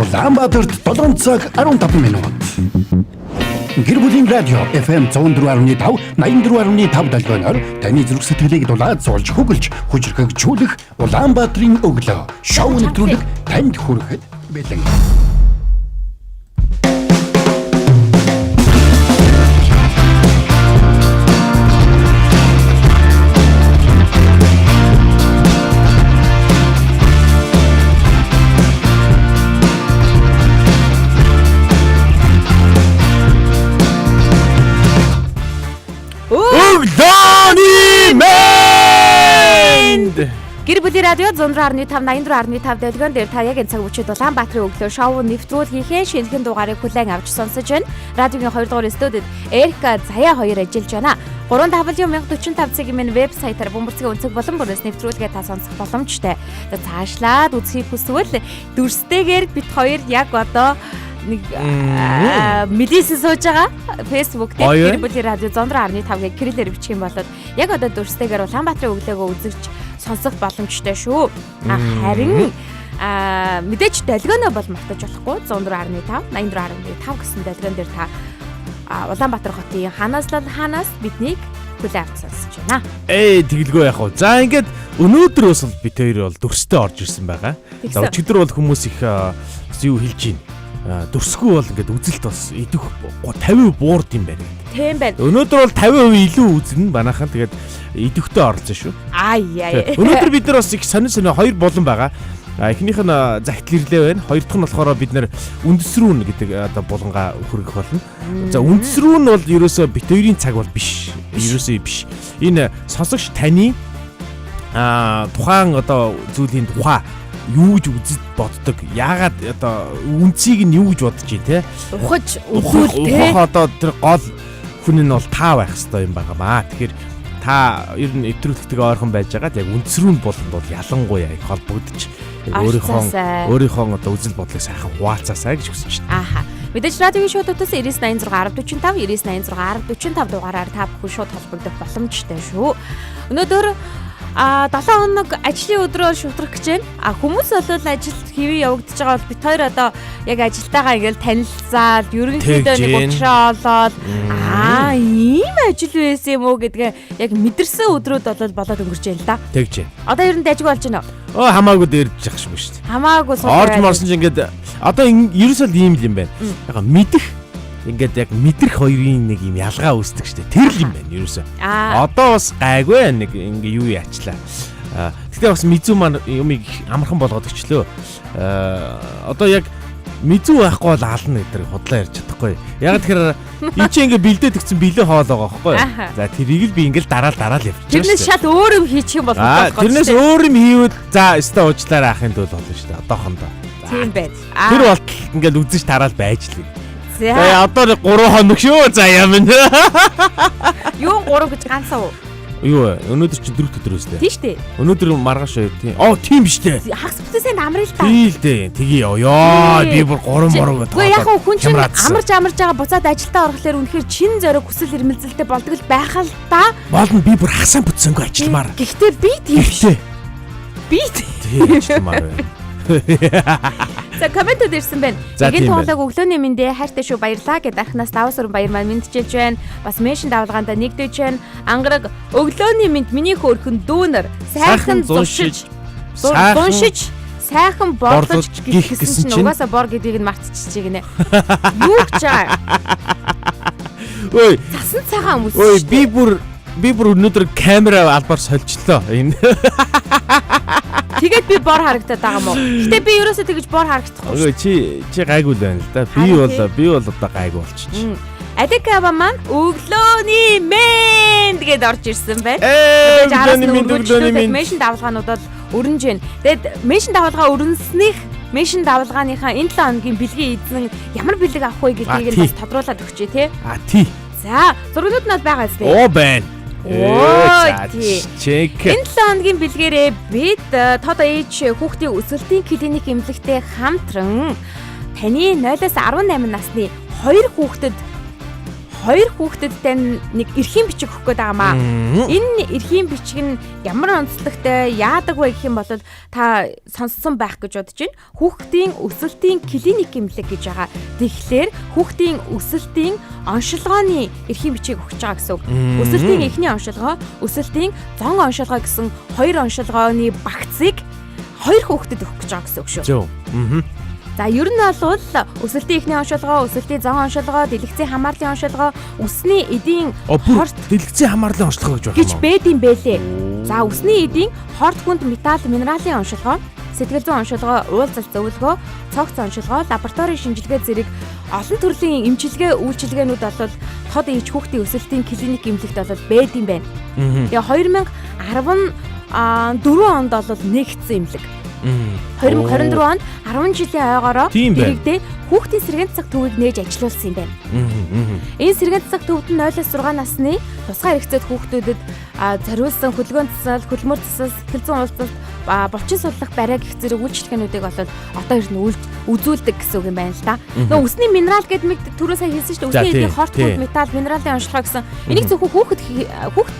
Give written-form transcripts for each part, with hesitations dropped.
Улаанбаатарт 7 цаг 15 минут. Гэр бүлийн радио FM 104.5, 84.5 долгионоор таны зүрх сэтгэлийг дулаад зуулж хөглж, хүчрхэгжүүлэх Улаанбаатарын өглөө шоу нэвтрүүлэг танд хүрэхэд бэлэн. Гэр бүлийн радио 104.5, 84.5 дэлгэн дээр та яг энэ цаг үечид Улаанбаатарын өглөө шоу нэвтрүүлгийнхээ шинэхэн дугаарыг хүлээн авч сонсож байна. Радиогийн 2 дугаар студид Эрика Заяа 2 ажиллаж байна. 3W1045 цагийн минь вебсайтаар бөмбөрцгийн өнцөг болон бүрээс нэвтрүүлгээ та сонсох боломжтой. Цаашлаад үзхийг хүсвэл дүрстэйгээр бит хоёр яг одоо нэг мэдээсээ сууж байгаа Facebook дээр гэр бүлийн радио 104.5-ыг кириллээр бичих юм болоод яг одоо дүрстэйгээр Улаанбаатарын өглөөгөө үзэж сонсох боломжтой шүү. Харин мэдээж долгионоо бол мартаж болохгүй 104.5, 84.5 гэсэн долгион дээр та Улаанбаатар хотын хаанаас биднийг хүлээн авч сонсож байна. Тэгэлгүй яах вэ? За ингээд өнөөдрөөс бол бид хоёр бол дүрстэй орж ирсэн байгаа. За өчигдөр бол хүмүүс их юу хэлж байна. Дүрсгүй бол ингээд үзэлт бас идэх 50% буурд юм байна. Тийм байна. Өнөөдөр бол 50% илүү үзнэ банаахан. Тэгээд идэвхтэй оролцсон шүү. Өнөөдөр бид нар бас их сонир хоёр болон байгаа. Эхнийх нь загтал ирлээ байна. Хоёр дахь нь болохоор бид нар үндэсрүүн гэдэг одоо булангаа хүргэх болно. За үндэсрүүн бол ерөөсөө бит хоёрын цаг бол биш. Ерөөсөө биш. Энэ сонсогч таны тухайн одоо зүйлийн тухай юу гэж үзэж боддог? Яагаад одоо үнцгийг нь юу гэж бодож байна те? Ухаж үзүүлтэй. Одоо тэр гол хүн нь бол та байх хэрэгтэй юм байнамаа. Тэгэхээр та ер нь нэвтрүүлэгтэйгээ ойрхон байж байгаад яг үндэсрүүн болонд бол ялангуяа их холбогдож өөрийнхөө одоо үзэл бодлыг сайхан хуваалцаасаа гэж хүсэж байна. Мэдээж радиогийн шоудуудаас 9986 1045 9986 1045 дугаараар та бүхэн шууд холбогдох боломжтой шүү. Өнөөдөр 7 хоног ажлын өдрөөр шутрах гэж байна. Хүмүүс бол ажил хэвээ явагдаж байгаа бол бид хоёр одоо яг ажилтайгаа ингээл танилцаад ерөнхийдөө нэг уушаа олоод ийм ажил байсан юм уу гэдгээ яг мэдэрсэн өдрүүд болоод өнгөрч байна л да. Тэгж байна. Одоо ер нь дажиг болж байна уу? Хамаагүй дээрж явах шүү дээ. Хамаагүй орж марсан ч ингээд одоо ерөөсөө ийм л юм байна. Яг мэдэх ингээд яг мэдрэх хоёрын нэг юм ялгаа үүсдэг штэ. Тэр л юм байна ерөөсөө. Одоо бас гайгүй нэг ингээ юу яачлаа. Тэгтээ бас мизүү маань юмыг амархан болгоод өчлөө. Одоо яг мизүү байхгүй бол ална гэдэг худлаа ярьж чадахгүй. Яг тэгэхээр энэ чинь ингээ бэлдээд өгсөн бэлээ хоол байгаа байхгүй. За тэрийг л би ингээл дараал явчих. Тэрнээс шал өөр юм хийчих юм бол болохгүй. Тэрнээс өөр юм хийвэл за өстө уучлаарай ахын тул болно штэ. Одоохондоо. Тийм байд. Тэр болтол ингээл үзэж тараал байж л. За одоо 3 хоног шүү заяа минь. Юу 3 гэж ганцаа уу? Юу өнөөдөр чи 4 өдөр өстэй. Тийм шүү дээ. Өнөөдөр маргааш тийм. Тийм биш дээ. Хагас бүтээсээ амраа л та. Тийм л дээ. Тгий ёо би бүр 3 морог тоо. Гэхдээ яг хүн чинь амарч байгаа буцаад ажилдаа орохлоор үнэхээр чин зориг хүсэл эрмэлзэлтэй болдог л байх л та. Болно би бүр хасаа бүтсэнгүй ажилмаар. Гэхдээ би тийм шүү. Би тийм ажилмаар байна. За коммент ирсэн байна. Эгийн тоглоог өглөөний мэндэ хайртай шүү баярлаа гэд архнаас даваа сүрэн баяр маань мэдчилж байна. Бас меншин давалгаанда нэгдэж байна. Ангараг өглөөний мэнд миний хөөрхөн дүүнер сайхан зуншиж сайхан борлож гэх гэсэн чинь угаасаа бор гэдгийг нь мартчихжээ гинэ. Юу гэж байгаа? Ой. Цасан цагаан хүмүүс. Ой би бүр өнөөдөр камера албаар сольжлоо. Энэ тэгээд би бор харагдаад байгаа мó. Гэтэ би ерөөсөө тэгэж бор харагдахгүй. Ой чи гайгүй л байна л да. Би бол одоо гайгүй болчих. Адикава маань өглөөний мэнд гэдээ орж ирсэн байна. Өглөөний мэнд меншин давалгаанууд бол өрнөж байна. Тэгээд меншин давалгаа өрнснөх меншин давалгааныхаа энэ 7 хоногийн бэлгийн эзэн ямар бэлэг авах вэ гэдгийг нь бас тодруулаад өгчээ тий. Тий. За зургууд нь бол байгаа зү. Байна. Чек. Энэ 7 хоногийн бэлгээрээ бид Тодо H хүүхдийн өсөлтийн клиник эмнэлэгтэй хамтран таны 0-18 насны 2 хүүхдэд хоёр хүүхдэдтэй нэг эрхийн бичиг өгөх гээд байгаамаа. Энэ эрхийн бичиг нь ямар онцлогтой яадаг вэ гэх юм бол та сонссон байх гэж бодож байна. Хүүхдийн өсөлтийн клиник эмнэлэг гэж байгаа. Тэгэхээр хүүхдийн өсөлтийн оншилгооны эрхийн бичиг өгч байгаа гэсэн үг. Өсөлтийн эхний оншилгоо, өсөлтийн зон оншилгоо гэсэн хоёр оншилгооны багцыг хоёр хүүхдэд өгөх гэж байгаа гэсэн үг шүү. За ер нь бол өсөлтийн эхний оншилгоо, өсөлтийн зон оншилгоо, дэлгэцийн хамаарлын оншилгоо, үсний эдийн хорт дэлгэцийн хамаарлын онцлогоо гэж бэдэм бэлээ. За үсний эдийн хорт хүнд металл минералын оншилгоо, сэтгэл зүйн оншилгоо, уулзалт зөвлөгөө, цогц оншилгоо, лабораторийн шинжилгээ зэрэг олон төрлийн эмчилгээ үйлчилгээнүүд бол тод ээж хүүхдийн өсөлтийн клиник эмнэлэгт бол бэдэм байна. Тэгээ 2014 онд бол нэгдсэн эмнэлэг. 2024 онд 10 жилийн ойгоороо иргэдээ хүүхдийн сэргээн цаг төвийг нээж ажилуулсан юм байна. Энэ сэргээн цаг төвд нь 0-6 насны тусгай хэрэгцээт хүүхдүүдэд зориулсан хөдөлгөөн засал, хөдөлмөр засал, сэтгэл зүйн уулзалт, булчин судлах барай гэх зэрэг үйлчлэгнүүдийг бол одоо ер нь үзүүлдэг гэсэн үг юм байна л да. Нөгөө үсний минерал гэдэг түрүү сая хэлсэн шүү дээ. Үсний эдийн хорт хүнд металл, минералын оншилгоо гэсэн. Энийг зөвхөн хүүхэд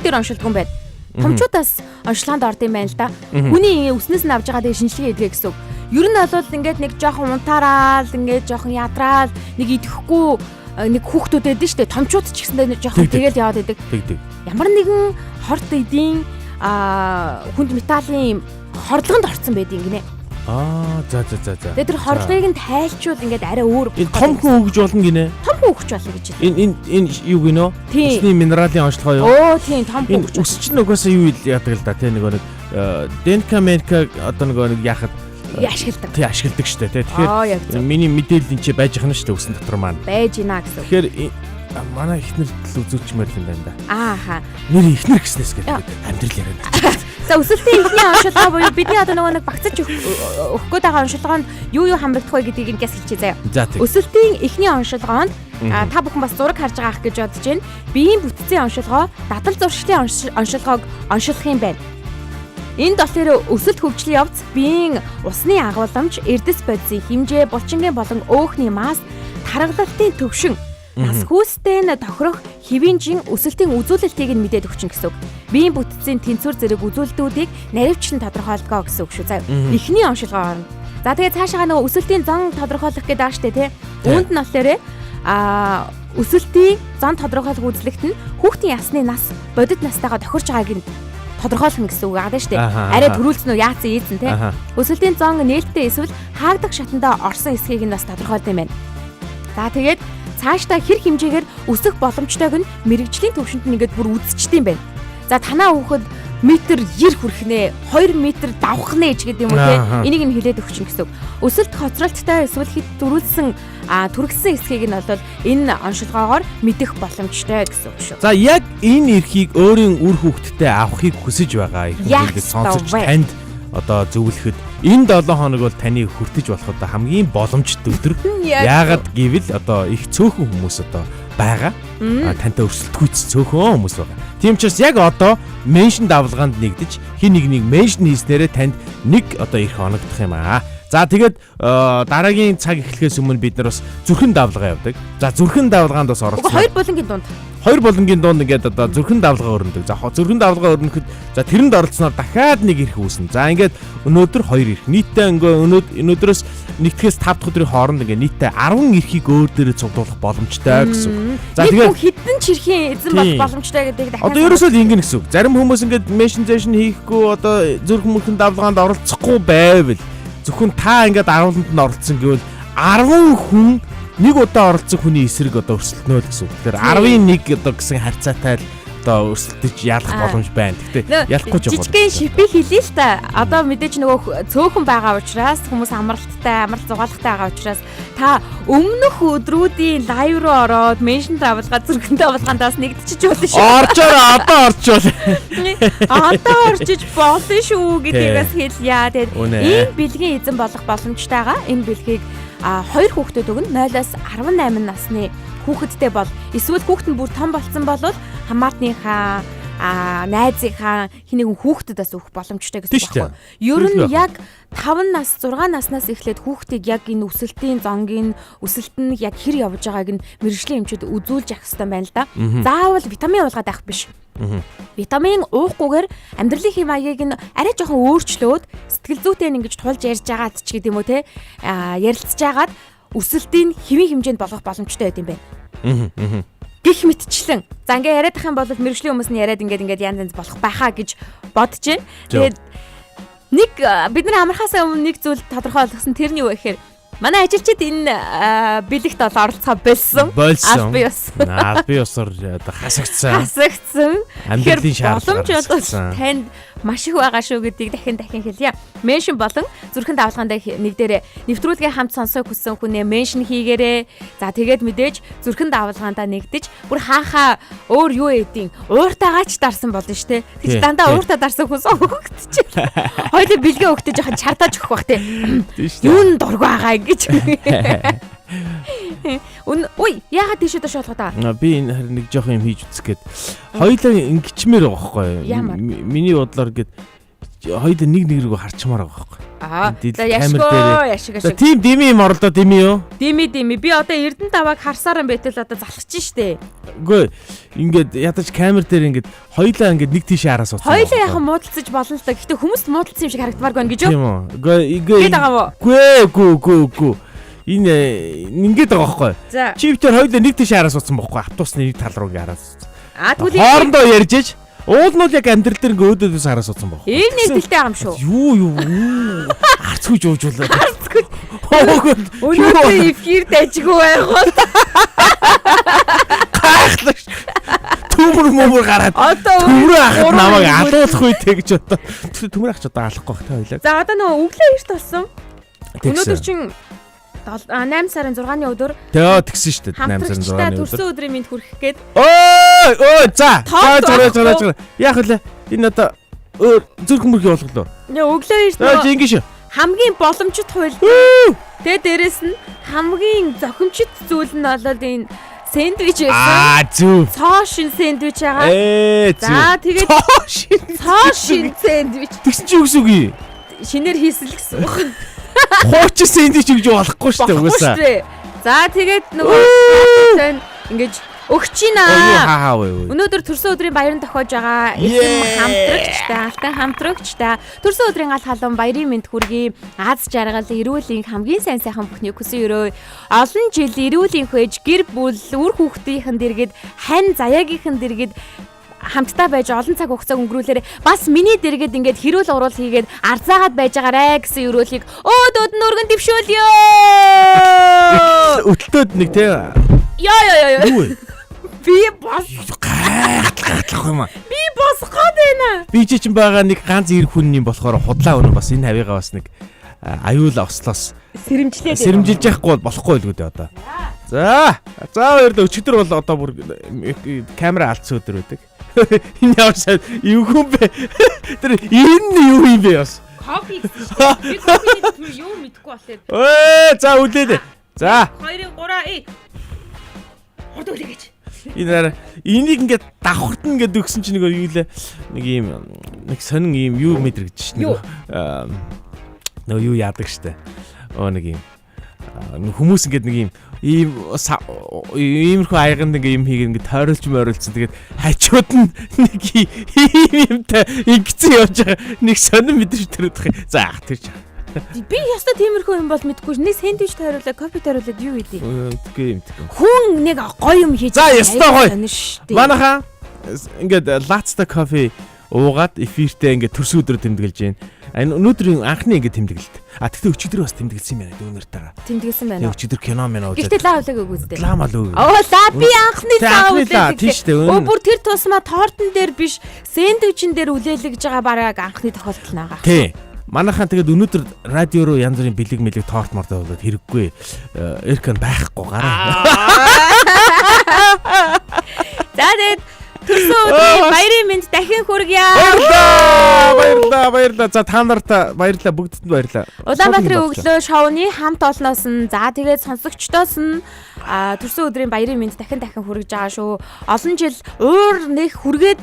дээр оншилдог юм байна. Томчуудаас онцлогоонд орд юм байна л да. Хүний өснөөс нь авж байгаа тэгээ шинжилгээ хийдэг гэсэн үг. Ер нь бол ингээд нэг жоохон унтараал, ингээд жоохон ядраал, нэг идэхгүй нэг хүүхдүүд байдаг шүү дээ. Томчууд ч гэсэндээ жоохон тэгэл яваад байдаг. Ямар нэгэн хорт эдийн хүнд металлын хордлогонд орсон байдаг гинэ. За. Тэгээ тэр хордлогыг нь тайлчвал ингээд арай өөр. Энэ том хүн өгж болно гинэ. Том хүн өгч болно гэж байна. Энэ юу гинэ? Үсний минералын онцлогоо юу? Тийм том хүн өгч. Үс чинь угаасаа юу яадаг л да. Тэ нөгөө нэг денка одоо нөгөө нэг яхад ашигладаг. Тий ашигладаг штэ тий. Тэгэхээр миний мэдээлэл энэ ч байж байгаа нь штэ үсэн дотор маань. Байж гинэ гэсэн. Тэгэхээр манай ихнэр л үзүүлчмээр юм байна да. Ааха. Нэр ихнэр гэснээс гэдэг амьдрал яриа. За өсөлтийн эхний оншилгоо буюу бидний одоо нөгөө нэг багцаж өгөх гээд байгаа оншилгоонд юу хамрагдах вэ гэдгийг ингээс хэлчихье заяа. Өсөлтийн эхний оншилгоонд та бүхэн бас зураг харж байгаа ах гэж бодож байна. Биеийн бүтцийн оншилгоо, дадал зуршлын оншилгоог оншилах юм байна. Энэ болохоор өсөлт хөгжлийн явц, биеийн усны агуулмж, эрдэс бодисын хэмжээ, булчингийн болон өөхний масс, тархалтын төвшин, нас хүүстэй нь тохирох хэвийн өсөлтийн үзүүлэлтийг нь мэдээд өгчин гэсэн үг. Биеийн бүтцийн тэнцвэр зэрэг үзүүлэлтүүдийг наривчлан тодорхойлгоо гэсэн үг шүү заяа. Эхний оншилгоо орно. За тэгээ цаашаа нөгөө өсөлтийн зон тодорхойлох гэдэг байгаа штэ тий. Үүнд нь болохоор өсөлтийн зон тодорхойлох үзлэгт нь хүүхдийн ясны нас бодит настайгаа тохирч байгааг нь тодорхойлох гэсэн үг байгаа шүү дээ. Арай төрүүлсэн үү яатсан ийдсэн тий. Өсөлтийн зон нээлттэй эсвэл хаагдах шатандаа орсон эсхийг нь бас тодорхойлдог юм байна. За тэгээд цаашдаа хэр хэмжээгээр өсөх боломжтойг нь мэрэгжлийн төвшөнд нь ингээд бүр үзчихдэм байна. За танаа хүүхэд метр 90 хүрэх нэ, 2 метр давах нэ ч гэдэг юм уу те. Энийг нь хэлээд өгч гэсэн үг. Өсөлт хоцролттой эсвэл хэд төрүүлсэн түргсэн эсхийг нь бол энэ оншилгоогоор мэдэх боломжтой гэсэн үг шүү. За яг энэ эрхийг өөрийн үр хүүхэдтэй авахыг хүсэж байгаа их сонсож танд одоо зөвлөхөд энэ 7 хоног бол таны хүртэж болох одоо хамгийн боломжтой өдөр. Яагаад гэвэл одоо их цөөхөн хүмүүс одоо байгаа. Тантай өрсөлдөхүйц цөөхөн хүмүүс байгаа. Тийм учраас яг одоо меншн давлгаанд нэгдэж хин нэг меншн хийснээрээ танд нэг одоо их хоногдох юм аа. За тэгээд дараагийн цаг эхлэхээс өмнө бид нар бас зүрхэн давлгаа явдаг. За зүрхэн давлгаанд бас оролцсон. Хоёр болонгийн дунд ингээд одоо зүрхэн давлгаа өрнөдөг. За зүрхэн давлгаа өрнөхөд за тэрэнд оролцсноор дахиад нэг эрх үүснэ. За ингээд өнөөдөр 2 эрх. Нийтдээ ингээд өнөөдрөөс нэгтгэхээс 5 дахь өдрийн хооронд ингээд нийтдээ 10 эрхийг өөр дээрээ цуглуулах боломжтой гэсэн үг. За тэгээд хідэн ч эрхийн эзэн болох боломжтой гэдэг дахиад. Одоо ерөөсөө л ингэнэ гэсэн үг. Зарим хүмүүс ингээд меншнизейшн хийхгүй одоо зүрхэн давлгаанд оролцохгүй байвал зөвхөн та ингээд 10-нд нь оролцсон гэвэл 10 хүн нэг удаа оролцсон хүний эсрэг одоо өрсөлдөнө л гэсэн үг. Тэгэхээр 11 одоо гэсэн харьцаатай л одоо өрсөлдөж ялах боломж байна. Гэхдээ ялахгүй жоо. Жижигхэн шипийг хэлээ л та. Одоо мэдээж нөгөө цөөхөн байгаа учраас хүмүүс амралт зугаалгатай байгаа учраас та өмнөх өдрүүдийн лайв руу ороод меншн давлгаа зүрхэн давлгаандаас нэгдчихэж болно шүү. Одоо орчвол. Одоо орчиж болно шүү гэдгээс хэлье. Тэгээд энэ бэлгийн эзэн болох боломжтойгаа энэ бэлгийг 2 хүүхдүүд өгнө 0-аас 18 насны хүүхэдтэй бол эсвэл хүүхэд нь бүр том болсон бол хамаатныхаа найзынхаа хэнийг хүүхдэдээс өгөх боломжтой гэсэн байна. Ер нь яг 5 нас 6 наснаас эхлээд хүүхдийг яг энэ өсөлтийн зонгийн өсөлт нь яг хэр явж байгааг нь мэрэгжлийн эмчүүд үзүүлж явах хэрэгтэй байна л да. Заавал витамин уулгаад авах биш. Витамин уухгүйгээр амьдралын хэм маягийг нь арай жоохон өөрчлөөд сэтгэл зүйтэй ингэж тулж ярьж байгаад ч гэдэм үү те ярилцж байгаад өсөлтийн хэвийн хэмжээнд болгох боломжтой байд юм байна. Гэх мэтчлэн за ингээ яриад ах юм бол мэрэгжлийн хүмүүс нь яриад ингээд янз янз болох байхаа гэж бодож байна. Тэгээд нэг бид нар амархаасаа өмнө нэг зүйл тодорхой болгосон тэр нь юу вэ гэхээр манай ажилчид энэ бэлэгт оролцоо болсон. Би усаар хасагдсан. Амьдралын шаардлага танд маш их байгаа шүү гэдгийг дахин хэлье. Меншн болон зүрхэн давалгаанд нэг дээр нэвтрүүлгээ хамт сонсох хүссэн хүнээ меншн хийгээрэй. За тэгээд мэдээж зүрхэн давалгаандаа нэгдэж бүр хаахаа өөр юу эдийн ууртаагаач дарсан болно шүү дээ. Тэг дандаа ууртаа дарсан хүн сонгогдчих. Хоёул бэлгээ өгтөж яхан чартааж өгөх бах те. Юун дург байгаа гэж. Ой, яагаад тийшээ доош болгоо та? Би энэ харин нэг жоох юм хийж үзэх гээд хоёулаа ингэчмээр байгаа байхгүй. Миний бодлоор гээд хоёулаа нэг рүү харчмаар байгаа байхгүй. Яшиг. Тийм дими юм оролдоо дими юу? Дими. Би одоо Эрдэнэ давааг харсаар юм байтал одоо залхаж штэ. Үгүй ингээд ядаж камер дээр ингээд хоёулаа ингээд нэг тийшээ хараа суусан. Хоёулаа яхан муудалцаж болно л да. Гэхдээ хүмүүст муудалцсан юм шиг харагдмаар гон гэж юу? Тийм үү. Үгүй. Энэ ингээд байгаа байхгүй. Чивтер хоёулаа нэг тийш хараа суудсан байхгүй. Автобусны нэг тал руу ингээд хараа суудсан. Тэгвэл хоорондоо ярьж ээж уул нь яг амьдрал дээр ингээд өөдөөс хараа суудсан байхгүй. Энэ нэгдэлтэй байгаа юм шүү. Юу. Арцгүй жуужуулаа. Өнөөдөр эфир дайжгүй байгаад. Гайхлаа. Төмөр гараад. Төмөр ахад намайг алуулах үе тэгж одоо. Төмөр ах ч одоо алахгүй байх те хоёлаа. За одоо нөгөө өглөө эрт болсон. Өнөөдөр чинь 8 сарын 6-ны өдөр тэгсэн шүү дээ 8 сарын 6-ны өдөр. Төрсөн өдрийн мэнд хүрэх гээд. За. Яг үлээ. Энэ одоо зүрх мөрхий болголоо. Өглөө эрт ингэж хамгийн боломжит хууль. Тэгээ дээрэс нь хамгийн зохимжит зүйл нь бол энэ сэндвич байсан. Зүг. Цоо шин сэндвич байгаа. За тэгээд цоо шин сэндвич. Тэгсэн чи юу гэсэн үг юм? Шинээр хийсэн л гэсэн үг. Хуучин сэндвич гэж болохгүй шүү дээ угаасаа. За тэгээд нөгөө ингэж өгч ийна. Өнөөдөр төрсөн өдрийн баярын тохиож байгаа алтан хамтрагчтай төрсөн өдрийн гал халуун баярын мэнд хүргэе. Аз жаргал эрүүлийн хамгийн сайн сайхан бүхнийг хүсэн өрөө. Олон жил эрүүлийн хөөж гэр бүл үр хүүхдийнхэн дэргэд хань заяагийнхэн дэргэд хамтдаа байж олон цаг хугацаа өнгөрүүлээрэ бас миний дэргэд ингээд хэрүүл уруул хийгээд арзаагаад байж байгаарэ гэсэн өрөөлийг өөдөөд нь өргөн дэвшүүлё. Өтөлтөд нэг те. Яа. Би бас гайхлах юм аа. Би босгоод байна. Би чинь байгаа нэг ганц ир хүнний болохоор худлаа өнө бас энэ хавьяага бас нэг аюул ослоос сэрэмжилж яахгүй болохгүй л үү одоо. За хоёр өчигдөр бол одоо бүр камера алдсан өдөр байдаг. Энэ яваад юу юм бэ? Тэр энэ юу юм бэ бас? Кофе шүү дээ. Би кофений юу мэдэхгүй болоод. За үлээ. За 2-3 хурд үлээгээч. Энийг ингээд давхарт нь ингээд өгсөн чинь нэг юу лээ нэг юм нэг сонин юм юу мэдрэгдэж шин нэг юу яадаг штэ. Нэг юм хүмүүс ингээд нэг юм иймэрхүү аяганд ингээ юм хийгээд ингээ тойролж морилцсон. Тэгээд хажууд нь нэг юмтай ингэсэн явж байгаа нэг сонин мэдрэмж төрөдөх. За тэр чинь би ястаа тиймэрхүү юм бол мэдгүй. Нэг сэндвич тойруулаад кофе тойруулаад юу хийдий? Үгүй юм. Хүн нэг гоё юм хийж байгаа. За ястаа гоё. Манайхаа ингээд лацта кофе уугаад эфиртэй ингээд төрсөн өдрөө тэмдэглэж байна. Өнөөдрийн анхны ингээд тэмдэглэлт. Тэгтээ өчигдөр бас тэмдэглэсэн юм байна дүүнэр тараа. Тэмдэглэсэн байна. Өчигдөр кино мэнэ үзээд. Гэхдээ лавлаг өгөөстэй. Ламал өг. Би анхны лавлаг. Тийм шүү дээ. Бүр тэр тусмаа тортон дээр биш сэндвичэн дээр үлээлгэж байгаа бараг анхны тохиолдол наага. Тий. Манайхан тэгээд өнөөдөр радио руу янз бүрийн бэлэг торт мордоо болоод хэрэггүй. Эркэн байхгүй гараа. За тэгээд төрсөн өдрийн баярын мэнд дахин хүргье. Баярлалаа. Баярлалаа. За та нарт баярлалаа. Бүгдд нь баярлалаа. Улаанбаатарын өглөө шоуны хамт олноос нь за тэгээд сонсогчдоос нь төрсөн өдрийн баярын мэнд дахин хүргэж байгаа шүү. Олон жил уур нэг хүргээд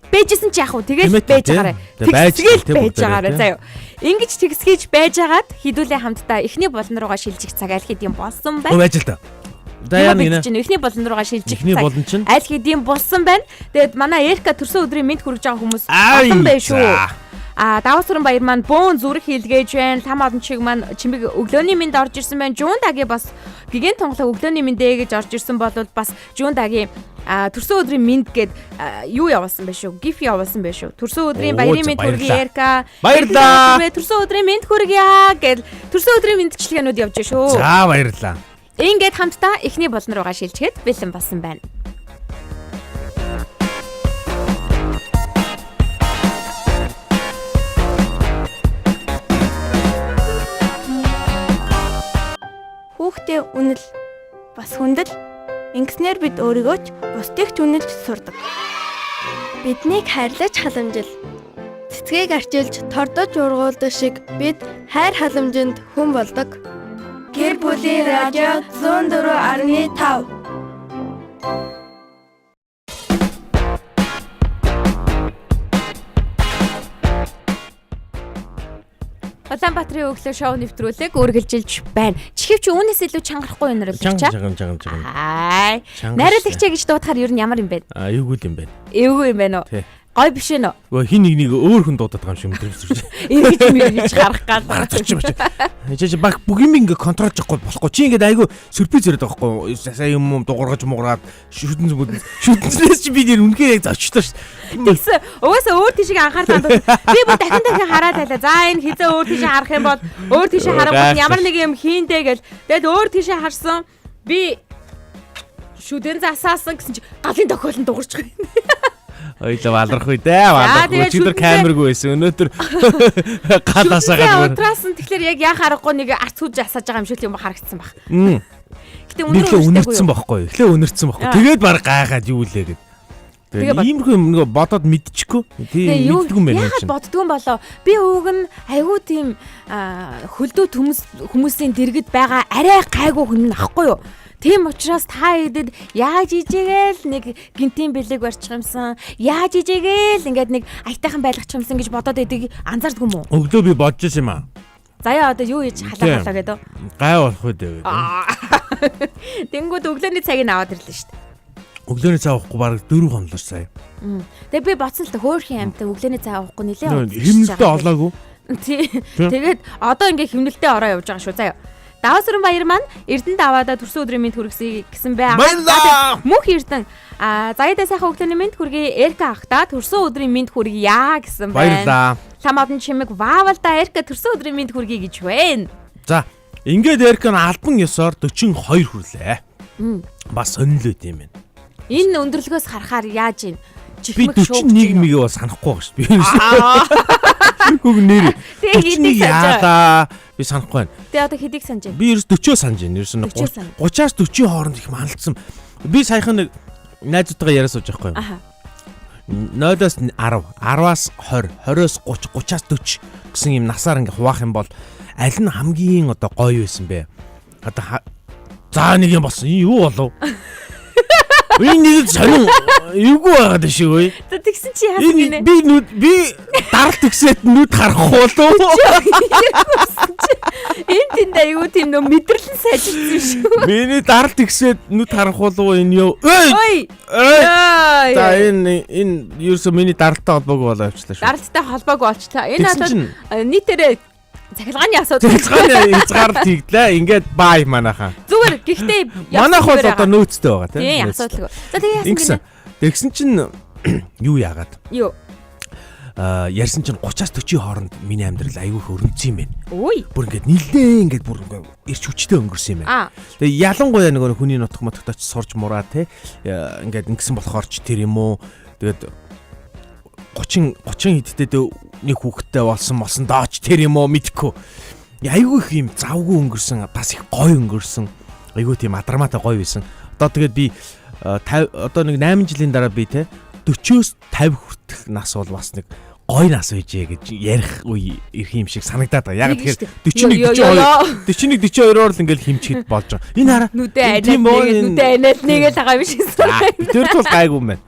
байжсэн ч яг уу тэгээд байж байгаарэ. Тэгсгээл байж байгаарэ заяа. Ингиж тэгсгийж байж агаад хідүүлээ хамтдаа эхний болон руугаа шилжих цаг аль хэдийн болсон байна. Байж л та. Даяа нэг чинь эхний болон руугаа шилжих эхний болон чинь аль хэдийн болсон байна. Тэгээд манай Эрка төрсөн өдрийн мэнд хүргэж байгаа хүмүүс олон байна шүү. Даваасран баяр маань бөөн зүрх хийлгээж байна. Там олон чиг маань чимэг өглөөний мэнд орж ирсэн байна. Жуундагийн бас гигэн тонглоо өглөөний мэндээ гэж орж ирсэн бол бас Жуундагийн төрсөн өдрийн мэнд гээд юу явуулсан байх шүү. Гиф явуулсан байх шүү. Төрсөн өдрийн баярын мэнд хүргэе Эрка. Баярлалаа. Төрсөн өдрийн мэнд хүргье гээд төрсөн өдрийн мэндчлэгээнүүд явж шүү. За баярлалаа. Ингээд хамтдаа эхний болон руугаа шилжихэд бэлэн болсон байна. Хүүхдээ үнэл бас хүндэл ингэснээр бид өөрийгөө ч бусдыг ч үнэлж сурдаг. Биднийг хайрлаж халамжил. Цэцгийг арчилж тордож ургуулдаг шиг бид хайр халамжинд хүн болдог. Гэр бүлийн радио 104.5. Улаанбаатарын өглөө шоу нэвтрүүлэг үргэлжилж байна. Чихвч үүнээс илүү чангарахгүй юм нэрлэж чаа. Найруулагчаа гэж дуудахаар ер нь ямар юм бэ? Эвгүй юм байна. Эвгүй юм байна уу? Гой биш ээ нөө. Хин нэг өөр хүн дуудаад байгаа юм шиг мэдрэмж. Эргэж харах гал. Чи баг бүх юм ингээ контролж авахгүй болохгүй. Чи ингээд айгүй сюрприз яриад байгаа байхгүй. Сая юм дуургаж муураад шүтэнээс чи би нэр үнхээр яг зочтой ш. Тэгсэн. Угаасаа өөр тийшээ анхаарал хандуул. Би бүр дахин хараад байлаа. За энэ хизээ өөр тийшээ харах юм бол өөр тийшээ харахгүй ямар нэг юм хийндэ гэл. Тэгэл өөр тийшээ харсан. Би шүдэн засаасан гэсэн чи галын тохиолн дуурч байгаа. Ойлоо валрах үе дээ. Валрах. Өчигдөр камергүй байсан. Өнөөдөр галаасаа гадуур. Утраас нь тэгэхээр яг яа харахгүй нэг арц хүж асааж байгаа юм шиг юм харагдсан баг. Гэтэ үнэрсэн байхгүй. Эхлээ үнэрсэн байхгүй. Тэгээд баг гайхаад юу лээ гэд. Тэгээд иймэрхүү нэг бодоод мэдчихгүй. Тийм мэддгүй юм байна чинь. Яагаад боддгүй юм болоо? Би ууг нь айгүй тийм хөлдөө хүмүүсийн дэргэд байгаа арай гайгүй хүн ахгүй юу? Тийм учраас та идэд яаж ижигээл нэг гинтийн бэлэг барьчих юмсан, яаж ижигээл ингээд нэг аятайхан байлгачих юмсан гэж бодоод идэг анзаардгүй юм уу? Өглөө би бодож юм аа. Заяа одоо юу хийж халаа гэдэг. Гай болох үү гэдэг. Тэнгүүд өглөөний цагийг аваад ирлээ шүү дээ. Өглөөний цай авахгүй баг 4 хонлоо сая. Тэгээ би бодсон л та хөөрхийн амтаа өглөөний цай авахгүй нилээ. Химнэлтэй олоогүй. Тэгээд одоо ингээ химнэлтэй ороо явж байгаа шүү заяа. Даваасран баяр маань Эрдэнэт аваада төрсөн өдрийн мэнд хүргэсэй гэсэн бай. Мөнх Эрдэнэ заяада сайхан өглөөний мэнд хүргэе. Эрка ахта төрсөн өдрийн мэнд хүргье гэсэн байна. Лам одон чимэг ваавалда Эрка төрсөн өдрийн мэнд хүргэе гэж байна. За ингээд Эрка нь албан ёсоор 42 хүрлээ. Бас сонирхол үт юм байна. Энэ өндөрлөгөөс харахаар яаж юм? Би 41 мийг бас санахгүй байгаа шүү дээ. Хүүг нэр. Тэгээд яалаа би санахгүй байна. Тэгээ одоо хэдийг санаж байна? Би ерөөс 40 санаж байна. Ерөөс 30-аас 40 хооронд их мандалсан. Би саяхан нэг найзуудтайгаа яриа сууж байхгүй юу? 0-аас 10, 10-аас 20, 20-оос 30, 30-аас 40 гэсэн юм насаар ингээ хуваах юм бол аль нь хамгийн одоо гоё байсан бэ? Одоо за нэг юм болсон. Юу болов? Энэ нэг сонин эвгүй байгаад шүү ой. Тэгсэн чи яасан гинэ? Би даралт өгсөд нүд харахгүй болов. Энэ тэнд аюу тийм нөө мэдрэлэн сайжирсан шүү. Миний даралт өгсөд нүд харахгүй болов энэ юу? Ой. За энэ ерөөсөө миний даралттай холбоогүй болоо явчлаа шүү. Даралттай холбоогүй болчлаа. Энэ одоо нийтээрээ цахилгааны асуудал. Цахилгааны хязгаар тийглээ. Ингээд бай манайхаа. Зүгээр гэхдээ манайх бол одоо нөөцтэй байгаа тийм. Асуудалгүй. За тэгээ яасан гинэ? Тэгсэн чинь юу яагаад? Юу? Ярьсан чинь 30-аас 40 хооронд миний амьдрал аягүй их өрнөцсөн юм байна. Үй. Бүр ингээд нилээ ингээд бүр ирч хүчтэй өнгөрсөн юм байна. Тэгээ ялангуяа нөгөө хүний нутг мотогточ сурж мураа те ингээд ингэсэн болохоор ч тэр юм уу. Тэгээд 30 хэдтэй нэг хүүхэдтэй болсон дооч тэр юм уу мэдхгүй. Айгүй их юм завгүй өнгөрсөн бас их гоё өнгөрсөн. Айгүй тийм адармаатай гоё байсан. Одоо тэгээд би одоо нэг 8 жилийн дараа би те 40-оос 50 хүртэл нас бол бас нэг гой нас үйжээ гэж ярих үе ирэх юм шиг санагдаад байгаа. Яг тэгэхээр 41 42-оор л ингээл химчихэд болж байгаа. Энэ хараа нүдэ анаад нэгээл байгаа юм шиг санагдав. Тэр тул гайгүй юм байна.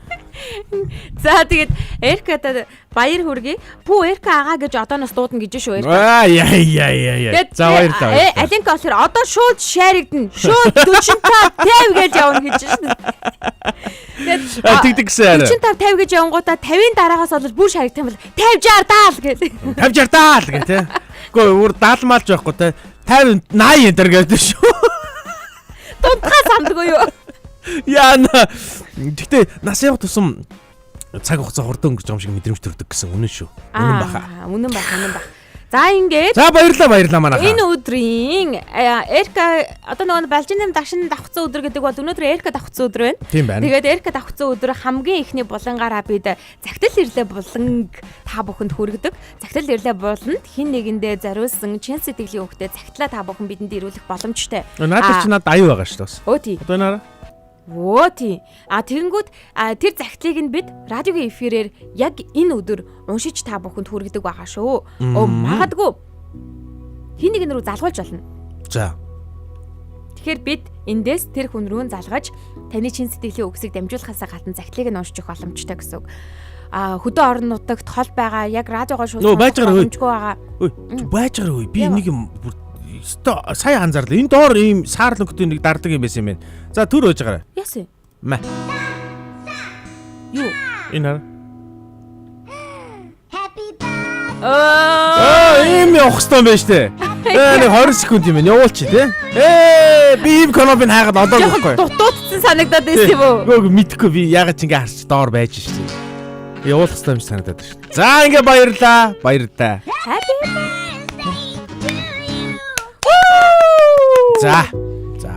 За тэгээд Эрката баяр хүргэе. Пүү Эрка агаа гэж одооноос дуудана гэж шүү Эрка. Яа. За баярлалаа. Алинка болохоор одоо шууд шааригдана. Шууд 45 50 гэж явна гэж шүү. Тэгдэгсэн. 45 50 гэж явангуудаа 50-ын дараагаас бол бүр шааригдах юм бол 50 60 даал гэж. 50 60 даал гэх тээ. Гэхдээ өөр даалмалж байхгүй те. 50 80 энэ гэдэг шүү. Дундхаа самдгүй юу? Яана. Гэхдээ нас явах тусам цаг хугацаа хурдан өнгөрч байгаа юм шиг мэдрэмж төрдөг гэсэн үнэн шүү. Үнэн баха. Үнэн бах. За ингээд. За баярлалаа манайхаа. Энэ өдрийн Эрка одоо нөгөө Балжинэм дашин давхцсан өдөр гэдэг бол өнөөдөр Эрка давхцсан өдөр байна. Тийм байна. Тэгээд Эрка давхцсан өдөр хамгийн ихний булангаараа бид загтал ирлээ буланг та бүхэнд хүргэдэг. Загтал ирлээ буланд хин нэгэндээ зориулсан чин сэтгэлийн хөвгтөө загтлаа та бүхэн бидэнд ирүүлэх боломжтой. Надад чи надад аюу байгаа шүү дээ. Өө тий. Одоо наараа. Оо тий. Тэгэнгүүт тэр загтлыг нь бид радиогийн эфирээр яг энэ өдөр уншиж та бүхэнд хүргэдэг байгаа шүү. Магадгүй хин нэг рүү залгуулж болно. За. Тэгэхээр бид эндээс тэр хүн рүү залгаж таны чин сэтгэлийн үгсийг дамжуулахаас гадна загтлыг нь уншиж өгөх боломжтой гэсэн үг. Хөдөө орон нутагт хол байгаа яг радиогоор шууд боломжгүй байгаа. Байж байгаа үе. Би нэг юм сая анзаарлаа. Энэ доор ийм саар нөхдөд нэг дардаг юм байсан юм байна. За төр өөж байгаарай. Яасан? Мэ. Юу? Энэ. Ийм явах хэвээр байна штэ. Нэг 20 секунд юм байна. Явуулчих тий. Би ийм конопыг хаагаад одоо гэхгүй. Дутуудсан санагдаад байсан юм уу? Гөө мэдхгүй би ягаад ч ингэ харч доор байж штэ. Явуулах хэвээр юм санагдаад штэ. За ингэ баярлаа.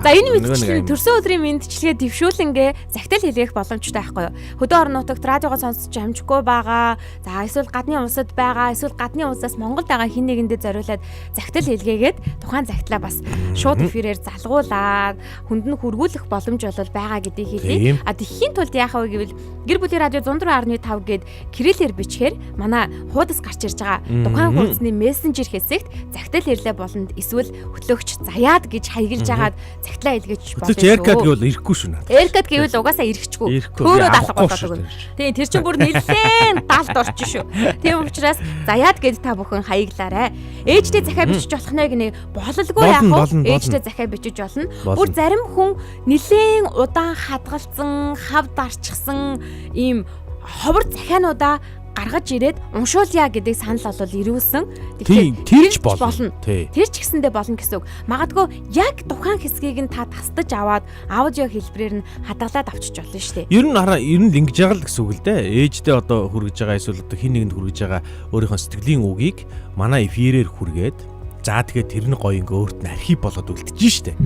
За энэ мэдчилгээ төрсөн өдрийн мэдчилгээ дэвшүүлэнгээ загтал хэлэх боломжтой байхгүй юу? Хөдөө орон нутагт радиогоо сонсож амжихгүй байгаа. За эсвэл гадны улсад байгаа, эсвэл гадны улсаас Монголд байгаа хин нэгэндээ зориулаад загтал хэлгээгээд тухайн загтлаа бас шууд эфирээр залгуулаад хүнд нь хүргүүлэх боломж бол байгаа гэдгийг хэлье. Тэгэхийн тулд яах вэ гэвэл гэр бүлийн радио 104.5 гээд кириллээр бичгээр манай хуудас гарч ирж байгаа. Тухайн хуудасны мессенжер хэсэгт загтал хэллээ болонд эсвэл хөтлөгч заяад гэж хаягилж агаад загтлаа илгээж болно. Эркад гэвэл ирэхгүй шүү надад. Эркад гэвэл угаасаа ирэхчгүй. Төөрөө даалгах болоод өгнө. Тийм тэр чинь бүр нэлээд даалт орчих шүү. Тийм учраас заяад гэд та бүхэн хаяглаарай. Ээжтэй захиа бичиж болох нэ гинэ бололгүй яах вэ? Ээжтэй захиа бичиж болно. Бүр зарим хүн нэлээд удаан хадгалсан, хав дарчихсан ийм ховор захиануудаа гаргаж ирээд уншуулъя гэдэг санал бол ирүүлсэн. Тэрч болно. Тэр ч гэсэндээ болно гэсэн үг. Магадгүй яг тухайн хэсгийг нь та тасдаж аваад аудио хэлбэрээр нь хадгалаад авчиж болно шүү дээ. Ер нь л ингэж байгаа л гэсэн үг л дээ. Ээждээ одоо хүргэж байгаа эсвэл одоо хин нэгэнд хүргэж байгаа өөрийнхөө сэтгэлийн үгийг манай эфирээр хүргээд за тэгээд тэр нь гоё ингээ өөрт нь архив болоод үлдчихэж штэ.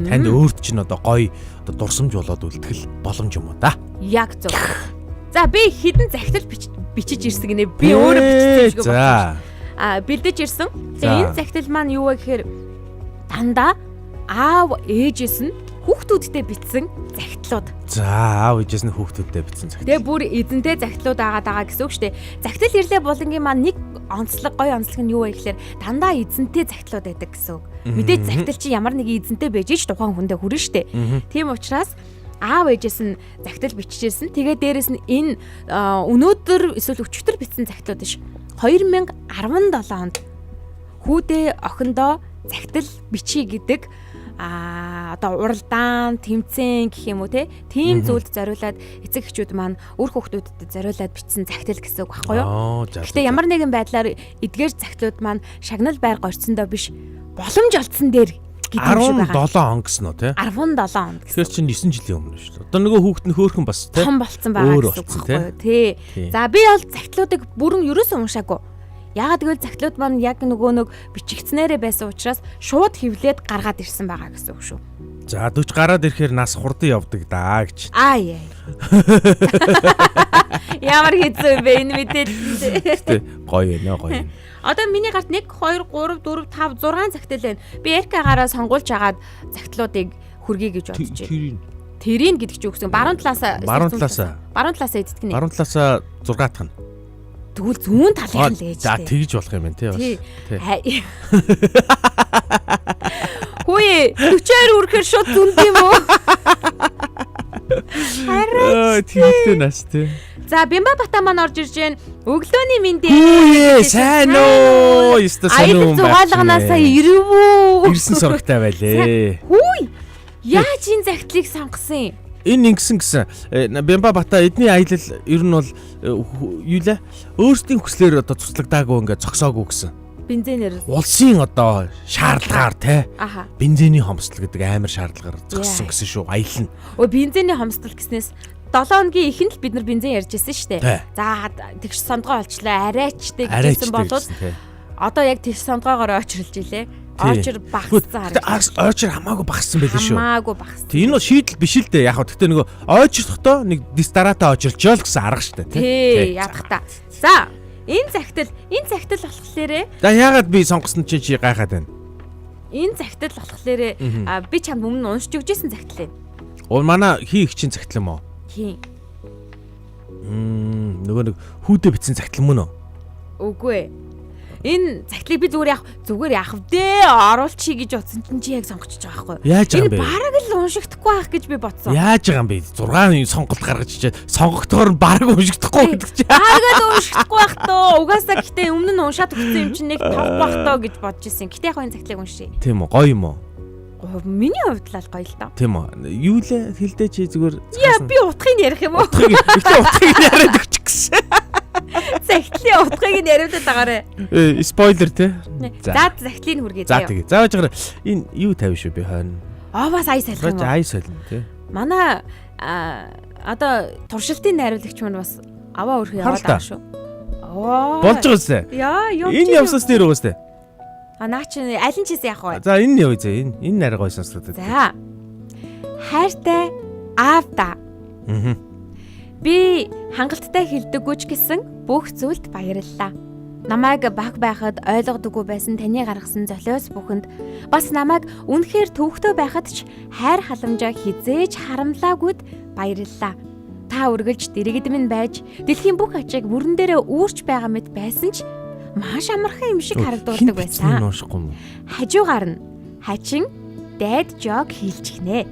Танд өөрт чинь одоо гоё одоо дурсамж болоод үлдэх боломж юм уу да. Яг зөв. За би хідэн загтал бичиж ирсэн гинэ. Би өөрөө бичсэн шиг байна. Бэлдэж ирсэн. Тэгээ энэ загтал маань юу вэ гэхээр дандаа аав ээжээс нь хүүхдүүдтэй бичсэн загтлууд. За аав ээжээс нь хүүхдүүдтэй бичсэн загтал. Тэгээ бүр эзэнтэй загтлууд байгаа гэсэн үг шүү дээ. Загтал ирлээ булангийн маань нэг онцлог гоё онцлог нь юу вэ гэхээр дандаа эзэнтэй загтлууд байдаг гэсэн үг. Мэдээж загтал чи ямар нэг эзэнтэй байж ч тухайн хүндээ хүрнэ шүү дээ. Тийм учраас аав ээжээс нь загтал бичижсэн. Тэгээ дээрэс нь энэ өнөөдөр эсвэл өчигдөр бичсэн загтлууд биш. 2017 онд хүүдээ охиндоо загтал бичиж гэдэг одоо уралдаан, тэмцээн гэх юм уу тийм зүйлд зориулаад эцэг эхчүүд маань үр хүүхдүүдэд зориулаад бичсэн загтал гэсэн үг байхгүй юу? Гэхдээ ямар нэгэн байдлаар эдгээр загтлууд маань шагнал байр горьцсондоо биш боломж олдсон дээр 17 он гэсэн үү те? 17 он. Тэгэхээр чинь 9 жилийн өмнө шүү дээ. Одоо нөгөө хүүхэд нь хөөхөн бас те. Том болцсон байгаа гэсэн үг байхгүй юу? Тий. За би бол загтлуудыг бүрэн ерөөсөө уншаагүй. Яагаад гэвэл загтлууд маань яг нөгөө нэг бичигдснээрээ байсан учраас шууд хевлээд гаргаад ирсэн байгаа гэсэн үг шүү. За 40 гараад ирэхээр нас хурдан явдаг даа гэж. Яа. Ямар хэцүү бэ энэ мэдээлэл. Гоё нэ гоё. Одоо миний гарт 1 2 3 4 5 6 загтал байна. Би Эркагаараа сонгуулж агаад загтлуудыг хүргэе гэж бодож байна. Тэрийг гэдэг чи үгсэн баруун талаасаа иддэг нэ. Баруун талаасаа 6 тань. Тэгвэл зүүн талынх нь лээж. За тэгж болох юм байна тий. Тий. Хөөе 40-аар үргэлж шууд зүнд юм уу? Тэгтэй нас тий. За Бямба Бата маань орж ирж байна. Өглөөний мэндээ. Үе сайн уу? Яста сайн уу? Зугаалганаасаа ирвүү. Ирсэн сурагтай байлээ. Хөөе. Яаж энэ загтлыг сонгосон юм? Энэ ингэсэн гэсэн. Бямба Бата эдний аялал ер нь бол юу лээ? Өөрсдийн хүслээр одоо цуцлагдаагүй ингээд зогсоогүй гэсэн. Бензинээр. Улсын одоо шаардлагаар те. Аха. Бензиний хомсдол гэдэг амар шаардлагаар зогссон гэсэн шүү. Аялал нь. Өө бензиний хомсдол гэснээс 7 хоногийн эхэнд л бид нар бензин ярьж ирсэн шүү дээ. За тэгш сондгоо олчлаа. Арайчтэй гэсэн болоод одоо яг тэгш сондгоогоор очролж илээ. Очр багассан харагдав. Очр хамаагүй багассан байлээ шүү. Хамаагүй багассан. Тийм нь шийдэл биш л дээ. Яг хөө гэхдээ нөгөө очрдохдоо нэг дистаратаа очролжоо л гэсэн арга шүү дээ. Тий, ядах та. За энэ загтал болохлээрээ. За яагаад би сонгосон чинь чи гайхаад байна? Энэ загтал болохлээрээ би чамд өмнө уншиж өгчээсэн загтал юм. Оо манай хий их чинь загтал юм уу? Хий. Нөгөө нэг хүүдээ битсэн загтал мөн үү? Үгүй ээ. Энэ загтлыг би зүгээр яах вэ? Оруулчихъя гэж бодсон чинь чи яг сонгочихж байгаа байхгүй юу? Яаж байгаа юм бэ? Бараг л уншигдахгүй байх гэж би бодсон. Яаж байгаа юм бэ? 6 сонголт гаргаж ичээд сонгогдохоор нь бараг уншигдахгүй гэдэг чи. Бараг л уншигдахгүй байх тоо. Угаасаа гэтээ өмнө нь уншаад өгсөн юм чинь нэг 5 байх тоо гэж бодож ирсэн. Гэтээ яг энэ загтлыг уншия. Тийм үү? Гоё юм уу? Миний хувьд л гоё л доо. Тийм үү? Юу лээ хэлдэ чи зүгээр. Яа би утгыг ярих юм уу? Утгыг яриад өгч гэсэн. Загтлын утгыг нь яриулаад байгаарэ. Спойлер те. За загтлыг хүргэе заяа. За тэгээ. Зааж гараа энэ юу тавь шүү би хойно. Бас ая салах юм уу? Ая солино те. Манай одоо туршилтын найруулагч маань бас аваа өрхөө яваад байгаа шүү. Болж байгаа үстэй. Яа, энэ явсаас дээр үстэй. Наа чи аль нь чийс яах вэ? За энэ юу зэ энэ нариг гой сонсоод. За. Хайртай аавда. Би хангалттай хэлдэггүйч гэсэн бүх зүйлд баярлалаа. Намайг баг байхад ойлгодоггүй байсан таны гаргасан золиос бүхэнд бас намайг үнэхээр төвөгтэй байхад ч хайр халамжаа хизээж харамлаагүйд баярлалаа. Та үргэлж дэрэгд минь байж дэлхийн бүх ачийг бүрэн дээрээ үүрч байгаа мэт байсан ч маш амархан юм шиг харагдуулдаг байсан. Хажуугаар нь хачин дайд жог хийлчихнэ.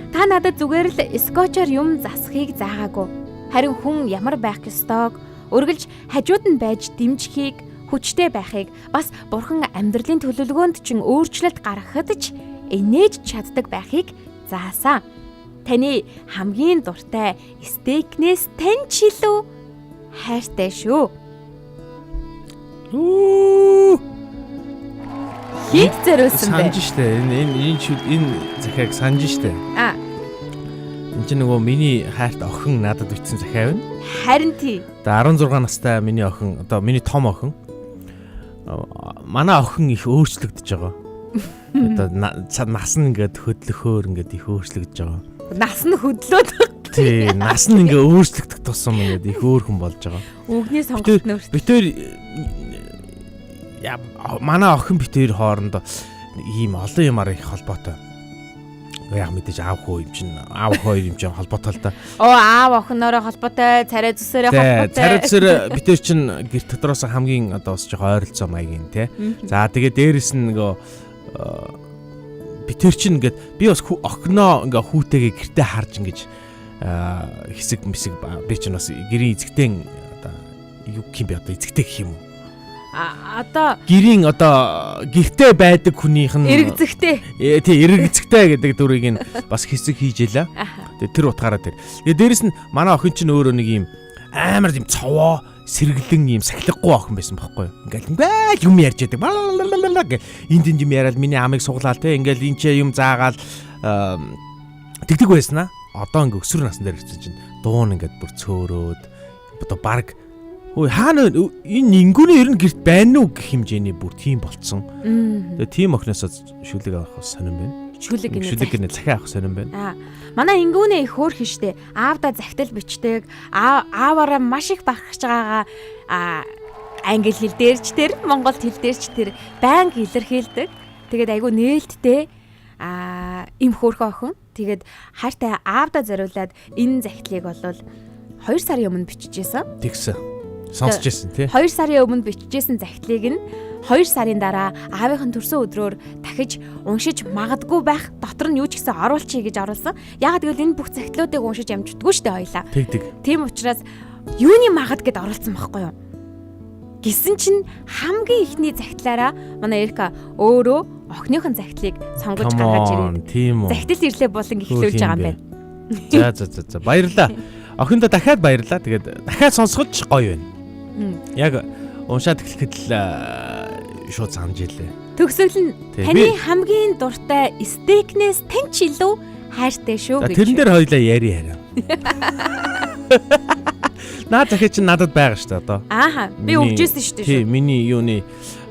Та надад зүгээр л скотчоор юм засахыг заагаагүй. Харин хүн ямар байх ёстойг үргэлж хажууд нь байж дэмжихийг, хүчтэй байхыг, бас бурхан амьдралын төлөвлөгөөнд чинь өөрчлөлт гаргахад ч инээж чаддаг байхыг заасан. Таны хамгийн дуртай стейкнээс тань ч илүү хайртай шүү. Хит зэрүүлсэн бэ? Санж штэ. Энэ захиаг санж штэ. Энд чинь нөгөө миний хайрт охин надад бичсэн захиа байна. Харин тий. Одоо 16 настай миний охин, одоо миний том охин. Манай охин их өөрчлөгдөж байгаа. Одоо нас нь ингээд хөдлөхөөр ингээд их өөрчлөгдөж байгаа. Нас нь хөдлөөд. Тий, нас нь ингээд өөрчлөгдөх тусам ингээд их өөр хүн болж байгаа. Үгний сонголт нөөрт. Битээр манай охин битээр хоорондоо ийм олон юмар их холбоотой. Яг мэдээж аав хөө юм чинь аав хоёр юм чинь холбоотой л да. Аав охиноороо холбоотой, царай зүсээрээ холбоотой. Царай зүсээр битээр чинь гэр дотроос хамгийн одоо бас жоо ойролцоо маягийн тий. За тэгээ дээрэс нь нөгөө битээр чинь ингээд би бас охиноо ингээ хүүтэйгээ гэртээ харж ингэж хэсэг мэсэг би чинь бас гэрийн эзэгтэн одоо юу юм бэ одоо эзэгтэй гэх юм уу? Одоо гэрийн одоо гэртээ байдаг хүнийх нь эргэцэгтэй. Тий, эргэцэгтэй гэдэг дүрийг нь бас хэсэг хийж ялаа. Тэгээ тэр утгаараа тэр. Тэгээ дээрэс нь манай охин чинь өөрөө нэг юм амар юм цовоо сэргэлэн юм сахилгагүй охин байсан байхгүй юу? Ингээл юм ярьж яадаг. Энд юм яриад миний амыг суглаал те. Ингээл энэ ч юм заагаал тэгдэг байсан аа. Одоо ингээ өсвөр насны дээр ирсэн чинь дуун ингээд бүр цөөрөөд одоо баг ой хаана энэ нингүүний ер нь гэрт байна уу гэх хэмжээний бүр тийм болцсон. Тэгээ тийм охиноосоо шүлэг авах сонирн байна. Шүлэг гинэ захиа авах сонирн байна. Манай ингүүнээ их хөөрхөн штэ. Аавда захидал бичдэг. Ааваараа маш их бахархж байгаагаа англи хэл дээрч тэр, монгол хэл дээрч тэр байнга илэрхийлдэг. Тэгээд айгүй нээлттэй им хөөрхөн охин. Тэгээд хайртай аавда зориулаад энэ захидлыг болвол 2 сарын өмнө бичижсэн. Тэгсэн. Сонсож байсан тий. 2 сарын өмнө бичижсэн захидлыг нь 2 сарын дараа аавынхын төрсөн өдрөөр дахиж уншиж магадгүй байх дотор нь юу ч гэсэн оруулчих гэж оруулсан. Ягаад гэвэл энэ бүх захидлуудыг уншиж амждаггүй шүү дээ хоёлаа. Тэгдэг. Тийм учраас юуны магад гэд оруулсан байхгүй юу? Гэсэн чинь хамгийн ихний захидлаараа манай Эрика өөрөө охиныхон захидлыг сонгож гаргаж ирээд тийм үү. захидал ирлээ болон эхлүүлж байгаа юм байна. За баярлалаа. Охиндоо дахиад баярлалаа. Тэгээд дахиад сонсгож гоё байна. Яг уншаад эхлэхэд л шууд санаж илээ. Төгсгөл нь таны хамгийн дуртай стейкнээс таньч илүү хайртай шүү гэж. Тэрэн дээр хоёлаа яри хараа. Наад захиа чинь надад байгаа шүү дээ одоо. Ааха би өгчээсэн шүү дээ. Тийм миний юуны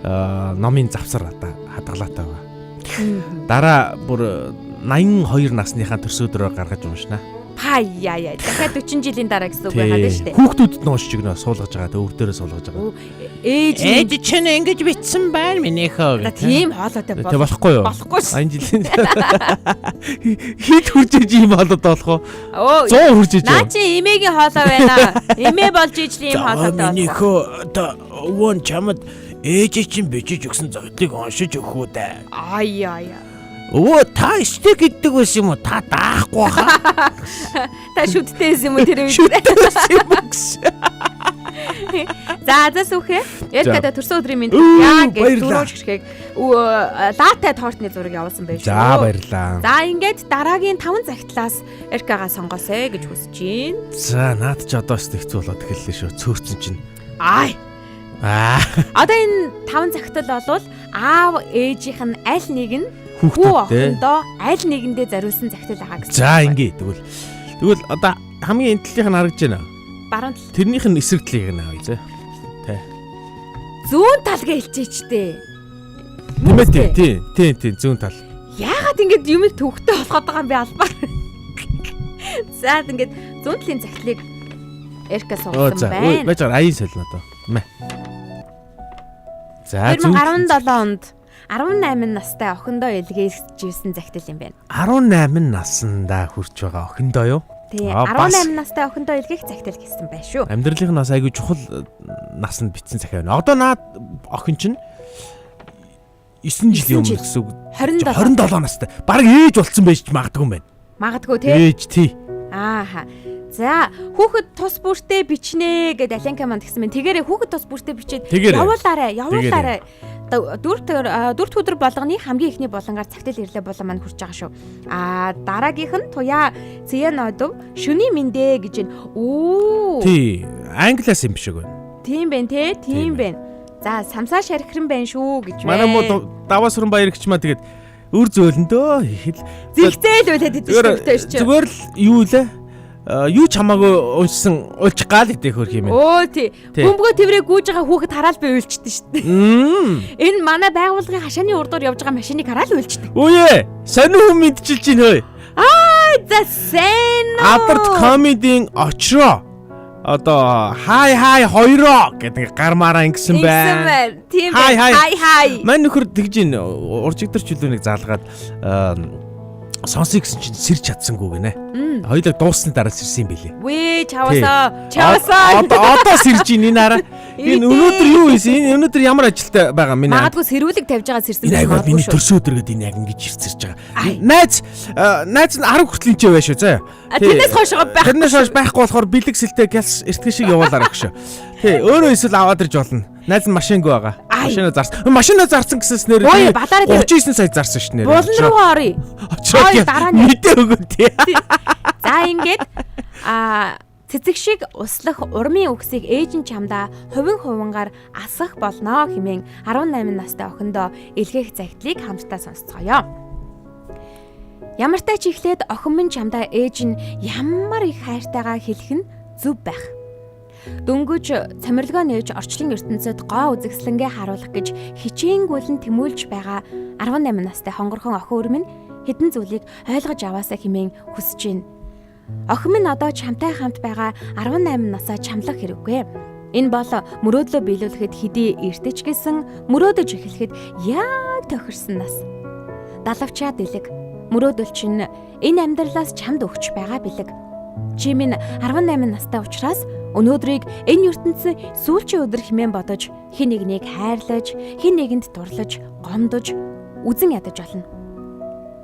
номын завсар одоо хадгалаатай байгаа. Дараа бүр 82 насныхаа төрсөдрөөр гаргаж уншнаа. Хаяа дахиад 40 жилийн дараа гэсэн үг байгаад байна шүү дээ. Хүүхдүүдэд нь уншиж гэнэ суулгаж байгаа. Өв дээрээ суулгаж байгаа. Ээж чинь ингэж битсэн байна минийхөө. Тийм хоолойтой болох. Болохгүй юу? Болохгүй шүү. Ань жилийн хит хурж иж юм болоод болох уу? 100 хурж иж. Наа чи эмээгийн хоолой байна. Эмээ болж ижлийн юм хоолойтой болох. Минийхөө одоо өвөн чамд ээж чинь бичиж өгсөн зовлыг уншиж өгөх үү дээ. Аяа. Өө та стек гэдэг байсан юм уу? Та даахгүй хаа. Та шүтдээс юм уу тэр үед? Шүтдээс юм гэсэн. За сүхэ. Эркада төрсөн өдрийн мэнд яа гэж дөрөж гэрхийг латте тортны зураг явуулсан байж шүү. За баярлаа. За ингээд дараагийн 5 захидлаас Эркагаа сонгоосэй гэж хүсэж байна. За наад чи одоо ч хэцүү болоод эхэллээ шүү. Цөөрцөн чинь. Одоо энэ 5 захидал болвол аав ээжийнх нь аль нэг нь хүүхдүүдтэй охиндоо аль нэгэндээ зориулсан захидал байгаа гэсэн. За ингээ тэгвэл одоо хамгийн энтлийнх нь харагдаж байна. Баруун тал. Тэрнийх нь эсрэг талыг нь авъя зэ. Тэ. Зүүн талгаа хэлчихээчтэй. Тийм зүүн тал. Яагаад ингэж юмыг төвхтэй болгоод байгаа юм бэ албаар. За ингээд зүүн талын захидлыг Эрка сонгосон байна. Байж байгаа аян солино одоо. Мэ. За 2017 онд 18 настай охиндоо илгээжсэн захидал юм байна. 18 наснда хүрч байгаа охиндоо юу? Тий, 18 настай охиндоо илгээх захидал гэсэн байх шүү. Амьдралынх нь бас айгүй чухал насанд битсэн захиа байна. Одоо наад охин чинь 9 жилийн өмнө гэсэн үг. 27 настай. Бараг ээж болцсон байж магадгүй юм байна. Магадгүй тий. Ээж тий. Ааха. За хүүхэд тус бүртээ бичнэ гэд Аленка манд гэсэн мэн. Тэгээрээ хүүхэд тус бүртээ бичээд явуулаарай. Дөрөвт өдөр болгоны хамгийн ихний болонгаар цагтл ирлээ болон маань хүрч байгаа шүү. Дараагийнх нь туяа Цэянодов шүний мэндэ гэж байна. Тий, англиас юм биш үү? Тийм байна те, тийм байна. За самсаа шархиран байна шүү гэж байна. Манай мод даваа сүрэн баяр гिच маа тэгээд үр зөөлөндөө зигзээл үлээд идэв шүү. Зүгээр л юу лээ? Юу ч хамаагүй уншсан уулчих гал идэх хөрх юм байна. Тий. Бөмбөгөө тэврээ гүйж байгаа хүүхэд хараад би уйлчихдээ шүү дээ. Энэ манай байгууллагын хашааны урдуур явж байгаа машиныг хараад уйлчихдээ. Үе! Сонин хүн мэдчилж чинь хөөе. За сайн уу. Апарт комедийн очроо. Одоо хай хоёроо гэдэг гармаараа ингэсэн байна. Тийм байна. Хай. Мань нөхөр тэгж ин уржигдэр чөлөөнийг заалгаад сонсъё гэсэн чинь сэрч чадсангүй гинэ. Хоёулаа дуусны дараа сэрсэн юм билээ. Вэ чавасаа. Одоо сэрж ийн энэ хараа. Энэ өнөөдөр юу ийсэн? Энэ өнөөдөр ямар ажилтай байгаа минь? Магадгүй сэрүүлэг тавьж байгаа сэрсэн байх. Энэ айгүй миний төрсөн өдөр гэдэг энэ яг ингэж ирсэрч байгаа. Найз нь 10 хүртэл энэ байшаа заа. Тэрнээс хойшоо байх. Тэрнээс хойш байхгүй болохоор бэлэг сэлтэй гэлс эртгэн шиг явуулаарай гэж. Тий, өөрөө эсвэл аваад ирж болно. Найз нь машингүй байгаа. Машинаа зарсан гэсээс нэр 39 сая зарсан ш нь нэр. Булан руу оръё. Дараа нь мэдээ өгөө тий. За ингээд цэцэг шиг услах урмын үгсийг ээж нь чамдаа хувингаар асгах болно хэмээн 18 настай охиндоо илгээх загтлыг хамтдаа сонсцгоё. Ямар тач ихлээд охин минь чамдаа ээж нь ямар их хайртайгаа хэлэх нь зөв байх. Дөнгөж цамирлогоо нээж орчлон ертөнцид гоо үзэсгэлэнгээ харуулах гэж хичээнгүйлэн тэмүүлж байгаа 18 настай хонгорхон охин өр минь хэдэн зүйлийг ойлгож аваасаа хэмээн хүсэж байна. Охин минь одоо чамтай хамт байгаа 18 насаа чамлах хэрэггүй. Энэ бол мөрөөдлөө биелүүлэхэд хэдий эртэж гисэн мөрөөдөж эхлэхэд яг тохирсон нас. Далавчаа дэлэг мөрөөдөл чинь энэ амьдралаас чамд өгч байгаа бэлэг. Чи минь 18 настай учраас Өнөөдрийг энэ ертөнцийн сүүлчийн өдөр хэмээн бодож, хэн нэгнийг хайрлаж, хэн нэгэнд дурлаж, гомдож, үзен ядаж болно.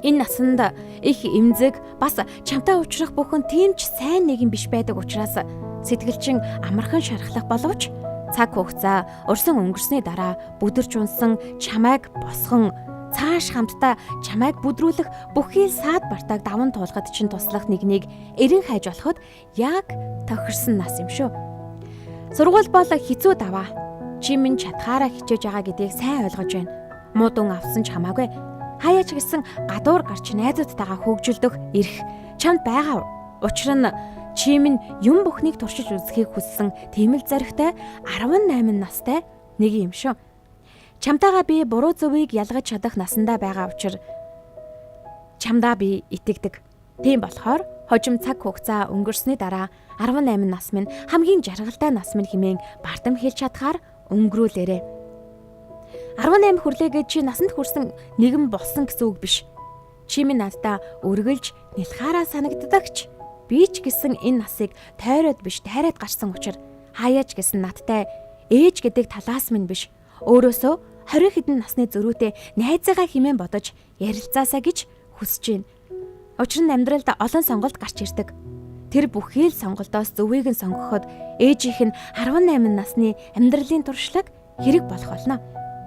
Энэ насанд их эмзэг бас чамтай уулзрах бүхэн тийм ч сайн нэгэн биш байдаг учраас сэтгэлчин амархан шархлах боловч цаг хугацаа урсан өнгөрсний дараа бүдэрч унсан чамайг босгон цааш хамтдаа чамайг бүдрүүлэх бүхий саад бартааг даван туулахад чинь туслах нэгнийг эрен хайж болоход яг тохирсон нас юм шүү. Сургууль бол хэцүү даваа. Чи минь чадхаараа хичээж байгаа гэдгийг сайн ойлгож байна. Муу дүн авсан ч хамаагүй. Хаяач гэсэн гадуур гарч найзуудтайгаа хөгжилдөх эрх чамд байгаа. Учир нь чи минь юм бүхнийг туршиж үзхийг хүссэн тийм л зоригтой 18 настай нэг юм шүү. Чамтайгаа би буруу зөвийг ялгаж чадах насандаа байгаа учраас чамдаа би итгэдэг. Тийм болохоор хожим цаг хугацаа өнгөрсний дараа 18 нас минь хамгийн жаргалтай нас минь хэмээн бардам хэлж чадхаар өнгөрүүлээрэ. 18 хүрлээгээд чи насанд хүрсэн нэгэн болсон гэсэн үг биш. Чи минь надтай өргөлж нэлхаараа санагддагч би ч гэсэн энэ насыг тойроод биш тайраад гарсан учраас хаяач гэсэн надтай ээж гэдэг талаас минь биш. Өөрөөсөө 20 хэдэн насны зөрүүтэй найзаагаа хэмээн бодож ярилцаасаа гэж хүсэж байна. Учир нь амьдралд олон сонголт гарч ирдэг. Тэр бүхий л сонголтоос зөвийг нь сонгоход ээжийнх нь 18 насны амьдралын туршлага хэрэг болох болно.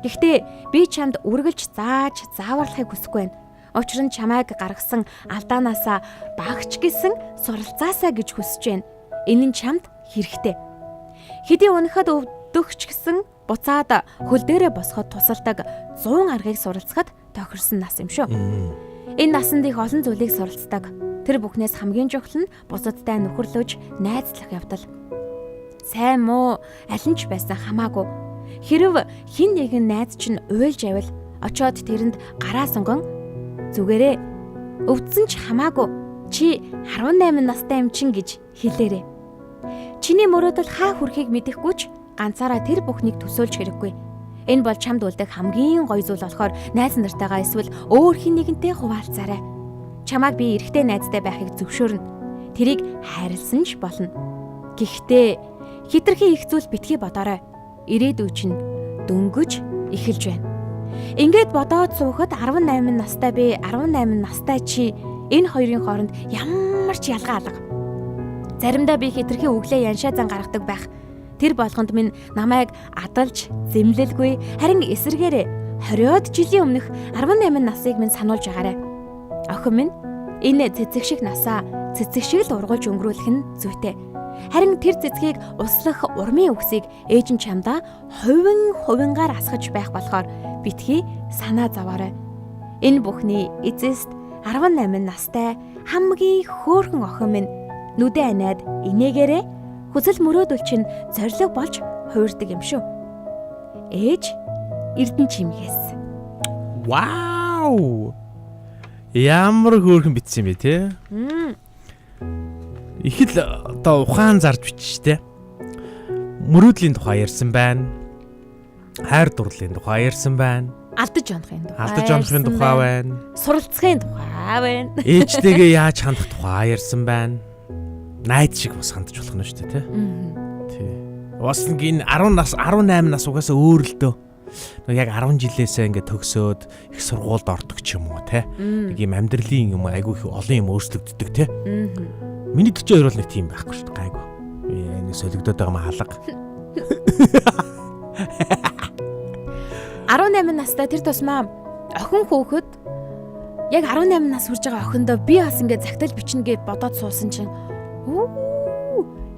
Гэхдээ би чамд үргэлж зааварлахыг хүсэхгүй байна. Учир нь чамайг гаргасан алдаанаасаа багч гэсэн суралцаасаа гэж хүсэж байна. Энэ нь чамд хэрэгтэй. Хэдий унахад өвдөгч гэсэн буцаад хөл дээрээ босоход тусалдаг 100 аргыг суралцахад тохирсон нас юм шүү. Энэ насанд их олон зүйлийг суралцдаг. Тэр бүхнээс хамгийн чухал нь бусадтай нөхөрлөж, найзлах явдал. Сайн муу аль нь ч байсан хамаагүй. Хэрв хин нэгэн найз чинь уйлж авал очоод тэрэнд гараа сунган зүгээрээ өвдсөн ч хамаагүй чи 18 настай юм чин гэж хэлээрэй. Чиний мөрөөдөл хаа хүрэхийг мэдэхгүй ч ганцаараа тэр бүхнийг төсөөлж хэрэггүй. Энэ бол чамд үлдэх хамгийн гоё зүйл болохоор найз нартайгаа эсвэл өөр хин нэгэнтэй хуваалцаарай. Чамайг би эрэгтэй найзтай байхыг зөвшөөрнө. Тэрийг хайрлсан ч болно. Гэхдээ хитрхи их зүйл битгий бодоорой. Ирээдүй чинь дөнгөж эхэлж байна. Ингээд бодоод суухад 18 настай би 18 настай чи энэ хоёрын хооронд ямар ч ялгаа алга. Заримдаа би хитрхи өглөө яншаа зан гаргадаг байх. Тэр болгонд минь намайг адалж зэмлэлгүй харин эсэргээрээ 20-од жилийн өмнөх 18 насыг минь сануулж агаарай. Охин минь энэ цэцэг шиг насаа цэцэг шиг л ургуулж өнгөрүүлэх нь зүйтэй. Харин тэр цэцгийг услах урмын үгсийг ээж нь чамдаа хувингаар асгаж байх болохоор битгий санаа зовоорой. Энэ бүхний эцэст 18 настай хамгийн хөөрхөн охин минь нүдэ анаад инээгээрээ хүсэл мөрөөдөл чинь зориг болж хуурдаг юм шүү. Ээж Эрдэнэ чимгээс. Вау! Ямар хөөрхөн бичсэн юм бэ те? Их л одоо ухаан зарж бичсэн те. Мөрөөдлийн тухай ярьсан байна. Хайр дурлалын тухай ярьсан байна. Алдаж онохын тухай байна. Суралцахын тухай байна. Ээжтэйгээ яаж хандах тухай ярьсан байна. Найз шиг бас хандж болох нь шүү дээ, тий. Бас нэг энэ 18 нас угаасаа өөр л дөө. Нэг яг 10 жилээсээ ингээд төгсөөд их сургуульд ордог ч юм уу, тий. Нэг юм амьдралын юм айгүй их олон юм өөрчлөгддөг, тий. Миний 42 бол нэг тийм байхгүй шүү дээ, гайгүй. Нэг солигдоод байгаа маа халга. 18 настай тэр тусмаа охин хөөхөд яг 18 нас хүрж байгаа охиндоо би бас ингээд загтал бичнэ гэж бодоод суусан чинь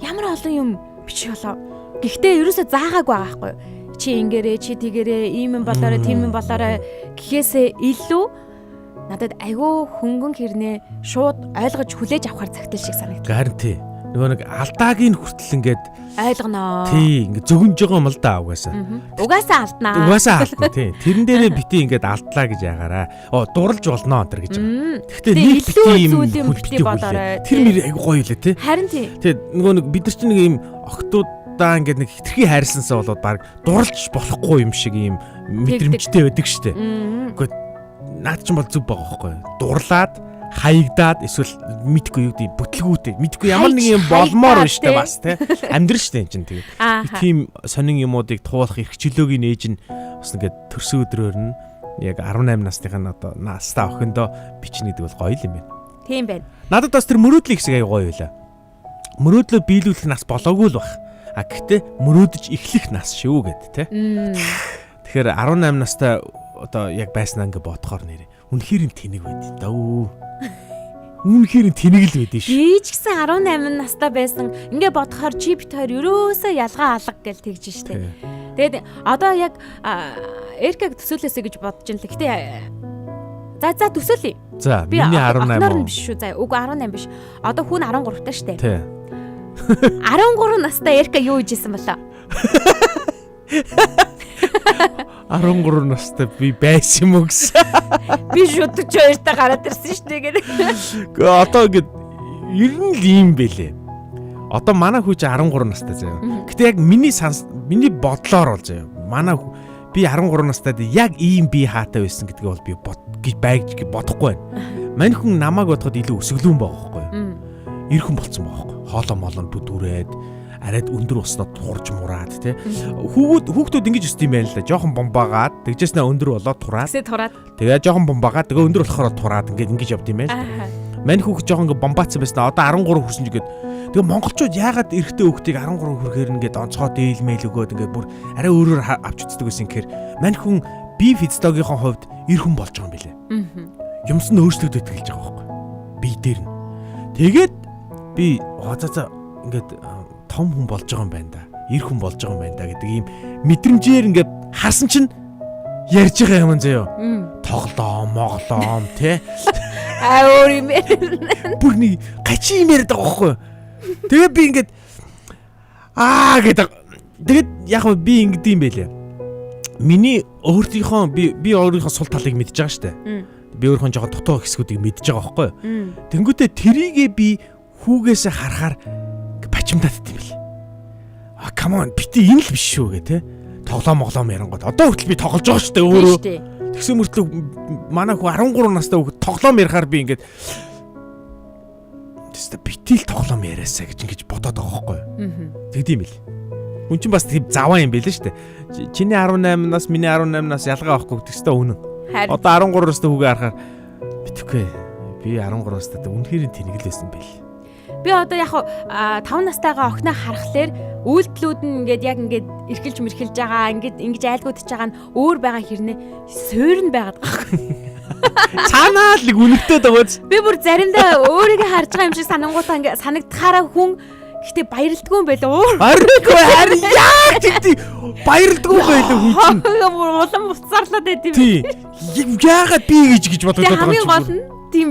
ямар олон юм бичих болоо. Гэхдээ ерөөсөө заагаагүй байгаа байхгүй. Чи ингээрээ, чи тэгээрээ, ийм юм болоорой, тийм юм болоорой гэхээсээ илүү надад айгүй хөнгөн хэрнээ шууд ойлгож хүлээж авахар загтал шиг санагдав. Харин тий. Нөгөө нэг алдаагийн хүртэл ингээд ойлгоноо. Тий, ингээд зөгнж байгаа юм л да угаасаа. Угаасаа алднаа. Угаасаа алдна тий. Тэрэн дээрээ бити ингээд алдлаа гэж ягараа. Дурлж болно энэ гэж. Гэхдээ нэг бити юм болоорой. Тэр мэр айгу гоё лээ тий. Харин тий. Тэгээд нөгөө нэг бид нар чинь нэг юм октоудаа ингээд нэг хитрхи хайрласансаа болоод баг дурлж болохгүй юм шиг юм мэдрэмжтэй байдаг штэ. Гэхдээ наад чинь бол зүг байгаа байхгүй. Дурлаад хаягдаад эсвэл мэдгүй юу гэдэг бүтлгүүтэй мэдгүй ямар нэг юм болмоор биш тэ бас тэ амьдрын штэ энэ чинь тэгээд тийм сонин юмуудыг туулах эрхчлөөгийн ээж нь бас ингээд төрсөн өдрөөр нь яг 18 насныхаа одоо настаа охиндоо бичнэ гэдэг бол гоё юм байна. Тийм байна. Надад бас тэр мөрөөдлийн хэсэг аяа гоё байлаа. Мөрөөдлөө биелүүлэх нас болоогүй л баг. Гэхдээ мөрөөдөж эхлэх нас шүү гэд тэ. Тэгэхээр 18 настай одоо яг байснаа ингээ бодохоор нэрээ үнэхээр тэнэг байд даа. Үнэхээр тэнэг л байдэн шүү. Би ч гэсэн 18 настай байсан. Ингээ бодохоор чи бит хоёр ерөөсөө ялгаа алга гэж тэгж штэ. Тэгээд одоо яг Эркэг төсөөлөөсэй гэж бодож ин л. Гэтэ за төсөөлье. За миний 18 биш шүү. За үгүй 18 биш. Одоо хүн 13 таа штэ. Тий. 13 настай Эрка юу хийжсэн болоо? 13 настай би байсан юм уу гэсэн. Би шүү 42 та гараад ирсэн шүү дээ гэдэг. Гэхдээ одоо ингээд ер нь л юм бэлээ. Одоо манай хүү чи 13 настай заяа. Гэтэ яг миний бодлоор бол заяа. Манай би 13 настайд яг ийм би хаатай байсан гэдгийг бол би гэж бодохгүй байна. Мань хүн намайг бодоход илүү өсөглөн байгаа байхгүй юу? Ирхэн болцсон байгаа байхгүй юу? Хоолоо молонд бүдүүрээд арайд өндөр уснаад турж мураад тий. Хүүхдүүд ингэж өсд юм байна л да. Жохон бомбаагаад тэгжээснээ өндөр болоод тураад. Тэгээ жохон бомбаагаад тэгээ өндөр болохоор тураад ингэж явд юм байна л. Мань хүүхд жохон ингэ бомбаацсан байснаа одоо 13 хүрсэн ч гээд тэгээ монголчууд яагаад эрэгтэй хүүхдийг 13 хүрэхээр ингээд онцгой дэйлмэл өгөөд ингээд бүр арай өөрөөр авч үздэг гэсэн гэхээр мань хүн би физиологийн хувьд эр хүн болж байгаа юм билэ. Юмс нь өөрчлөгдөж эхэлж байгаа байхгүй. Би дээр нь. Тэгээд би ингээд том хүн болж байгаа юм байна да. Эр хүн болж байгаа юм байна да гэдэг ийм мэдрэмжээр ингээд харсан чинь ярьж байгаа юм заяо. Тоглоом, моглоом тий. Өөр юм. Бүр нэг гачи юм яриад байгаа байхгүй. Тэгээ би ингээд гэдэг. Тэгээд яг би ингэдэм юм байлээ. Миний өөрийнхөө би өөрийнхөө сул талыг мэдж байгаа штэ. Би өөрийнхөө жоохон дутуу хэсгүүдийг мэдж байгаа байхгүй. Тэнгүүтээ тэрийгээ би хүүгээсээ харахаар бачимдаад дим бил. Come on, бити энэ л биш шүү гэ тэ. Тоглоом ярангууд. Одоо хүртэл би тоглож байгаа штэ өөрөө. Тэгсэн мөртлөө манай хүү 13 настай хүүхэд тоглоом ярихаар би ингээд тэстэ битил тоглоом яриасаа гэж бодоод байгаа байхгүй. Тэгдэм бил. Хүн чинь бас тийм заваа юм байлээ штэ. Чиний 18 нас, миний 18 нас ялгаа байхгүй гэхтээ үнэн. Одоо 13 настай хүүгээ харахаар битгэхгүй. Би 13 настай үнэхээр тэнэг л байсан байл. Би одоо яг 5 настайгаа охиноо харахаар үйлдэлүүд нь ингээд эрхэлж мэрхэлж байгаа ингэж айлгуудж байгаа нь өөр байгаа хэрнээ суурн байгаад байгаа. Цаанаа л нэг үнэтэй дагууз. Би бүр заримдаа өөрийгөө харж байгаа юм шиг санангуудаа ингээд санагдахаараа хүн гэхдээ баярлдгүй юм байлаа. Харин яа гэдэг баярлдгүй байлаа хүн чинь. Улам буцаарлаад байд юм. Тий. Яагаад би гэж бодоод байгаа юм. Хамгийн гол нь тийм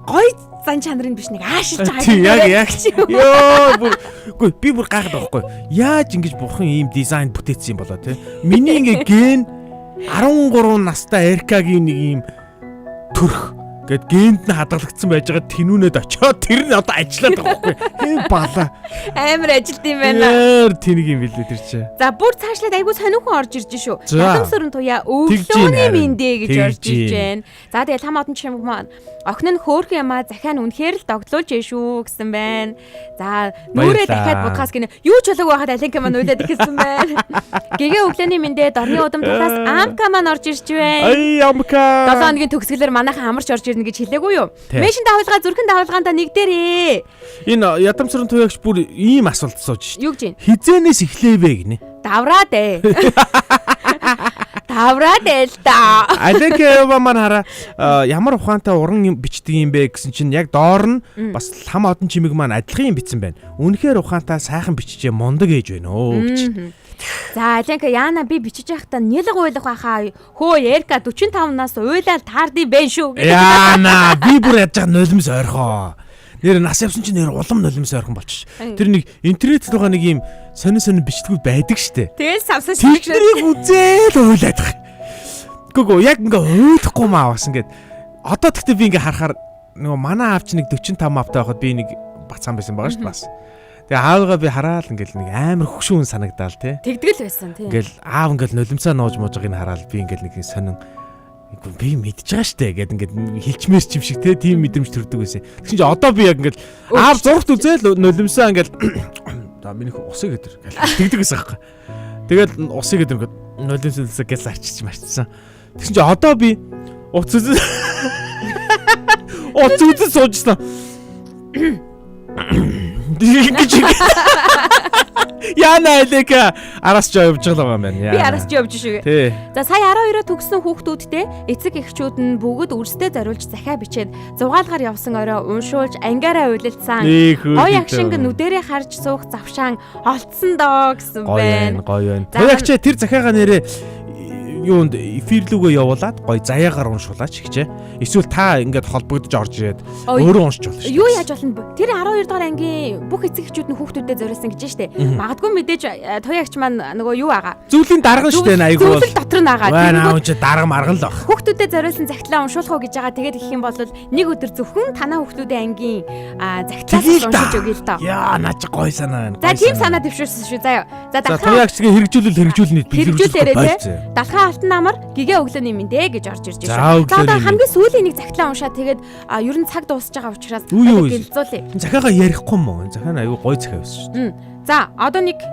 гоё зан чанарын биш нэг аашилж байгаа. Тий яг. Йоо би бүр гайхаад байгаа байхгүй. Яаж ингэж бурхан ийм дизайн бүтээсэн юм болоо те. Миний ингээ ген 13 настай Эркагийн нэг ийм төрх гэд генд нь хадгалагдсан байж байгаа тэнүүнэд очиод тэр нь одоо ажиллаад байгаа байхгүй. Хэм бала. Амар ажилт юм байна. Яар тэнэг юм билээ тэр чинь. За бүр цаашлаад айгүй сонирхон орж ирж шүү. Ядамсрын туяа өглөөний мэндэ гэж орж ирж байна. За тэгэл хам одон чим маань охин нь хөөрхөн ямаа захиа нь үнэхээр л догтлуулж шүү гэсэн байна. За нүрээ дахиад будгаас гинэ юу ч болоогүй байхад алинка маань уйлаад ихэсэн байна. Гэгээ өглөөний мэндэ дорны удам талаас амка маань орж ирж байна. Ай амка. 7 хоногийн төгсгөлөөр манайхан амарч орж ирнэ гэж хэлээгүй юу? Мэшин давхалгаа зүрхэн давхалгаанда нэгдэрээ. Энэ ядамсрын туягч бүр ийм асуулт сууж шүү. Юу гэж? Хизээнээс эхлэвэ гинэ. Давраад ээ. Давраад ээ л та. Алек маань хараа ямар ухаантай уран бичдэг юм бэ гэсэн чинь яг доор нь бас хам одон чимэг маань адилхан юм бичсэн байна. Үнэхээр ухаантай сайхан биччихээ мундаг ээж байна өө гэж. За Аленка Яна би бичиж байхдаа нэлэг уйлах байхаа. Хөө Эрка 45 нас уйлал таардыг байна шүү. Яна би бүр ядж байгаа нулимс ойрхоо. Нэр нас явсан чинь нэр улам нулимс ойрхон болчих. Тэр нэг интернет руугаа нэг юм сонин бичдгүүд байдаг штэ. Тэгэл савсаж тэрийг үзээл уйлаад байгаа. Гүгөө яг ингээ ойлгохгүй маа бас ингээд. Одоо тэгтээ би ингээ харахаар нөгөө манай аав чи нэг 45 автай байхад би нэг бацаан байсан байгаа штэ бас. Тэгээ аавгаа би хараад ингээл нэг амар хөшүүн санагдаал те. Тэгдэл байсан тийм. Ингээл аав ингээл нулимсаа нууж мууж байгааг нь хараад би ингээл нэг сонин би мэдж байгаа штэ гэд ингээд хилчмээр ч юм шиг тийм мэдрэмж төрдөг байсан. Тэгсэн чинь одоо би яг ингээд аав зургт үзэл нулимсаа ингээд за минийх усыг өдр тэгдэг гэсэн хэрэг. Тэгэл усыг өдр ингээд нулимсаа гэл арчиж марчсан. Тэгсэн чинь одоо би уц үзэл суужсан. Яна элека араас ч явж байгаа юм байна. Би араас ч явж шүү. Тий. За сая 12-оо төгссөн хүүхдүүдтэй эцэг эхчүүд нь бүгд үрсдээ зориулж захиа бичээд зугаалгаар явсан орой уншуулж ангаараа уйлалцсан. Гоё агшинг нүдэрээ харж суух завшаан олдсон доо гэсэн байна. Гоё байна. Гоё агч тэр захиагаа нэрээ юунд эфирлүүгөө явуулаад гоё заяагаар уншуулаач хичээ. Эсвэл та ингээд холбогдож орж ирээд өөрөө уншиж болно шүү. Юу яаж болно? Тэр 12 дугаар ангийн бүх эцэг эхчүүд нь хүүхдүүдэд зориулсан гэж штэ. Магадгүй мэдээж туяагч маань нөгөө юу байгаа? Зүйлийн дарга нь штэ айгуу. Зүйл дотор нь байгаа. Тэгвэл дарга марган л баг. Хүүхдүүдэд зориулсан захидлаа уншуулах уу гэж байгаа. Тэгээд гэх юм бол нэг өдөр зөвхөн танаа хүүхдүүдийн ангийн захидлаас уншиж өгье л доо. Яа наа чи гоё санаа байна. За тийм санаа дэвшүүлсэн шүү. Заяа. За туяагчгийн хэрэгжүүлнэ хэрэгжүүлээрээ далхаа алтан намар гэгээ өглөөний мэндэ гэж орж ирж байна. За одоо хамгийн сүүлийн нэг захидлаа уншаад тэгээд ер нь цаг дуусж байгаа учраас гэлзүүлээ. Захиагаа ярихгүй юм уу? Захиа нь аюу гоё захиа байсан шүү. За одоо нэг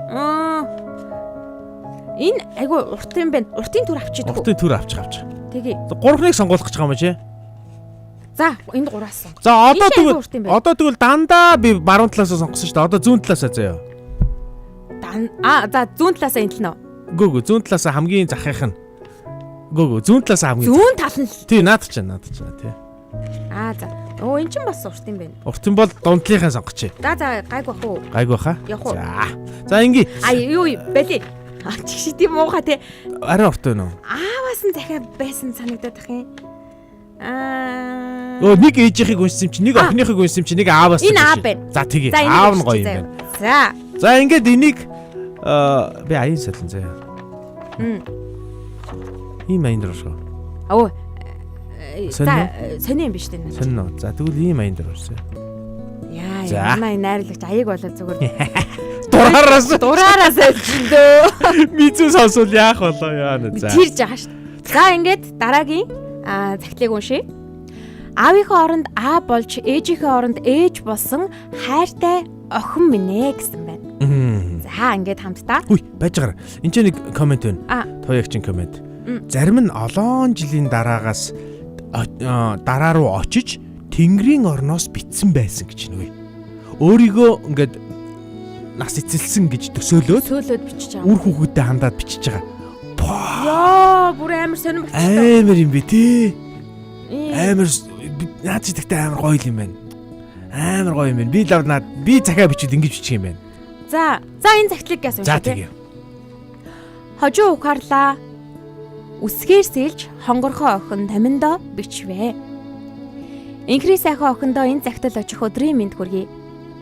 энэ айгу урт юм байна. Уртын төр авчихэд. Уртын төр авчих. Тэгээ. 3-ыг сонгуулах гэж байгаа юм чи. За энд 3-аас. За одоо тэгвэл дандаа би баруун талаасаа сонгосон шүү дээ. Одоо зүүн талаасаа заяа. За зүүн талаасаа энэ л нөө. Гүг зүүн талаасаа хамгийн захих нь. Гүг зүүн талаасаа хамгийн. Зүүн тал нь. Тий наад чи тий. За. Оо эн чин бас урт юм байна. Урт юм бол дундлынхаа сонгоч. За гайг бах уу? Гайг баха. За. За инgi. Юу бэлээ. Чигш тийм муухай те. Арай урт байна уу? Ааваас нь захиа байсан санагдаад ах юм. Нэг ээжийнхийг уншсан юм чи, нэг охиныхыг уншсан юм чи, нэг ааваас. Энэ аав байна. За тэгээ. Аав нь гоё юм байна. За ингээд энийг би аян салсан заяа. Ийм аян дөрөв. Сони юм биш дээ. Сонино. За тэгвэл ийм аян дөрөвсэй. Яа, манай найрлагч аяг болоод зүгээр. Дураараас альчиндөө. Мицүү сонсвол яах болоо яа нэ. За. Тэрж байгаа шүү. За ингээд дараагийн захидлыг уншъя. Аавынхаа оронд аа болж ээжийнхээ оронд ээж болсон хайртай охин минь ээ гэсэн байна. За ингээд хамтдаа. Хүй байж байгаа. Энд ч нэг комент байна. Туяагчийн комент. Зарим нь олон жилийн дараагаас дараа руу очиж Тэнгэрийн орноос битсэн байсан гэж нүгэй. Өөрийгөө ингээд нас эцэлсэн гэж төсөөлөөд бичиж байгаа. Үр хүүхэдтэй хандаад бичиж байгаа. Яа, бүр амар сонирхолтой. Амар юм бэ тий. Амар наад зэгтэй амар гоё юм байна. Амар гоё юм байна. Би захиа бичиж ингэж бичих юм байна. За энэ захидлыг яасан бэ? За тэгээ. Хожуу ухаарлаа. Үсгээр сэлж хонгорхоо охин таминдоо бичвэ. Инхри сайхан охиндоо энэ захидал очих өдрийн мэнд хүргэе.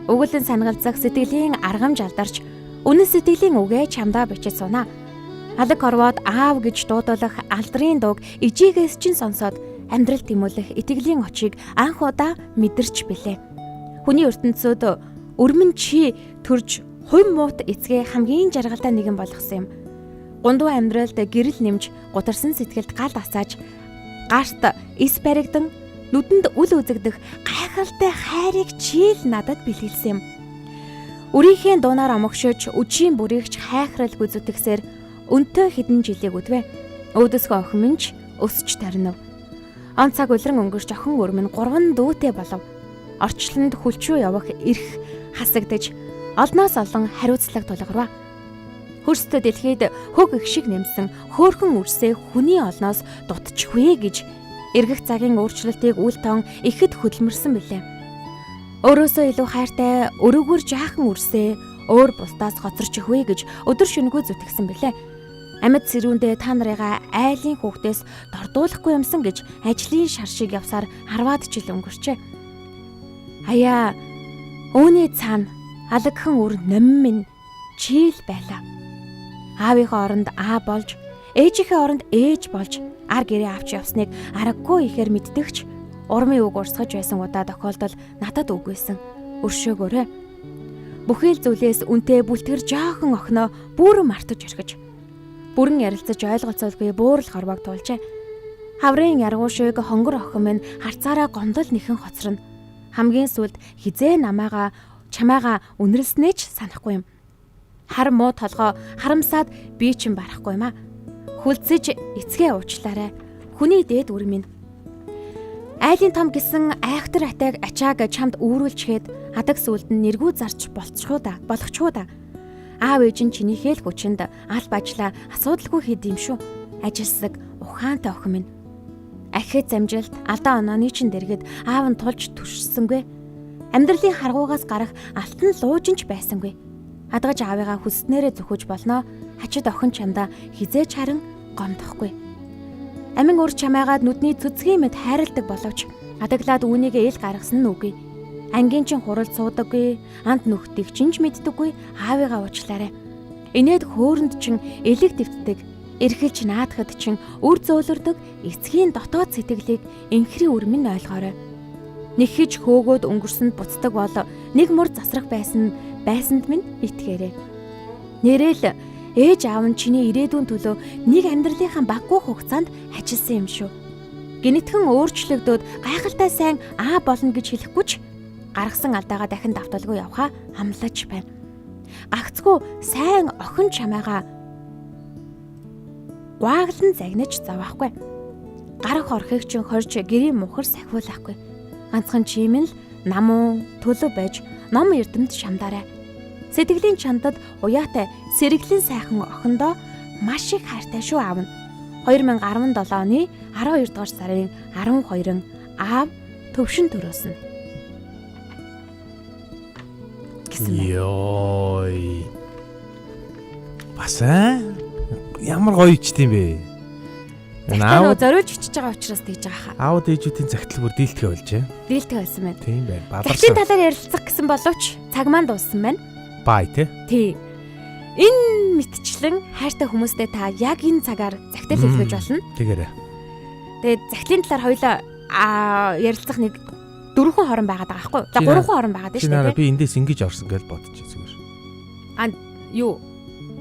Өгүүлэн санагалзах сэтгэлийн аргамж алдарч үнэн сэтгэлийн үгээ чамдаа бичиж сунаа. Алаг хорвоод аав гэж дуудуулах алдрын дууг ижигээс чинь сонсоод амьдрал тэмүүлэх итгэлийн очийг анх удаа мэдэрч билээ. Хүний ертөнцөд өрмөн чи төрж хувь муут эцгээ хамгийн жаргалтай нэгэн болгосон юм. Гундуу амьдралд гэрэл нэмж гутарсан сэтгэлд гал асааж гарт эс баригдан нүдэнд үл үзэгдэх гайхалтай хайрыг чи л надад бэлгэлсэн юм. Өрийнхээ дуунаар омогшиж үжийн бүрийгч хайхралгүй зүтгэсээр өнтөө хэдэн жилиг үдвэ. Өөдөөсгөө охин минь өсч тарнав. Он цаг улиран өнгөрч охин өрмөн 3 дүүтэй болов. Орчлонд хүлчүү явах эрх хасагдаж олноос олон хариуцлага тулгарва. Хөрстө дэлхийд хөг их шиг нэмсэн хөөхөн үрсээ хүний олноос дутчихвэ гэж эргэх цагийн өөрчлөлтийг үл тоон ихэд хөдөлмөрсөн билээ. Өөрөөсөө илүү хайртай өрөөгөр жаахан үрсээ өөр бусдаас хоцорчихвэ гэж өдөр шөнөгүй зүтгэсэн билээ. Амьд сэрүүндээ та нарыгаа айлын хүүхдээс дордуулахгүй юмсан гэж ажлын шар шиг явсаар 10-аад жил өнгөрчээ. Аяа өөний цаана алагхан үр номин минь чийл байлаа. Аавынхаа оронд аа болж, ээжийнхээ оронд ээж болж ар гэрээ авч явсныг аргагүй ихээр мэддэгч урмын үг урсгаж байсан удаа тохиолдол надад үгүйсэн. Өршөөгөөрэй. Бүхэл зүйлээс үнтэй бүлтгэр жаахан охиноо бүрэн мартаж орхиж. Бүрэн ярилцаж ойлголцоолгүй буурал хорвоог туулжээ. Хаврын яргуушиг хонгор охин минь харцаараа гомдол нэхэн хоцорно. Хамгийн сүүлд хизээ чамаагаа үнэрлснээ ч санахгүй юм. Хар муу толгоо харамсаад би ч юм барахгүй юм а. Хүлцэж эцгээ уучлаарай. Хүний дээд үр минь. Айлын том гисэн айхтар атайг ачааг чамд үүрүүлчихэд адаг сүлд нь нэргүү зарч болгочихоо да. Аав ээж нь чинийхээ л хүчинд аль бажлаа асуудалгүй хэд юм шүү. Ажилсаг ухаантай охин минь. Ахиад замжилт алдаа онооны чин дэргэд аав нь тулж түшсэнгүй. Амьдралын харгуугаас гарах алтан луужинч байсангүй. Адгаж аавыгаа хүснээрээ зөвхөж болно. Хачид охин чамдаа хизээч харан гомдохгүй. Амин өр чамаагаад нүдний цэцгийн мэд хайрладаг боловч адаглаад үүнийгээ ил гаргасан нь үгүй. Ангийн чин хурал суудаггүй, анд нүхтийг чинж мэддэггүй аавыгаа уучлаарай. Инээд хөөрөнд чин элэг дэвтдэг, эргэлж наадахад чин үр зөөлөрдөг эцгийн дотоод сэтгэлийг инхри үрмэн ойлгоорой. Нэхэж хөөгөөд өнгөрсөнд буцдаг бол нэг мөр засрах байсанд минь итгээрэй. Нэрэл ээж аав нь чиний ирээдүйн төлөө нэг амьдралынхаа баггүй хугацаанд ажилласан юм шүү. Гинэтхэн өөрчлөгдөөд гайхалтай сайн аа болно гэж хэлэхгүй ч гаргасан алдаагаа дахин давталгүй явхаа амлаж байна. Гагцгүй сайн охин чамаагаа гуаглан загнаж заваахгүй. Гарах орхийг чин хорж гэрийн мухар сахиулахгүй. Ганцхан чимэл намун төлөв байж ном эрдэмт шамдаарай. Сэтгэлийн чандад уяатай сэргэлэн сайхан охиндоо маш их хайртай шүү аав нь. 2017 оны 12 дугаар сарын 12-нд аав төвшин төрөөсөн. Йой. Баса ямар гоё ичтэй юм бэ? Аав зориулж бичиж байгаа учраас тэгж байгаа хаа. Аав ээжүүдийн загтал бүр дийлдэхэ болжээ. Дийлдэг байсан байна. Тийм байна. Загтлын талаар ярилцах гэсэн боловч цаг маань дууссан байна. Бай тий. Энэ мэтчлэн хайртай хүмүүстэй та яг энэ цагаар загтал хэлгэж болно. Тэгээрэй. Тэгээд загтлын талаар хоёлаа ярилцах нэг 4 хорон байгаад байгаа байхгүй. За 3 хорон байгаад байна шүү дээ. Би эндээс ингэж орсон гэж бодчих зүгээр. Юу?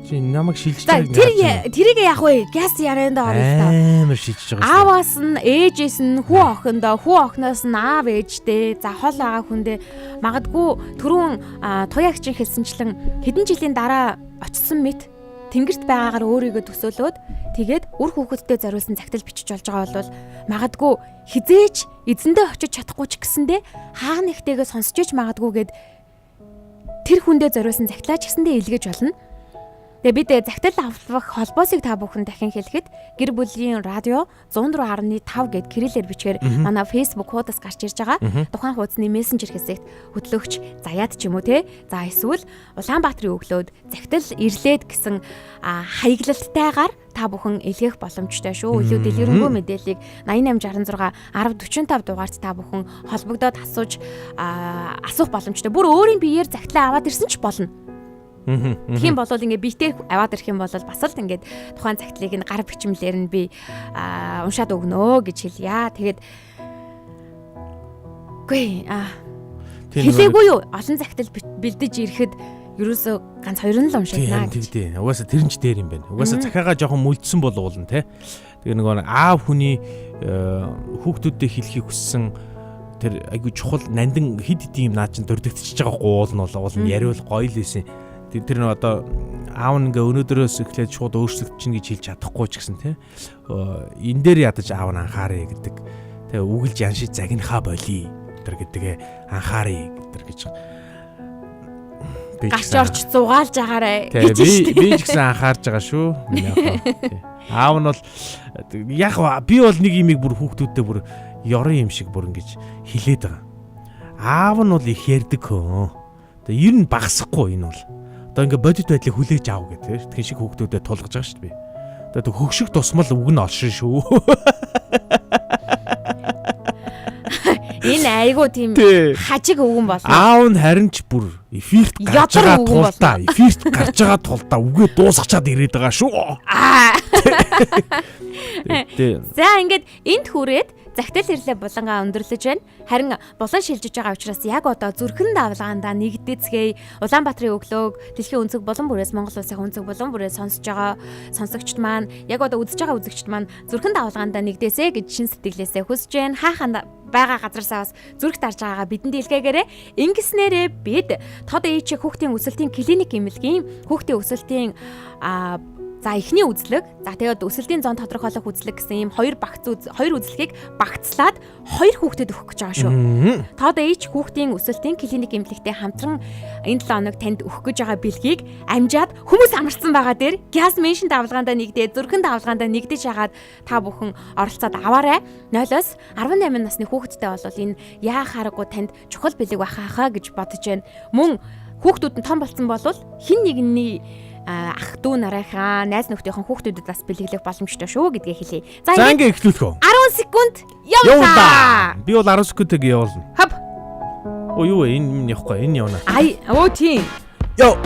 Чи намайг шилжиж байгаа. Тэрийг яах вэ? Газ ярианда орё л та. Амар шилжиж байгаа. Ааваас нь ээжээс нь хүү охиндоо, хүү охиноос нь аав ээжтэй. За хол байгаа хүндээ магадгүй түрүүн туяагчин хэлсэнчлэн хэдэн жилийн дараа очсон мэт тэнгэрт байгаагаар өөрийгөө төсөөлөөд тэгээд үр хүүхэдтэй зориулсан загтал бичиж болж байгаа бол магадгүй хизээч эзэндээ очиж чадахгүй ч гэсэндээ хаа нэгтэйгээ сонсч иж магадгүйгээд тэр хүндээ зориулсан загтлаа ч гэсэндээ илгээж болно. Тэгээ бид загтал авах холбоосыг та бүхэн дахин хэлэхэд гэр бүлийн радио 104.5 гэд кириллээр бичгээр манай Facebook хуудас гарч ирж байгаа. Тухайн хуудасны мессенжер хэсэгт хөтлөгч заяад ч юм уу те. За эсвэл Улаанбаатарын өглөөд загтал ирлээд гэсэн хаяглалттайгаар та бүхэн илгээх боломжтой шүү. Илүү дэлгэрэнгүй мэдээллийг 8866 1045 дугаард та бүхэн холбогдоод асуух боломжтой. Бүр өөрийн биеэр загтлаа аваад ирсэн ч болно. Тийм болвол ингээ битээр аваад ирэх юм бол бас л ингээд тухайн загтлыг нь гар бичмлэр нь би уншаад өгнө гэж хэлье. Тэгээд хэлээгүй юу? Олон загтал бэлдэж ирэхэд ерөөсөө ганц хоёр нь л уншааднаа. Тэгдэ. Угаасаа тэр нь ч дээр юм байна. Угаасаа захаагаа жоохон мүлдсэн болгуулна те. Тэгээ нөгөө аав хүний хүүхдүүдэд хэлхийг хүссэн тэр айгу чухал нандин хид хид юм наа чин дөрдөгтчихэж байгаа гуул нь бол яриул гоё л байсан. Тэр нь одоо аав ингээ өнөөдрөөс эхлээд шууд өөрчлөгдчихнэ гэж хэлж чадахгүй ч гэсэн тий. Энэ дээр ядаж аав нь анхаарэ гэдэг. Тэгээ үгэлж янши загнахаа болий. Тэр гэдгээ анхаарэ гэдэг гэж. Гарч орч зугаалж агаарэ гэж шүү дээ. Би ч гэсэн анхаарж байгаа шүү. Аав нь бол яг би бол нэг имийг бүр хүүхдүүдтэй бүр ёрын юм шиг бүр ингэж хилээд байгаа. Аав нь бол их ярддаг хөө. Тэгээ ер нь багасахгүй энэ бол. Одоо ингээ бодит байдлыг хүлээж аав гэдэг. Тэгэн шиг хүүхдүүдэд тулгаж байгаа шүү дээ би. Одоо хөгших тусмал үг нь олшин шүү. Энэ айгуу тийм хажиг өвгөн болоо. Аав нь харин ч бүр эфирт гарч байгаа тулдаа үгээ дуусгачаад ирээд байгаа шүү. За ингээд энд хүрээд Захидал ирлээ булангаа өндөрлөж байна. Харин булан шилжиж байгаа учраас яг одоо зүрхэн давлгаандаа нэгдэцгээе. Улаанбаатарын өглөөг дэлхийн өнцөг булан бүрээс Монгол улсын өнцөг булан бүрээс сонсож байгаа сонсогчд маань яг одоо үзэж байгаа үзэгчд маань зүрхэн давлгаандаа нэгдээсэй гэж шин сэтгэлээсээ хүсэж байна. Хааханд байгаа газарсаа бас зүрх дарж байгаагаа бидэнд илгээгээрэй. Ингэснээрээ бид тод ээжийг хүүхдийн өсөлтийн клиник эмнэлгийн хүүхдийн өсөлтийн за эхний үзлэг, за тэгээд өсөлтийн зон тодорхойлох үзлэг гэсэн ийм хоёр үзлэгийг багцлаад 2 хүүхдэд өгөх гэж байгаа шүү. Тод ээж хүүхдийн өсөлтийн клиник эмнэлэгтэй хамтран энэ 7 хоног танд өгөх гэж байгаа бэлгийг амжаад хүмүүс амарсан байгаа дээр газ меншин давлгаандаа нэгдээд зүрхэн давлгаандаа нэгдэж ягаад та бүхэн оролцоод аваарай. 0-18 насны хүүхэдтэй бол энэ яах аргагүй танд чухал бэлэг байхаа гэж бодож байна. Мөн хүүхдүүд нь том болсон бол хин нэгний ах дүү нарынхаа найз нөхдийнхэн хүүхдүүдэд бас бэлэглэх боломжтой шүү гэдгээ хэлье. За ингээ эхлүүлэх үү? 10 секунд явуулаа. Би бол 10 секундыг явуулна. Хап. Оо юу вэ? Энэ явахгүй. Энэ явна. Ай, тийм. Йоо.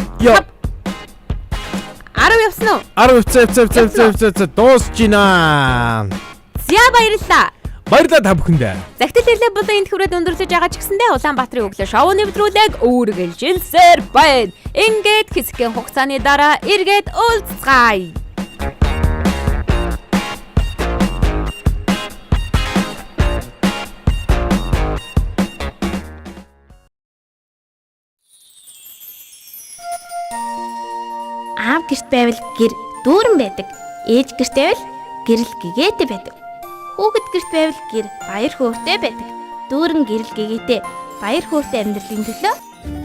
10 явсан уу? 10 дуусчихна. Зя баярлалаа. Баярлалаа та бүхэндээ. Захидал ирлээ булан энд хүрээд өндөрлөж байгаа ч гэсэндээ Улаанбаатарын өглөө шоу нэвтрүүлэг үргэлжилсээр байна. Ингээд хэсгийн хугацааны дараа эргээд уулзцгаая. Аав гэрт байвал гэр дүүрэн байдаг. Ээж гэрт байвал гэрэл гэгээтэй байдаг. Хүүхэд гэрт байвал гэр баяр хөөртэй байдаг. Дүүрэн гэрэл гэгээтэй баяр хөөртэй амьдралын төлөө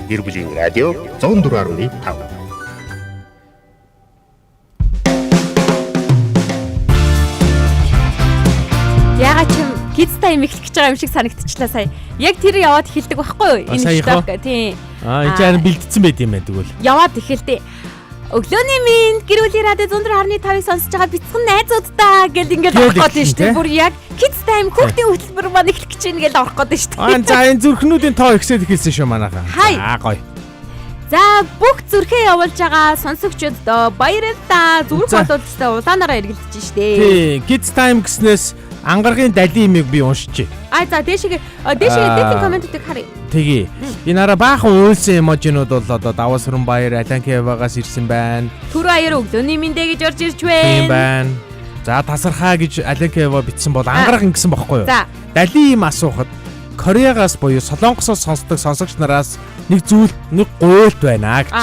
Гэр бүлийн радио 104.5. Ягаад ч юм kids time эхлэх гэж байгаа юм шиг санагдчихлаа сая. Яг тэр яваад эхэлдэг байхгүй юу? Энэ шток тийм. Энэ чинь бэлдсэн байт юм байна тэгвэл. Яваад эхэлдэг. Өглөөний минь гэр бүлийн радио 104.5-ыг сонсож байгаа бяцхан найзуудтай гэл ингээд орох гээд шүү дээ. Бүр яг kids time хүүхдийн хөтөлбөр маань эхлэх гэж байна гэл орох гээд шүү дээ. За энэ зүрхнүүдийн тоо ихсээд эхэлсэн шүү манайхаа. За гоё. За бүх зүрхээ явуулж байгаа сонсогчдод баярлалаа. Зүрх боловсролтой улаанаараа эргэлдэж штэ. Тий, kids time гэснээс ангаргийн далийн имийг би уншиж. За дээшээ дээшээ комментүүдийг харъя. Тэгээ. Энэ араа баахан уйлсан эможинууд бол одоо Давасран баяр Аланкевагаас ирсэн байна. Түр аяар өглөөний мэндэ гэж орж ирж Тийм байна. байна. За тасархаа гэж Аланкева бичсэн бол ангарах ингэсэн бохоггүй юу? За. Далийн им асуухад Кореагаас буюу Солонгосоос сонсдог сонсогч нараас нэг гуйлт байна гэж.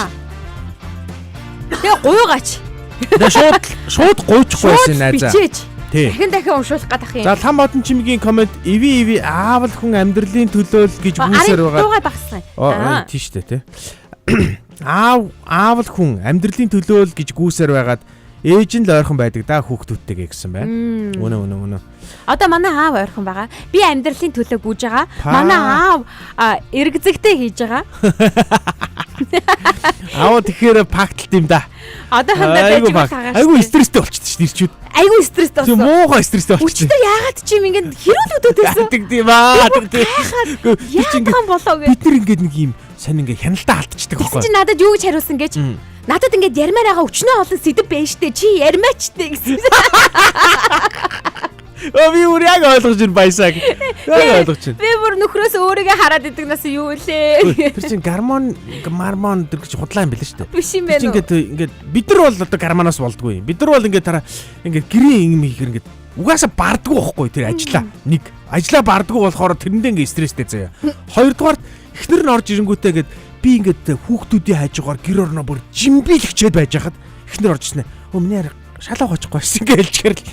Тэгээ гуйгаач. Тэгээ шууд гуйчихгүй байсан найзаа. Бичээж. Тий. Дахин уншуулах гадах юм. За Лам Модон чимгийн коммент иви аавал хүн амьдралын төлөө л гэж гүйсээр байгаа. Дуугаа багссан. Тийш үү те. Аавал хүн амьдралын төлөө л гэж гүйсээр байгаад ээж нь л ойрхон байдаг да хүүхдүүдтэйгээ гэсэн байна. Үнэ. Одоо манай аав ойрхон байгаа. Би амьдралын төлөө гүйж байгаа. Манай аав эргэзэгтэй хийж байгаа. Аав тэгэхээр пакталт юм да. Одоохондоо байж байгаа. Айгу стресстэй болчихсон ш нэрчүүд. Айгу стресстэй болсон. Муухай стресстэй болчихсон. Өчтөр яагаад ч юм ингээд хэрүүлүүдүүд байсан. Тийм аа. Яахан болоо гэж. Бид нар ингээд нэг юм сонь ингээд хяналтаа алдчихдаг байхгүй. Чи надад юу гэж хариулсан гэж? Надад ингээд ярмаар байгаа өчнөө олон сэдв байж штэ. Чи ярмаачтэй гэсэн. Би бүр яг ойлгож ир баясаг. Яг ойлгож байна. Би бүр нөхрөөс өөрийгөө хараад идэг нас юу лээ. Тэр чинь мармон тэр гэж худлаа юм билээ шүү дээ. Биш юм байна уу? Ингээд бид нар бол одоо гарманоос болдгүй. Бид нар бол ингээд ингээд гэрийн юм хийхэр ингээд угаасаа бардггүй байхгүй тэр ажиллаа. Нэг ажиллаа бардггүй болохоор тэрэндээ ингээд стресстэй заяа. Хоёрдугаар эхнэр нь орж ирэнгүүтээ ингээд би ингээд хүүхдүүдийн хажуугаар гэр орноо бүр жимбилэгчээд байж хахад эхнэр орж ирсэн. Миний шалаа гочихгүй байсан ингээд хэлчихэр л.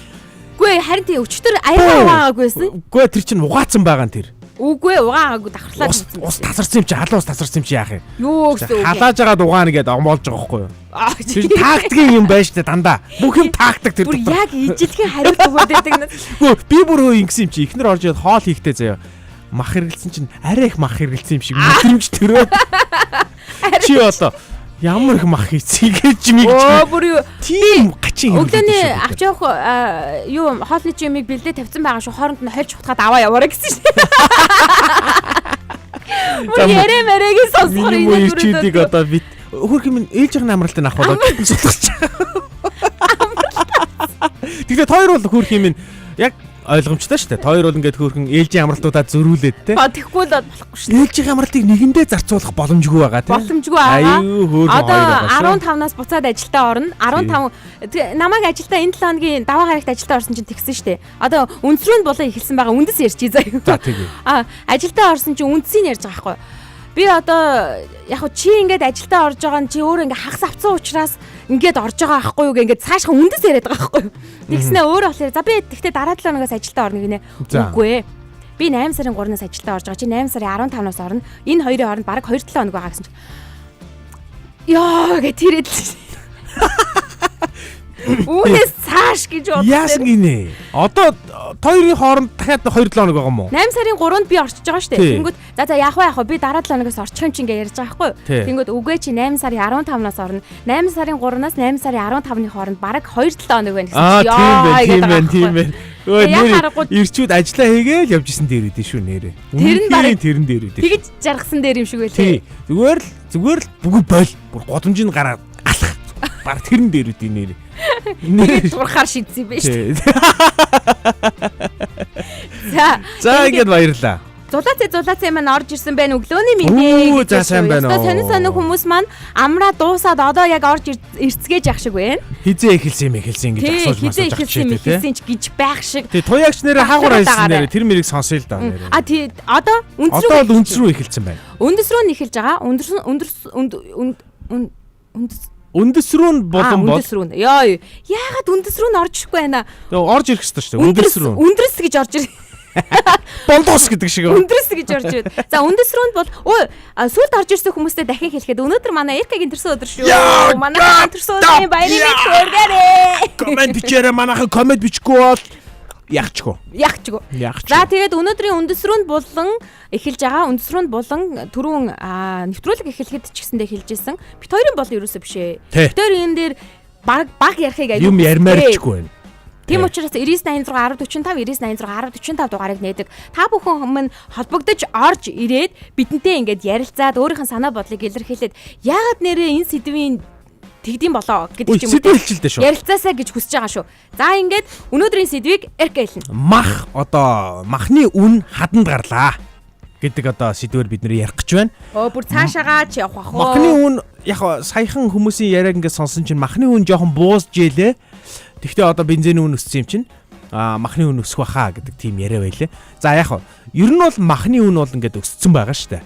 Үгүй харин тий өчтөр аягаа угаагүйсэн. Үгүй тэр чинь угаацсан байгаа нь тэр. Үгүй угаагаагүй давхарлаа. Ус тасарсан юм чи халуун ус тасарсан юм чи яах юм? Юу гэсэн үг. Халааж агаад угаана гэдээ омоолж байгаа байхгүй юу? Тэр тактикийн юм байж тээ дандаа. Бүх юм тактик тэр дотор. Бүр яг ижилхэн хариулт өгөөд байдаг нь. Үгүй би бүр ингэсэн юм чи ихнэр орж ирээд хоол хийхдээ заяа. Мах хэрэгэлсэн чинь арай их мах хэрэгэлсэн юм шиг мэдрэмж төрөө. Чи одоо ямар их мах хийцгийг чимиг оо бүр юу тийм гачин юм. Өглөөний авч явах юу хоолны чимиг бэлдээ тавьсан байгаа шүү. Хооронд нь хольж хутгаад аваа яваарай гэсэн шүү. Бүр ярэ-мэрэгийн сонсгор энэ бүрүүдийг одоо бит хөрх юм ээлж байгаа амралтын ах болоо сутгаж байгаа. Тэгээд хоёр бол хөрх юм яг Ойлгомжтой шүү дээ. Хоёр бол ингээд хөөрхөн ээлжийн амралтуудаа зөрүүлээд те. Тэгэхгүй л болохгүй шүү. Ээлжийн амралтыг нэгэндээ зарцуулах боломжгүй байгаа те. Боломжгүй байгаа. Аюу хөөрхөн Одоо хоёр 15-наас буцаад ажилдаа орно. 15 намайг ажилдаа энэ 7 хоногийн даваа гарагт ажилдаа орсон чинь тэгсэн шүү дээ. Одоо үнсрүүнд болоо ихэлсэн байгаа үндэс ярьчих заяа. За тийм. Ажилдаа орсон чинь үндсийг ярьж байгаа байхгүй. Би одоо яг хөө чи ингээд ажилдаа орж байгаа нь чи өөр ингээд хагас авцсан учраас ингээд орж байгаа байхгүй юу ингээд цаашхан үндэс яриад байгаа байхгүй юу. Тэгснээ өөр болохоор за би тэгтээ дараа 7 хоногоос ажилдаа орно гинэ. Үгүй ээ. Би 8 сарын 3-наас ажилдаа орж байгаа. Чи 8 сарын 15-наас орно. Энэ хоёрын хооронд бараг 2-7 хоног байгаа гэсэн чинь. Яа гэж тэрэд л. Үүнээс цааш гэж бодлоо. Яасан гинэ. Одоо хоёрын хооронд дахиад 2-7 хоног байгаа юм уу? 8 сарын 3-нд би орчиж байгаа шүү дээ. Тэнгүүд за яах вэ би дараа 7 хоногоос орчих юм чи ингээ ярьж байгаа байхгүй юу? Тэнгүүд үгүй чи 8 сарын 15-наас орно. 8 сарын 3-наас 8 сарын 15-ны хооронд бараг 2-7 хоног байна гэсэн чи. Тийм байна. Өө ирчүүд ажиллаа хийгээл явж исэн дээр үдэ шүү нэрэ. Тэрэн дээр үдэ. Тэгж жаргасан дээр юм шиг байлээ. Зүгээр л бүгд бойл. Бүр годомжинд гараад алах. Баг тэрэн дээр үдэ нэрэ. Тэгээд турхаар шидсэн юм байна шүү. За ингэж баярлаа. Зулаацаа маань орж ирсэн байна өглөөний мэндээ. За сайн байна уу. Сонин хүмүүс маань амраа дуусаад одоо яг орж ирцгээж явах шиг байна. Хизээ эхэлсэн гэж асууж хэлсэн гэж байх шиг. Тий туяагч нэрээ хаагур хэлсэн нэрээ тэр мэрийг сонсъё л да нэрээ. Тий одоо үндэс рүү эхэлсэн байна. Үндэс рүү нь эхэлж байгаа. Үндэс рүү нь болон бол. Яагаад үндэс рүү нь орж ирэхгүй байна? Орж ирэх ёстой шүү дээ. Үндэс рүү. Үндэс гэж орж ирэх. Болдос гэдэг шиг. Үндэс гэж орж ирээд. За үндэс рүү нь бол сүлд орж ирсэн хүмүүстэй дахин хэлэхэд өнөөдөр манай Эркагийн төрсөн өдөр шүү. Манай төрсөн өдрийн баярыг хүргээрэй. Комент бичээрэй манайхан комент бичихгүй бол ягчгүй. За тэгээд өнөөдрийн үндэс рүү нь болон эхэлж байгаа. Үндэс рүү нь болон түрүүн нэвтрүүлэг эхлэхэд ч гэсэндээ хэлжсэн. Бит хоёрын бол ерөөсөө биш ээ. Бит хоёр энэ дээр баг ярихыг аюул юм ярмаарчгүй байна. Тийм учраас 9986 1045 9986 1045 дугаарыг нээдэг. Та бүхэн өмнө холбогдож орж ирээд бидэнтэй ингээд ярилцаад өөрийнх нь санаа бодлыг илэрхийлээд яагаад нэрээ энэ сэдвийн тэгдэм болоо гэдэг ч юм уу. Ярилцаасаа гэж хүсэж байгаа шүү. За ингээд өнөөдрийн сэдвийг Эрка хэлнэ. Махны үн хаданд гарлаа гэдэг одоо сэдвээр бид нэр ярих гэж байна. Бүр цаашаагаа ч явах уу? Махны үн яг саяхан хүмүүсийн яриаг ингээд сонсон чинь махны үн жоохон буусж ийлээ. Тэгвэл одоо бензиний үн өссөн юм чинь махны үн өсөх баха гэдэг тийм яриа байлаа. За яг ер нь бол махны үн бол ингээд өссөн байгаа шүү дээ.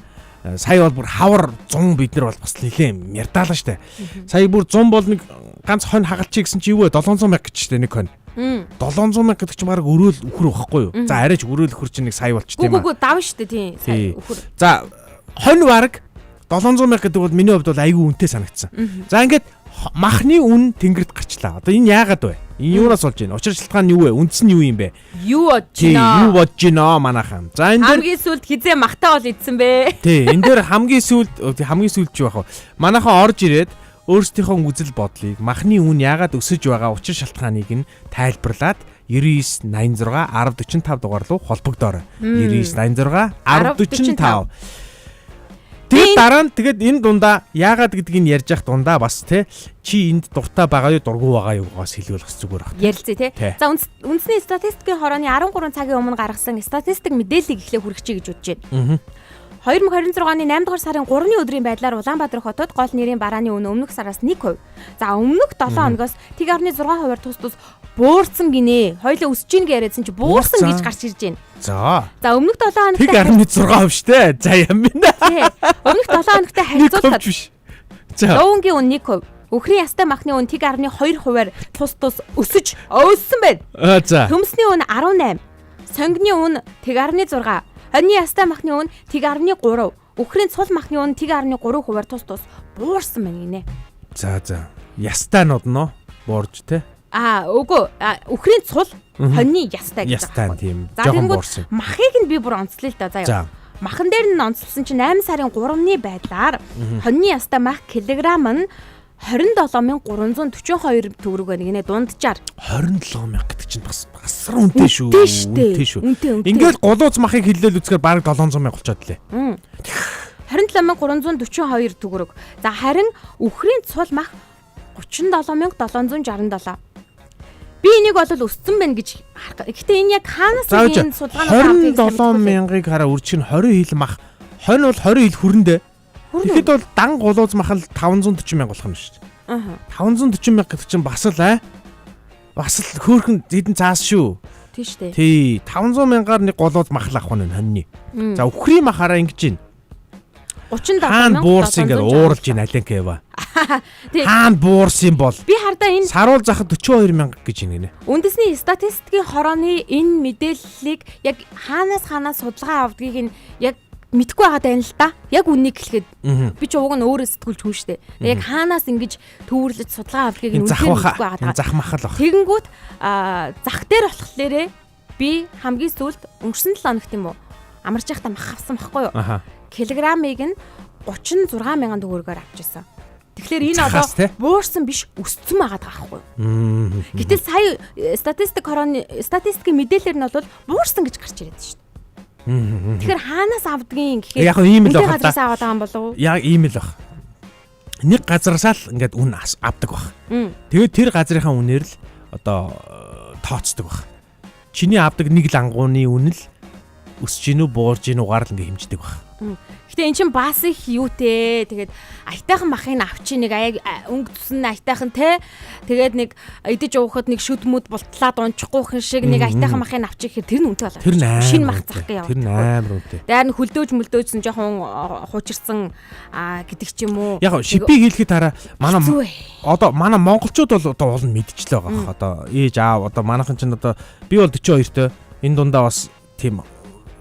Сая бол бүр хавар 100 бид нар бол бас нэлээд ярдаалаа шүү дээ. Сая бүр 100 бол нэг ганц хонь хагалчих гэсэн чи юу вэ? 700 мянга гэж шүү дээ нэг хонь. 700 мянга гэдэг чинь баг өрөөл өхөр байхгүй юу? За арайч өрөөл өхөр чинь нэг сая болч тийм аа. Үгүй давна шүү дээ тийм сая өхөр. За хонь баг 700 мянга гэдэг бол миний хувьд бол айгүй үнэтэй санагдсан. За ингээд махны үн тэнгэрд гарчлаа. Одоо энэ яагаад вэ? Энэ юунаас болж байна? Учир шалтгаан нь юу вэ? Үндс нь юу юм бэ? Юу бодож байна манайхан. За энэ дээр хамгийн сүлд хизээ махтаа бол идсэн бэ? Тий, энэ дээр хамгийн сүлд юу байх вэ? Манайхан орж ирээд өөрсдийнхөө үзэл бодлыг махны үн яагаад өсөж байгаа учир шалтгааныг нь тайлбарлаад 9986 1045 дугаар руу холбогдоорой. 9986 1045. Тэгээд дараа нь тэгээд энэ дундаа яагаад гэдгийг нь ярьж явах дундаа бас те чи энд дуртай байгаа юу дургүй байгаа юугаас хэлүүлэх зүгээр байна. Ярилцъя те. За үндэсний статистикийн хорооны 13 цагийн өмнө гаргасан статистик мэдээллийг эхлээ хүргэчихье гэж бодож байна. 2026 оны 8 дугаар сарын 3-ны өдрийн байдлаар Улаанбаатар хотод гол нэрийн барааны үн өмнөх сараас 1%. За өмнөх 7 хоногоос 1.6% тус буурсан гинэ. Хоёлоо өсөж гин яриадсан чи буурсан гэж гарч ирж байна. За өмнөх 7 хоногт 1.6% шүү дээ. За юм байна. Өмнөх 7 хоногтой харьцуулахад лоунгийн үн 1%. Өхрийн ястай махны үн 1.2%-аар тус өсөж өссөн байна. Төмсний үн 18. Сонгины үн 1.6. Хоньны ястай махны үн 1.3. Өхрийн цул махны үн 1.3%-аар тус буурсан байна гинэ. За. Ястайнууд нөө буурж те. Үгүй. Өхрийн цул хоньны ястай гэж байна. Ястай тийм. Жохон буурсан. Махыг нь би бүр онцлоо л да заяа. Махан дээр нь онцлсон чинь 8 сарын 3-ны байдлаар хоньны ястай мах килограмм нь 27342 төгрөг байна гинэ дунджаар. 27000 гэдэг чинь бас асар үнэтэй шүү. Үнэтэй шүү. Ингээл голууз махыг хиллээл үзэхээр бараг 700,000 болчиход лээ. 27342 төгрөг. За харин өхрийн цул мах 37767. Би энийг бол өссөн байна гэж харах. Гэхдээ энэ яг хаанаас энэ судалгааны 27,000-ыг хараа үржих нь 20 хил мах. Хонь бол 20 хил хүрэндээ. Тэгэхэд бол дан голууз махал 540,000 болох юм шүү дээ. 540,000 гэдэг чинь бас л хөөрхөн зэдэн цаас шүү. Тийм шүү дээ. Тий, 500,000-аар нэг голууз махал авах нь хоньны. За үхрийн махаараа ингэж байна. 37,000 хаан буурс ингээд ууралж ийн аленкева. Хаан буурс юм бол би хардаа энэ саруул захад 42,000 гэж ингэнэ. Үндэсний статистикийн хорооны энэ мэдээллийг яг хаанаас судалгаа авдгийг нь яг мэдгүй байгаа даа л да. Яг үнийг хэлэхэд би ч уг нь өөрөө сэтгүүлч хүн штэ. Яг хаанаас ингэж төвөрлөж судалгаа авдгийг нь үнэхээр мэдгүй байгаа даа. Зах махал баг. Тэгэнгүүт зах дээр болохлээрээ би хамгийн сүүлд өнгөрсөн 7 хоногт юм уу амарч байхдаа мах авсан байхгүй юу? Килограммыг нь 36,000 төгрөгөөр авчихсан. Тэгэхээр энэ одоо буурсан биш өссөн байгаа байхгүй юу? Гэтэл сая статистикийн мэдээлэлээр нь бол буурсан гэж гарч ирээд шүү дээ. Тэгэхээр хаанаас авдгийг гэхээр яг ийм л байна. Газраас аваад байгаа юм болов уу? Яг ийм л баг. Нэг газараасаа л ингээд үн авдаг баг. Тэгээд тэр газрынхаа үнээр л одоо тооцдог баг. Чиний авдаг нэг лангууны үн л өсөж гинүү буурж гинүүгаар л ингээд хэмждэг баг. Гэтэ эн чинь бас их юутэй. Тэгээд аятайхан махыг авчи нэг өнгө тусан аятайхан те. Тэгээд нэг идэж уухад нэг шүдмүүд болтлаад унчихгүйхэн шиг нэг аятайхан махыг авчи гэхээр тэр нь үнэтэй болоо. Тэр шинэ мах зах гээ яваа. Тэр амар үнэтэй. Дээр нь хөлдөөж мөлдөөжсөн жоохон хуучирсан гэдэг ч юм уу. Яг шипийг хийлгэхэд хараа манай монголчууд бол одоо уул нь мэдчихлээ байгаа. Одоо ээж аав одоо манайхан чинь одоо би бол 42-той энэ дундаа бас тийм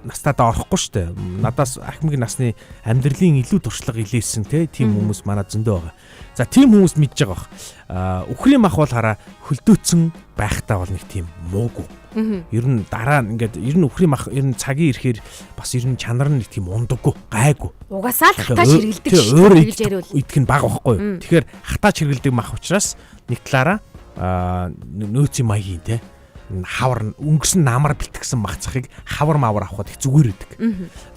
настадаа орохгүй штэ. Надаас ахмиг насны амьдралын илүү туршлага илээсэн тийм хүмүүс манай зөндөө байгаа. За тийм хүмүүс мэдж байгаа бах. Үхрийн мах бол хараа хөлдөөцсөн байхтаа бол нэг тийм муугүй. Ер нь дараа нь ингээд ер нь үхрийн мах ер нь цагийн ирэхээр бас ер нь чанар нь нэг тийм ундаггүй, гайгүй. Угаасаа л хатаач хэргэлдэг шүү дээ. Идэх нь бага байхгүй. Тэгэхээр хатаач хэргэлдэг мах учраас нэг талаараа нөөцийн маягийн те хавар өнгөрсөн намар бэлтгэсэн мах цахыг хавар мавар авахд их зүгээр идэг.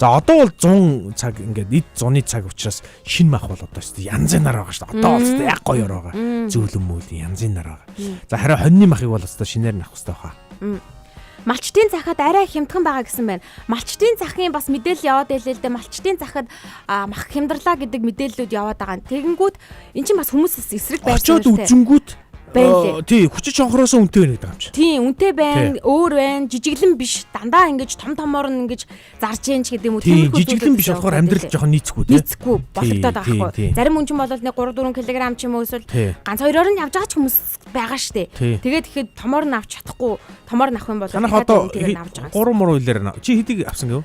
За одоо бол 100 цаг ингээд эд зуны цаг учраас шинэ мах бол одоо шүү дээ янзынаар байгаа шүү дээ. Одоо бол яг гоёор байгаа. Зөөлөн мөлийн янзынаар байгаа. За харин хоньны махыг бол одоо шинээр нь авах хэрэгтэй баха. Малчтын захад арай хямдхан байгаа гэсэн байна. Малчтын захын бас мэдээлэл яваад байлээ л дээ. Малчтын захад мах хямдрлаа гэдэг мэдээллүүд яваад байгаа. Тэгэнгүүт эн чинь бас хүмүүсээс эсрэг байж байгаа. Очоод үзэнгүүт байлээ. Тий, хүчит шонхороос үнэтэй байна гэдэг юм чи. Тий, үнэтэй байна, өөр байна, жижиглэн биш. Дандаа ингэж том-томоор нь ингэж зарж ийн ч гэдэг юм уу. Тий, жижиглэн биш болохоор амьдрал жоохон нийцэхгүй тий. Нийцэхгүй бологдоод байгаа байхгүй. Зарим хүн ч бол нэг 3-4 кг ч юм уу эсвэл ганц хоёроор нь явж байгаа ч хүмүүс байгаа штэ. Тэгээд ихэд томоор нь авч чадахгүй, томоор нь авах юм бол тэгээд авч байгаа. 3 муу үйлээр чи хэдийг авсан гэв?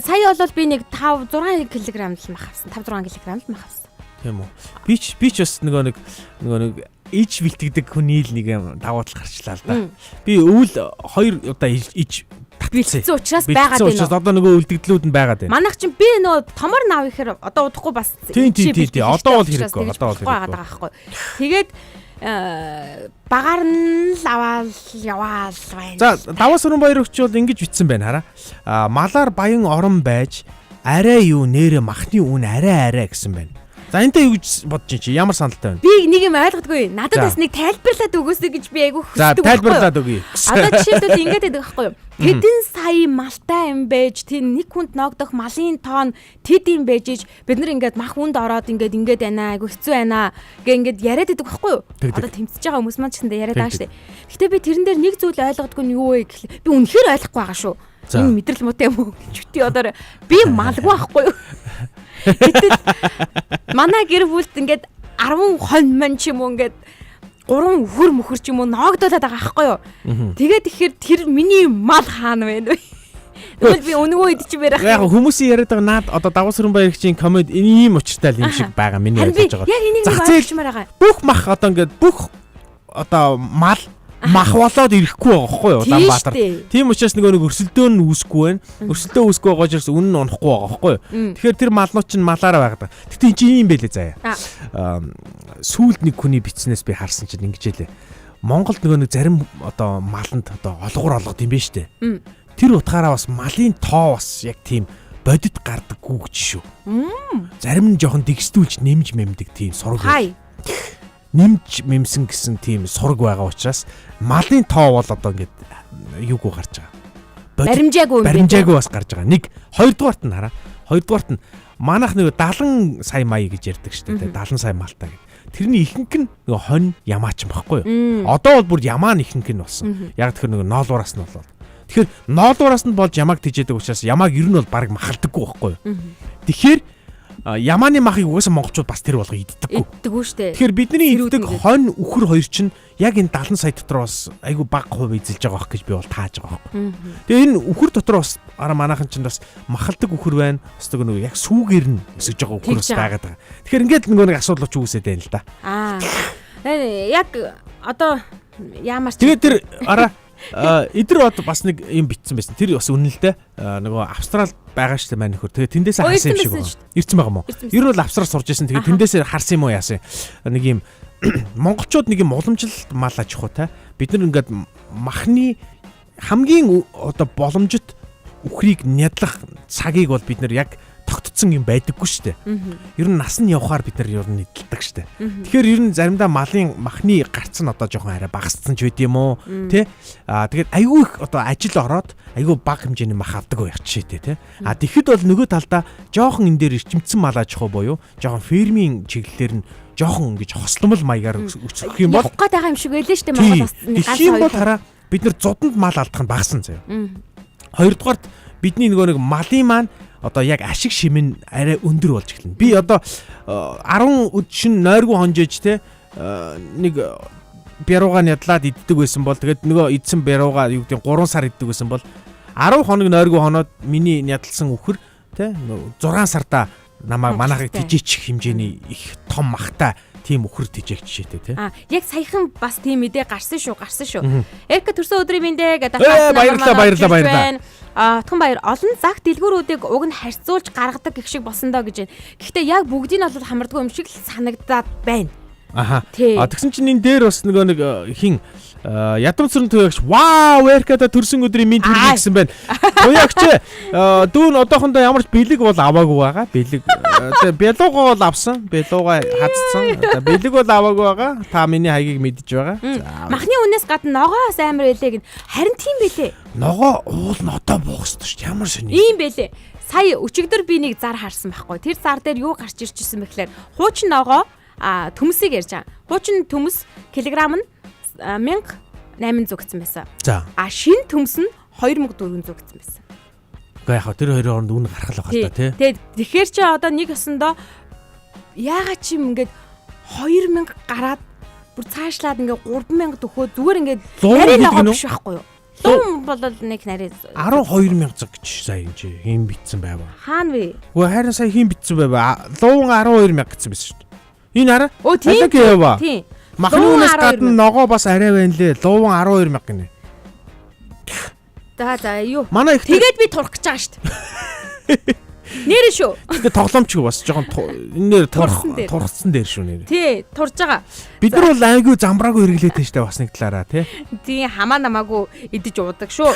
Сая бол би нэг 5-6 кг л мах авсан. 5-6 кг л мах авсан. Тийм үү. Би ч бас нөгөө нэг иж бэлтгэдэг хүний л нэг давуу тал гарчлаа л да. Би өвөл 2 удаа иж бэлтгэсэн учраас байгаад байна. Учраас одоо нөгөө үлдэгдлүүд нь байгаад байна. Манайх чинь би нөгөө томор наав ихээр одоо удахгүй бас тийм одоо бол хэрэггүй. Одоо бол хэрэггүй. Тэгээд багаар нь л аваад яваал байна. За даваа сүрэн баяр өгч бол ингэж битсэн байна хараа. Малаар баян орон байж арай юу нэрэ махны үн арай гэсэн байна. За энтэй юу гэж бодож чи ямар саналтай байна? Би нэг юм ойлгодгүй. Надад бас нэг тайлбарлаад өгөөсэй гэж би айгүй хүсдэг. За тайлбарлаад өгье. Одоо жишээлбэл ингэж байдаг байхгүй юу? Хэдэн сая малтай юм байж тийм нэг хүнд ногдох малын тоон тэд юм байж иж бид нар ингээд мах үнд ороод ингээд байна айгүй хэцүү байна гэ ингээд яриад байдаг байхгүй юу? Одоо тэмцэж байгаа хүмүүс маань ч гэсэн яриад байгаа шүү дээ. Гэтэ би тэрэн дээр нэг зүйл ойлгодгүй нь юу вэ гэхэл би үнэхээр ойлгохгүй байгаа шүү. Энэ мэдрэл муутай юм уу? Чүти одоо би малгүй байхгүй юу? Гэтэл манай гэр бүлд ингээд 10 хон мань ч юм уу ингээд 3 өхөр мөхөр ч юм уу ноогдуулаад байгаа байхгүй юу. Тэгээд ихээр тэр миний мал хаана байна вэ? Тэгвэл би өнгөө идчих байх. Яг хүмүүсийн яриад байгаа наад одоо даваа сүрэн баярагчийн комент ийм учиртай юм шиг байгаа миний ойлгож байгаа. Яг энийг ойлгомжмаар байгаа. Бүх мах одоо ингээд бүх одоо мал мах болоод ирэхгүй байгаа байхгүй юу Улаанбаатар. Тийм учраас нэг өрсөлдөөн нь үүсэхгүй байна. Өрсөлдөө үүсэхгүй байгаа учраас үнэн нь унахгүй байгаа байхгүй юу. Тэгэхээр тэр малнууд чинь малаараа байгаад. Гэтэ энэ чинь юм байлээ заяа. Сүүлд нэг хүний бичснээс би харсан чинь ингэж хэлээ. Монголд нэг зарим одоо маланд одоо олгор олгод юм байна штэ. Тэр утгаараа бас малын тоо бас яг тийм бодит гардаггүй гэж шүү. Зарим нь жоохон дэгстүүлж нэмж мэмдэг тийм сураг. нэмж мэмсэн гэсэн тийм сураг байгаа учраас малын тоо бол одоо ингээд юугүй гарч байгаа. Баримжаагүй бас гарч байгаа. Нэг хоёрдугаарт нь хараа. Хоёрдугаарт нь манайх нэг 70 сая мая гэж ярьдаг шүү дээ. 70 сая малтай гэдэг. Тэрний ихэнх нь нөгөө хонь ямаач юм баггүй юу? Одоо бол бүр ямаа нь ихэнх нь болсон. Яг тэгэхээр нөгөө ноолуураас нь болоод. Тэгэхээр ноолуураас нь болж ямааг тижээдэг учраас ямааг ер нь бол баг махалдаггүй байхгүй юу? Тэгэхээр ямааны махыг угаасаа монголчууд бас тэр болго иддэггүй шүү дээ. Тэгэхээр бидний иддэг хонь үхэр хоёр чинь яг энэ 70 сая дотор бас айгүй бага хувь эзэлж байгаа байх гэж би бол тааж байгаа байхгүй. Тэгээ энэ үхэр дотор бас манайхан чинь бас махалдаг үхэр байна. Бас нөгөө яг сүүгээр нь өсөж байгаа үхэр бас байгаад байгаа. Тэгэхээр ингээд нөгөө нэг асуудал үүсээд байна л да. Яг одоо ямар ч тэгээ тэр эдэр бод бас нэг юм битсэн байсан. Тэр бас үнэн л дээ. Нөгөө Австрал байгаа шүү дээ маань нөхөр. Тэгээ тэндээс харсан юм шиг байна. Ирсэн байгаа мó. Ер нь бол Австрал сурж байсан. Тэгээ тэндээс харсан юм уу яасан. Нэг юм монголчууд нэг юм уламжлалт мал аж ахуйтай. Бид нар ингээд махны хамгийн одоо боломжит үхрийг нядлах цагийг бол бид нар яг тогтцсон юм байдаггүй шүү дээ. Ер нь нас нь явахаар бид нар ер нь нэдэлдэг шүү дээ. Тэгэхээр ер нь заримдаа махны гарц нь одоо жоохон арай багассан ч байд юм уу тий. Тэгээд айгүй их одоо ажил ороод айгүй бага хэмжээний мах авдаг байх жишээтэй тий. Тэгэхэд бол нөгөө талдаа жоохон энэ дээр эрчимцэн мал аж ахуй буюу жоохон фермийн чиглэлээр нь жоохон ингэж хосломл маягаар өсөх юм бол явах гэдэг юм шиг байлээ шүү дээ. Монголоос ганц хоёр бол хараа бид нар зодонд мал алдах нь багассан заяа. Хоёрдугаарт бидний нөгөө нэг малын маань одоо яг ашиг шимэн арай өндөр болж эхэлнэ. Би одоо 10 өдшин нойргүй хонжээж те нэг бярууга нядлаад иддэг байсан бол тэгээд нөгөө идсэн бярууга юу гэдэг 3 сар иддэг байсан бол 10 хоног нойргүй хоноод миний нядалсан үхэр те 6 сарда намайг манайхыг тижээчих хэмжээний их том махтай тийм үхэр тижээх жишээтэй те. Яг саяхан бас тийм мэдээ гарсан шүү. Эрка төрсөн өдрийн мэндэ гэдэг баярлалаа. Түн баяр олон зах дэлгүүрүүдийг уг нь харьцуулж гаргадаг гэх шиг болсон доо гэж байна. Гэхдээ яг бүгдийг нь бол хамардгүй юм шиг л санагдаад байна. Тэгсэн чинь энэ дээр бас нэг хин ядам цэрэн туягч вау Эркада төрсөн өдрийн мэд хүргэе гэсэн байна. Туягч дүүн одоохондоо ямар ч бэлэг бол аваагүй байгаа. Бэлэг бэлуугаа бол авсан. Бэлуугаа хатцсан. Бэлэг бол аваагүй байгаа. Та миний хаягийг мэдж байгаа. Махны үнээс гадна ногоос амар байлээ гэн. Харин тийм байлээ. Ногоо уул нь одоо буухсан шүү дээ. Ямар сони. Ийм байлээ. Сая өчигдөр би нэг зар харсан байхгүй. Тэр зар дээр юу гарч ирж ирсэн бэхлээр хуучин ногоо төмсийг ярьж байгаа. Хуучин төмс килограмм нь 1800 гэсэн байсан. За. Шин төмс нь 2400 гэсэн байсан. Гэхдээ яг тэр хоёрын хооронд үнэ гарах л байгаа та тий. Тэгэхээр чи одоо нэг өсөндөө яагаад чи ингээд 2000 гараад бүр цаашлаад ингээд 3000 төгөө зүгээр ингээд нарийн ногоо биш байхгүй юу? Лум бол нэг нарийн 12000 цаг гэж сая энэ хин битсэн байваа. Хаана вэ? Гэхдээ харин сая хин битсэн байваа. Луун 12000 гэсэн байсан шүү дээ. Энэ хараа. Тийм. Махны үнээс гадна ногоо бас арай байна лээ. Луун 12000 гинэ. За юу? Манай их тэгээд би турах гэж байгаа шүү дээ. Нэр шүү. Тэгээд тоглоомчгүй бас жоохон энэ нэр турцсан дээр шүү нэр. Тий, турж байгаа. Бид нар бол айгүй замбраагүй хэрэглээтэй штэ бас нэг талаараа тий. Тий, хамаа намаагүй идэж уудаг шүү.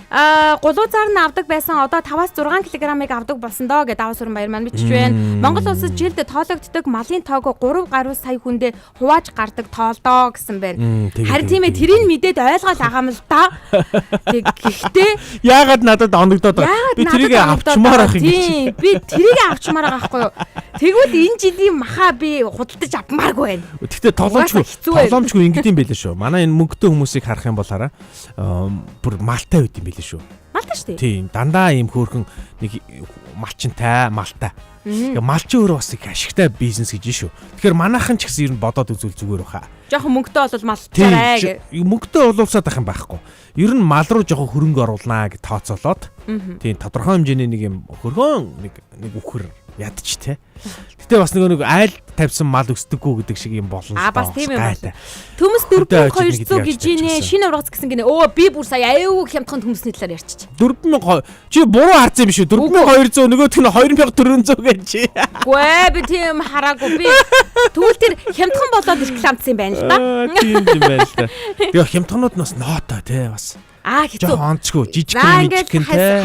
Гулуузаар нь авдаг байсан одоо 5-6 кг-ыг авдаг болсон доо гэдэг даваа сүрэн баяр маань бичиж байна. Монгол улсад жилд тоологддог малын тоог 3 гаруй сая хүндээ хувааж гардаг тоолдоо гэсэн байна. Харин тийм ээ тэрийг мэдээд ойлгоол байгаа юм л да. Гэхдээ яагаад надад оногдоод байгаа? Би тэрийг авчмаар ах юм чи. Би тэрийг авчмаар байгаа байхгүй юу? Тэгвэл энэ жилийн махаа би худалдаж авмааргүй байна. Гэхдээ толомчгүй ингэдэм байлээ шүү. Манай энэ мөнгөтэй хүмүүсийг харах юм бол хараа бүр малтай байд юм байлээ шүү. Малтай шүү дээ. Тийм, дандаа ийм хөөрхөн нэг малчинтай, малтай. Тэгээ малчин өөрөө бас их ашигтай бизнес гэж шүү. Тэгэхээр манайхан ч гэсэн ер нь бодоод үзвэл зүгээр баха. Жохон мөнгөтэй бол малчаарай гэ. Мөнгөтэй боловсаад ах юм байхгүй. Ер нь мал руу жоохон хөрөнгө оруулнаа гэж тооцоолоод. Тийм, тодорхой хэмжээний нэг юм хөргөн нэг үхэр ядч те. Гэтэ бас нэг айл тавьсан мал өсдөггүй гэдэг шиг юм болно. Бас тийм юм байна. Төмс 4200 гэж ийнэ. Шинэ ургац гэсэн гинэ. Би бүр сая аюу хямдхан төмсний талаар ярьчих. 4000 чи буруу харсан юм шүү. 4200 нөгөөх нь 2400 гэж чи. Гүй би тийм хараагүй. Би тэгвэл тэр хямдхан болоод рекламцсан юм байна л да. Тийм байна л да. Тэгээ хямдханууд нь бас ноотоо те бас. Хэцүү. Жоо онцгүй жижиг За юм ингээд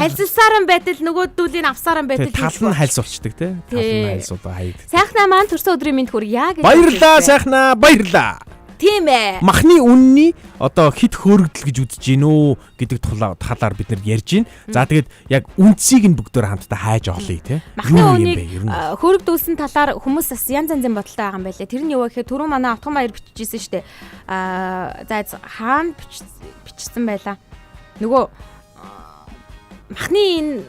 хальсалсаар байтал нөгөөдүүлийн авсаар байтал талан хальс болчдөг те. Талан хальсууд хаяг. Сайхнаа маань төрсөн өдрийн мэнд хүргье гэж. Баярлаа сайхнаа, баярлаа. Тийм ээ. Махны үнний одоо хит хөөрөгдөл гэж үзэж гинөө гэдэг талаар бид нар ярьж байна. За тэгээд яг үндсийг нь бүгдээр хамтдаа хайж олъё те. Махны үнийг хөөрөгдүүлсэн талаар хүмүүс бас янз янзын бодолтой байгаа юм байлээ. Тэр нь юу вэ гэхээр түрүү манай Автган баяр бичижсэн шүү дээ. За хаана бичсэн байлаа. Нөгөө махны энэ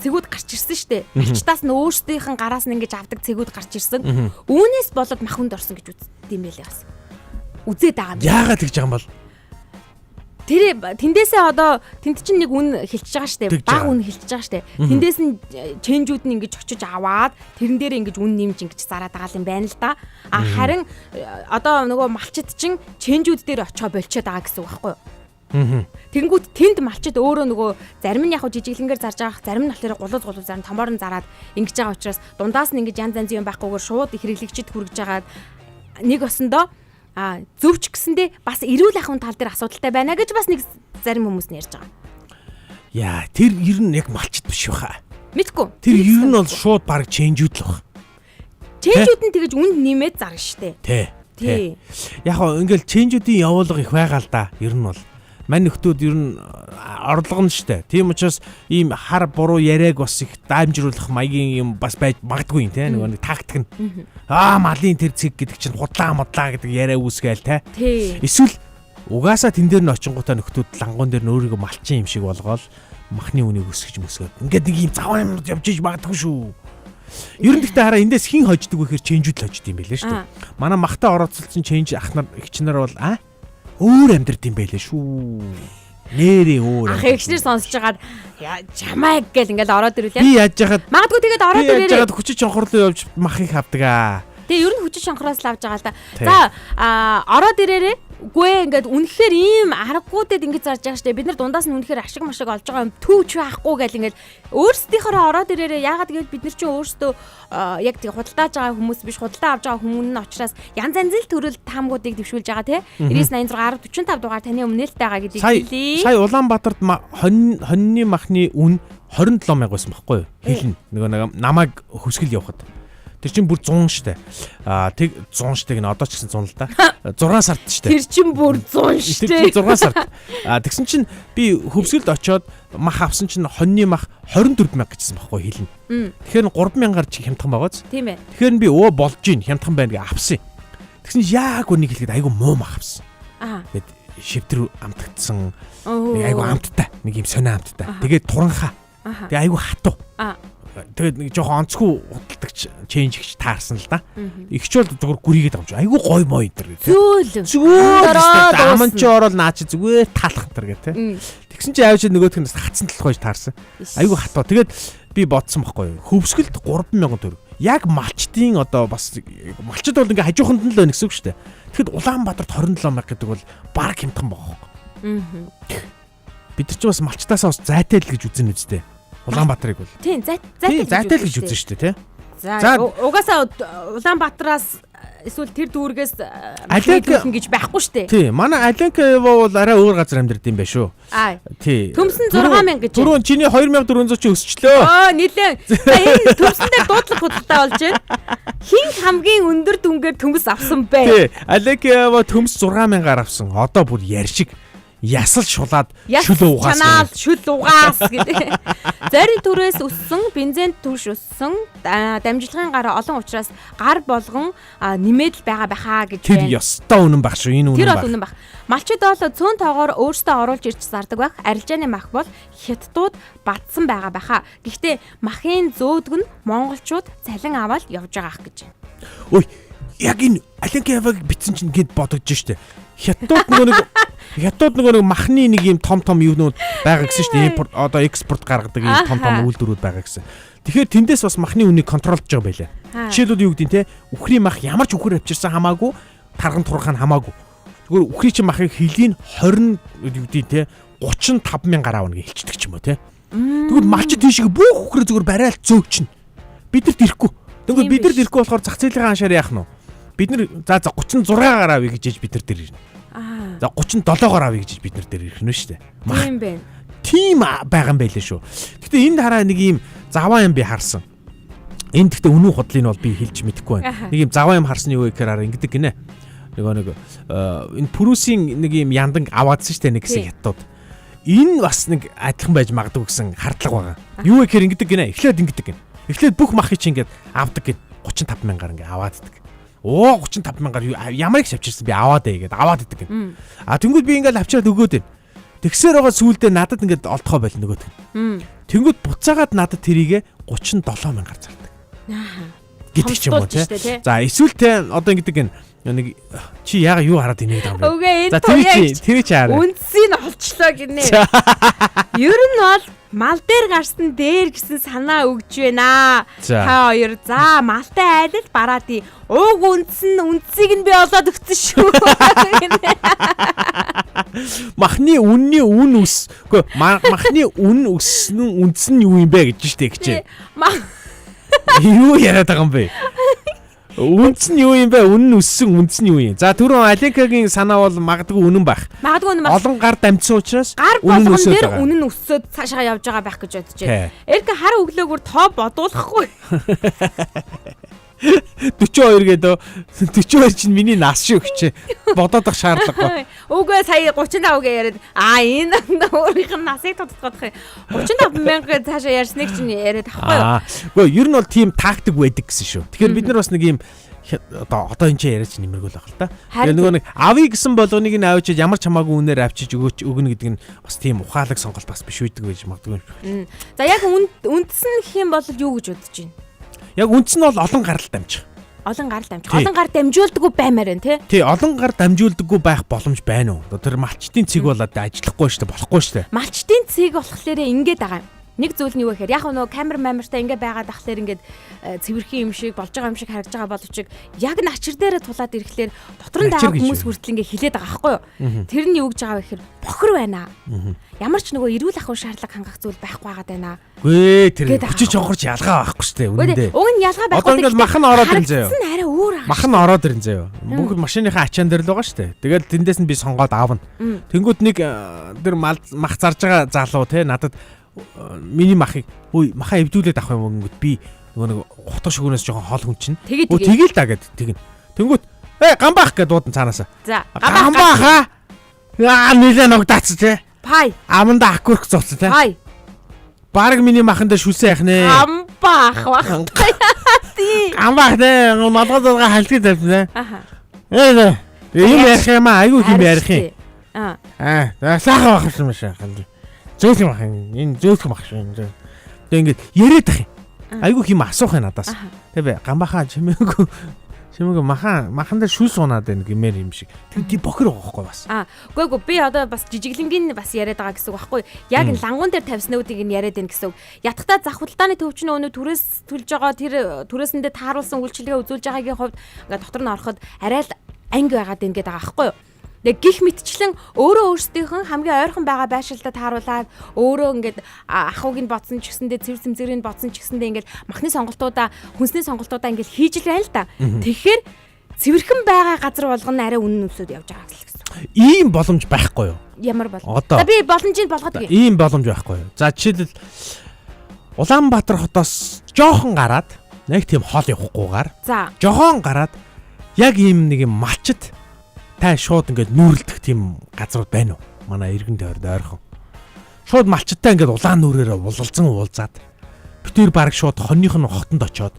цэгүүд гарч ирсэн шүү дээ. Ачтаас нь өөрсдийнхэн гараас нь ингэж авдаг цэгүүд гарч ирсэн. Үүнээс болоод мах үнд орсон гэж үздэг юм байлээ бас. Үзээд байгаа юм. Яагаад гэж байгаа юм бол тэр тэндээсээ одоо тэнд чинь нэг үн хэлчихэж байгаа штэ. Баг үн хэлчихэж байгаа штэ. Тэндээс нь ченжүүд нь ингэж очиж аваад тэрэн дээр ингэж үн нэмж ингэж зараад байгаа юм байна л да. Харин одоо нөгөө малчид чинь ченжүүд дээр очоо болчиход байгаа гэсэн үг байхгүй юу? Тэгэнгүүт тэнд малчид өөрөө нөгөө зарим нь яг жижиглэнгээр зарж байгаа, зарим нь болохоор гулууз зарим томоор нь зараад ингэж байгаа учраас дундаас нь ингэж янз янз юм байхгүйгээр шууд их хэрэглэгчид хүргэж агаад нэг осондоо зөвч гэсэндээ бас эрүүл ахуйн тал дээр асуудалтай байна гэж бас нэг зарим хүмүүс нь ярьж байгаа. Яа, тэр ер нь яг малчит биш баха. Мэдгүй. Тэр ер нь бол шууд баг ченжүүд л баг. Ченжүүд нь тэгэж үнд нэмээд зарна штэ. Тий. Яг гоо ингээл ченжүүдийн явуулга их байгаа л да. Ер нь бол мань нөхдүүд ер нь орлого нь штэ. Тийм учраас ийм хар буруу яриаг бас их даамжруулах маягийн юм бас байж магадгүй юм те. Нөгөө нэг тактик нь. Малын тэр цэг гэдэг чинь худлаа гэдэг яриа үүсгээл те. Эсвэл угаасаа тэн дээр нь очингуудаа нөхдүүд лангуун дээр нөөрийгөө малчин юм шиг болгоол махны үнийг өсгөж мөсгөөд. Ингээд нэг юм заван юмд явж иж магадгүй шүү. Ер нь гэхдээ хараа эндээс хин хождог вэ гэхээр ченжүүд л хожд юм байлээ шүү. Манай махтаа орооцолсон ченж ахнаар ихчнэр бол өөр амьдрд юм байлээ шүү. Нэрээ өөр. Ах ихчнэр сонсож хагаад чамайг гэл ингээл ороод ирвэл би яаж яхад магадгүй тэгээд ороод ирээрээ. Яаж яхад хүчит чонхорлоо явж махыг авдаг аа. Тэгээ ер нь хүчит чонхороос л авч байгаа л да. За ороод ирээрээ. Үгүй ээ ингээд үнэхээр ийм аргагуудад ингэж зарж байгаа штэ. Бид нар дундаас нь үнэхээр ашиг машиг олж байгаа юм төвч байхгүй гэл ингээд өөрсдийнхөө ороод ирээрээ яагаад гэвэл бид нар чинь өөрсдөө яг тэг худалдааж байгаа хүмүүс биш худалдаа авж байгаа хүмүүс нь учраас янз янзын төрөл таамгуудыг дэвшүүлж байгаа те. 9986 1045 дугаар таны өмнөөлт байгаа гэдгийг хэлье. Сая Улаанбаатарт хоньны махны үн 27,000 байсан байхгүй юу? Хэлнэ. Нөгөө намайг хөсгөл явахад. Тэр чинь бүр 100 штэ. Тэг 100 штэг н одоо ч гэсэн 100 л да. 6 сард штэ. Тэр чинь бүр 100 штэ. 6 сард. Тэгсэн чинь би хөвсгөлд очиод мах авсан чинь хоньны мах 24,000 гэжсэн байхгүй хэлнэ. Тэгэхээр 3,000-аар чи хямдхан байгааз. Тийм ээ. Тэгэхээр би болж гин хямдхан байна гэ авсан. Тэгсэн яг үнийг хэлгээд айгу муу мах авсан. Тэгэд шивтэр амтгдсан. Айгу амттай. Нэг юм сонио амттай. Тэгээд туранхаа. Тэгээ айгу хатуу. Тэгээд нэг жоохон онцгүй худалдагч ченжигч таарсан л да. Игч бол зүгээр гүрийгээд авч айгүй гой мой энэ төр. Зүгээр аманч орол наа чи зүгээр талах энэ төр гэ тэ. Тэгсэн чи аавч нөгөөх нь хатсан талхойж таарсан. Айгүй хатуу. Тэгээд би бодсон байхгүй юу. Хөвсгөлд 3,000 төгрөг. Яг малчтын одоо бас малчд бол ингээ хажууханд нь л байна гэсэн үг шүү дээ. Тэгэхэд Улаанбаатарт 27,000 гэдэг бол баг хямдхан байгаа юм. Бид нар ч бас малчтаасаа бас зайтай л гэж үзэн үстэй. Улаанбаатарыг бол. Тийм, зайтай л гэж үзэн шүү дээ, тий. За угаасаа Улаанбаатараас эсвэл тэр дүүргээс алинк гэж байхгүй шүү дээ. Тий, манай алинк бол арай өөр газар амьдард юм байна шүү. Тий. Төмсөн 6,000 гэж. Түрүүн чиний 2,400 чи өсчлөө. Нилээн. Энэ төмсөн дээр дуудлага худалдаа болж байна. Хин хамгийн өндөр дүнгээр төмс авсан бэ? Тий, алинк төмс 6,000-аар авсан. Одоо бүр ярьшиг ясал шулаад шүл угаас чанаа шүл угаас гэдэг. Зарим төрөөс өссөн, бензин түвш өссөн, дамжлагын гараа олон учраас гар болгон нэмээд л байгаа байхаа гэж Тэр байна. ёстой үнэн баг шүү. Энэ үнэн баг. Тэр үнэн баг. Малчид бол цөөн тоогоор өөрсдөө оруулж ирж зардаг байх. Арилжааны мах бол хятадууд бадсан байгаа байхаа. Гэхдээ махын зөөдөг нь монголчууд цалин аваад явж байгаа ах гэж байна. Ой, яг энэ алинкавыг битсэн чинь гээд бодогдож штэ. Хятад нөгөө нэг махны нэг юм том юунууд байгаа гэсэн шүү дээ. Импорт одоо экспорт гаргадаг юм том үйлдвэрүүд байгаа гэсэн. Тэгэхээр тэндээс бас махны үнийг контролж байгаа байлаа. Жишээлбэл юу гэдэг нь те үхрийн мах ямар ч үхэр авчирсан хамаагүй, тарган турхан хамаагүй. Зүгээр үхрийн чинь махыг хилийн 20 юу гэдэг те 35,000 авна гэж хэлчихдэг ч юм уу те. Тэгвэл малчид тийшээ бүх үхрээ зүгээр барайл зөөчнө. Бидэрт ирэхгүй. Тэгвэл бидэрт ирэхгүй болохоор зах зээлийн аншаар яах нь вэ? Бид нар за 36 авъя гэж бидэр дээр ирнэ. За 37-оор авъя гэж бид нар дээр ирэх нь шүү дээ. Тийм бэ. Тийм байгаа юм байлээ шүү. Гэтэ энд хараа нэг юм заваа юм би харсан. Энд гэхдээ үнэн худлыг нь бол би хэлж мэдэхгүй байна. Нэг юм заваа юм харсны юу гэхээр ингэдэг гинэ. Нэг энэ Прусийн нэг юм яндан аваадсан шүү дээ нэг хэсэг хятад. Энэ бас нэг адилхан байж магадгүй гэсэн хардлага байгаа. Юу гэхээр ингэдэг гинэ. Эхлээд ингэдэг гинэ. Эхлээд бүх махыг чи ингээд авдаг гэд 35,000-аар ингээд авааддаг. Оо 35,000-аар ямар их авчирсан би аваад ээ гэд аваад идэг гинэ. Тэнгүүд би ингээд авчираад өгөөд байна. Тэгсээр байгаа сүүлдээ надад ингээд олдохоо байл нөгөөд. Тэнгүүд буцаагаад надад тэрийгэ 37,000-аар зардаг. Гэдэг ч юм уу тий. За эсвэл те одоо ингэдэг гин нэг чи яага юу хараад инег юм бэ? За тэр чи хараа. Үндсийг нь олчлоо гинэ. Ер нь бол мал дээр гарсан дээр гэсэн санаа өгж байна. Та хоёр за малтай айлал бараадий. Уг үндсийг нь би олоод өгсөн шүү. Махны үнний үн ус. Үгүй махны үн үндс нь юу юм бэ гэж штэ гэчээ. Юу яриад байгаа юм бэ? Үндэс нь юу юм бэ? Үнэн өссөн үндэс нь юу юм? За түрүүн Алекагийн санаа бол магадгүй үнэн байх. Олон гар дамжсан учраас үнэн өсөд байгаа. Үнэн өсөд цаашаа явж байгаа байх гэж бодож байна. Эрг хар өглөөгөр тоо бодуулахгүй. 42 гэдэг 42 чинь миний нас шүү гэчээ. Бодоодох шаардлагагүй. Үгүй сая 35 гээ яриад энэ өөрийнх нь насыг тодтогдох юм. 35,000 цаашаа ярьсныг чинь яриад авахгүй юу? Үгүй ер нь бол тийм тактик байдаг гэсэн шүү. Тэгэхээр бид нар бас нэг юм одоо энэ ч яриач нэмэргүй л байна л да. Тэгээ нөгөө нэг авъя гэсэн болгоныг нь авчиж ямар ч хамаагүй үнээр авчиж өгнө гэдэг нь бас тийм ухаалаг сонголт бас биш үйдэг байж магадгүй. За яг үндсэн гэх юм бол юу гэж бодож байна? Яг үндс нь бол олон гарал дамжих. Олон гар дамжуулдаггүй баймаар байна тий. Олон гар дамжуулдаггүй байх боломж байна уу? Тэр малчтын цэг болоод ажиллахгүй шүү дээ, болохгүй шүү дээ. Малчтын цэг болохоор ингэж байгаа юм. Нэг зүйл нь юу гэхээр яг нөгөө камер мамертай ингэ байгаад ахлаар ингэ цэвэрхэн юм шиг болж байгаа юм шиг харагдж байгаа боловч яг начир дээр тулаад ирэхлээр дотор нь байгаа хүмүүс хүртэл ингэ хилээд байгаа байхгүй юу? Тэр нь юу гэж байгаа вэ гэхээр бохор байна. Ямар ч нөгөө эрүүл ахуй шаардлага хангах зүйл байхгүй байгаад байна. Гүй тэр хүчиж чонхорч ялгаа байхгүй шүү дээ үнэндээ. Уг нь ялгаа байхгүй. Одоо ингэ мах нь ороод ирэн заяа. Арай өөр аа. Мах нь ороод ирэн заяа. Бүгд машиныхаа ачаан дээр л байгаа шүү дээ. Тэгээд тэндээс нь би сонгоод аавна. Тэнгүүд нэг тэр мах зарж байгаа залуу те надад миний махыг маха эвдүүлээд авах юм гингүүд би нөгөө нэг хутга шүгнээс жоохон хоол хүн чинь тэгэл та гэд тэгнэ. Тэнгүүд гамбаах гэд дуудан цаанаасаа. За гамбааха. Нилээ ногдаац те. Пай. Аманда акурх зоц те. Пай. Бараг миний махан дээр шүсээ яхнэ. Гамбаах бах. Гамбаах те. Малгадгаа хальтыг тавьна. Ээ. Ийм ярих юм айгүй юм ярих юм. Сайхан байх юм шиг. Зөөлх мах энэ зөөлх мах шүү. Тэгээ ингээд яриад ах юм. Айгүй юм асуух юм надаас. Тэ гамбахаа чимээгүй махан дээр шүүс унаад байна гэмээр юм шиг. Тэг бохор байгаа байхгүй бас. Үгүй би одоо бас жижиглэнгийн бас яриад байгаа гэсэн үг байхгүй. Яг энэ лангуун дээр тавьснуудыг нь яриад байна гэсэн үг. Ятгахтаа зах худалдааны төвчний өнөө түрээс төлж байгаа тэр түрээсэндээ тааруулсан үйлчилгээ үзүүлж байгаагийн хувьд ингээд дотор нь ороход арай л анги байгаад байна гэдэг байгаа байхгүй юу? Нэг гих мэтчлэн өөрөө өөрсдийнх нь хамгийн ойрхон байгаа байшилтад тааруулаад өөрөө ингээд ахуйг нь бодсон ч гэсэндээ цэвэр цэмзэрийг нь бодсон ч гэсэндээ ингээд махны сонголтуудаа хүнсний сонголтуудаа ингээд хийж л байна л да. Тэгэхээр цэвэрхэн байгаа газар болгоно арай үнэн өсөд явж байгаа гэсэн. Ийм боломж байхгүй юу? Ямар боломж? За би боломжийг болгоод гээ. Ийм боломж байхгүй юу? За жишээлбэл Улаанбаатар хотоос жоохон гараад нэг тийм хоол явахгүйгээр. За. Жоохон гараад яг ийм нэг юм малчит та шууд ингээд нүүрэлдэх тийм газрууд байна уу? Манай иргэн тойрон ойрхон. Шууд малчиттай ингээд улаан нүрээрээ уулзсан уулзаад битэр баг шууд хоньных нь хотонд очоод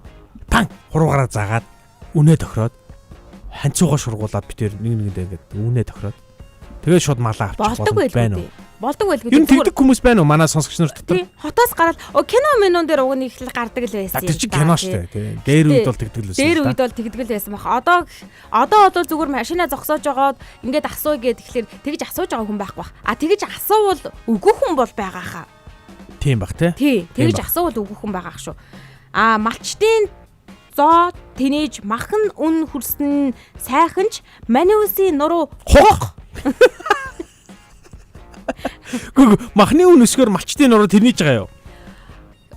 пан хуруугаараа заагаад үнэ тохироод ханцуугаа шургуулад битэр нэгэндээ ингээд үнэ тохироод тэгээд шууд малаа авчих байна уу? Болдог байл гэдэг. Юу тэгдэг хүмүүс байна уу? Манай сонсогч нар дотор. Хотоос гараад кино менюн дээр уг нь их л гардаг л байсан. Тэр чинь кино шүү дээ. Дээр үед бол тэгдэг л байсан. Дээр үед бол тэгдэг л байсан бах. Одоо бол зүгээр машинаа зогсоож жагаад ингээд асууя гэхэд тэгэхээр тэгж асууж байгаа хүн байхгүй бах. Тэгж асуувал үгүй хүн бол байгаа хаа. Тийм бах тий. Тэгж асуувал үгүй хүн байгаа шүү. Малчтын зоо тэнэж махан үн хүрсэн сайханч маниусын нуруу хух. Гүг махны үн өсгөр малчтын нуруу тэрнийж байгаа юу?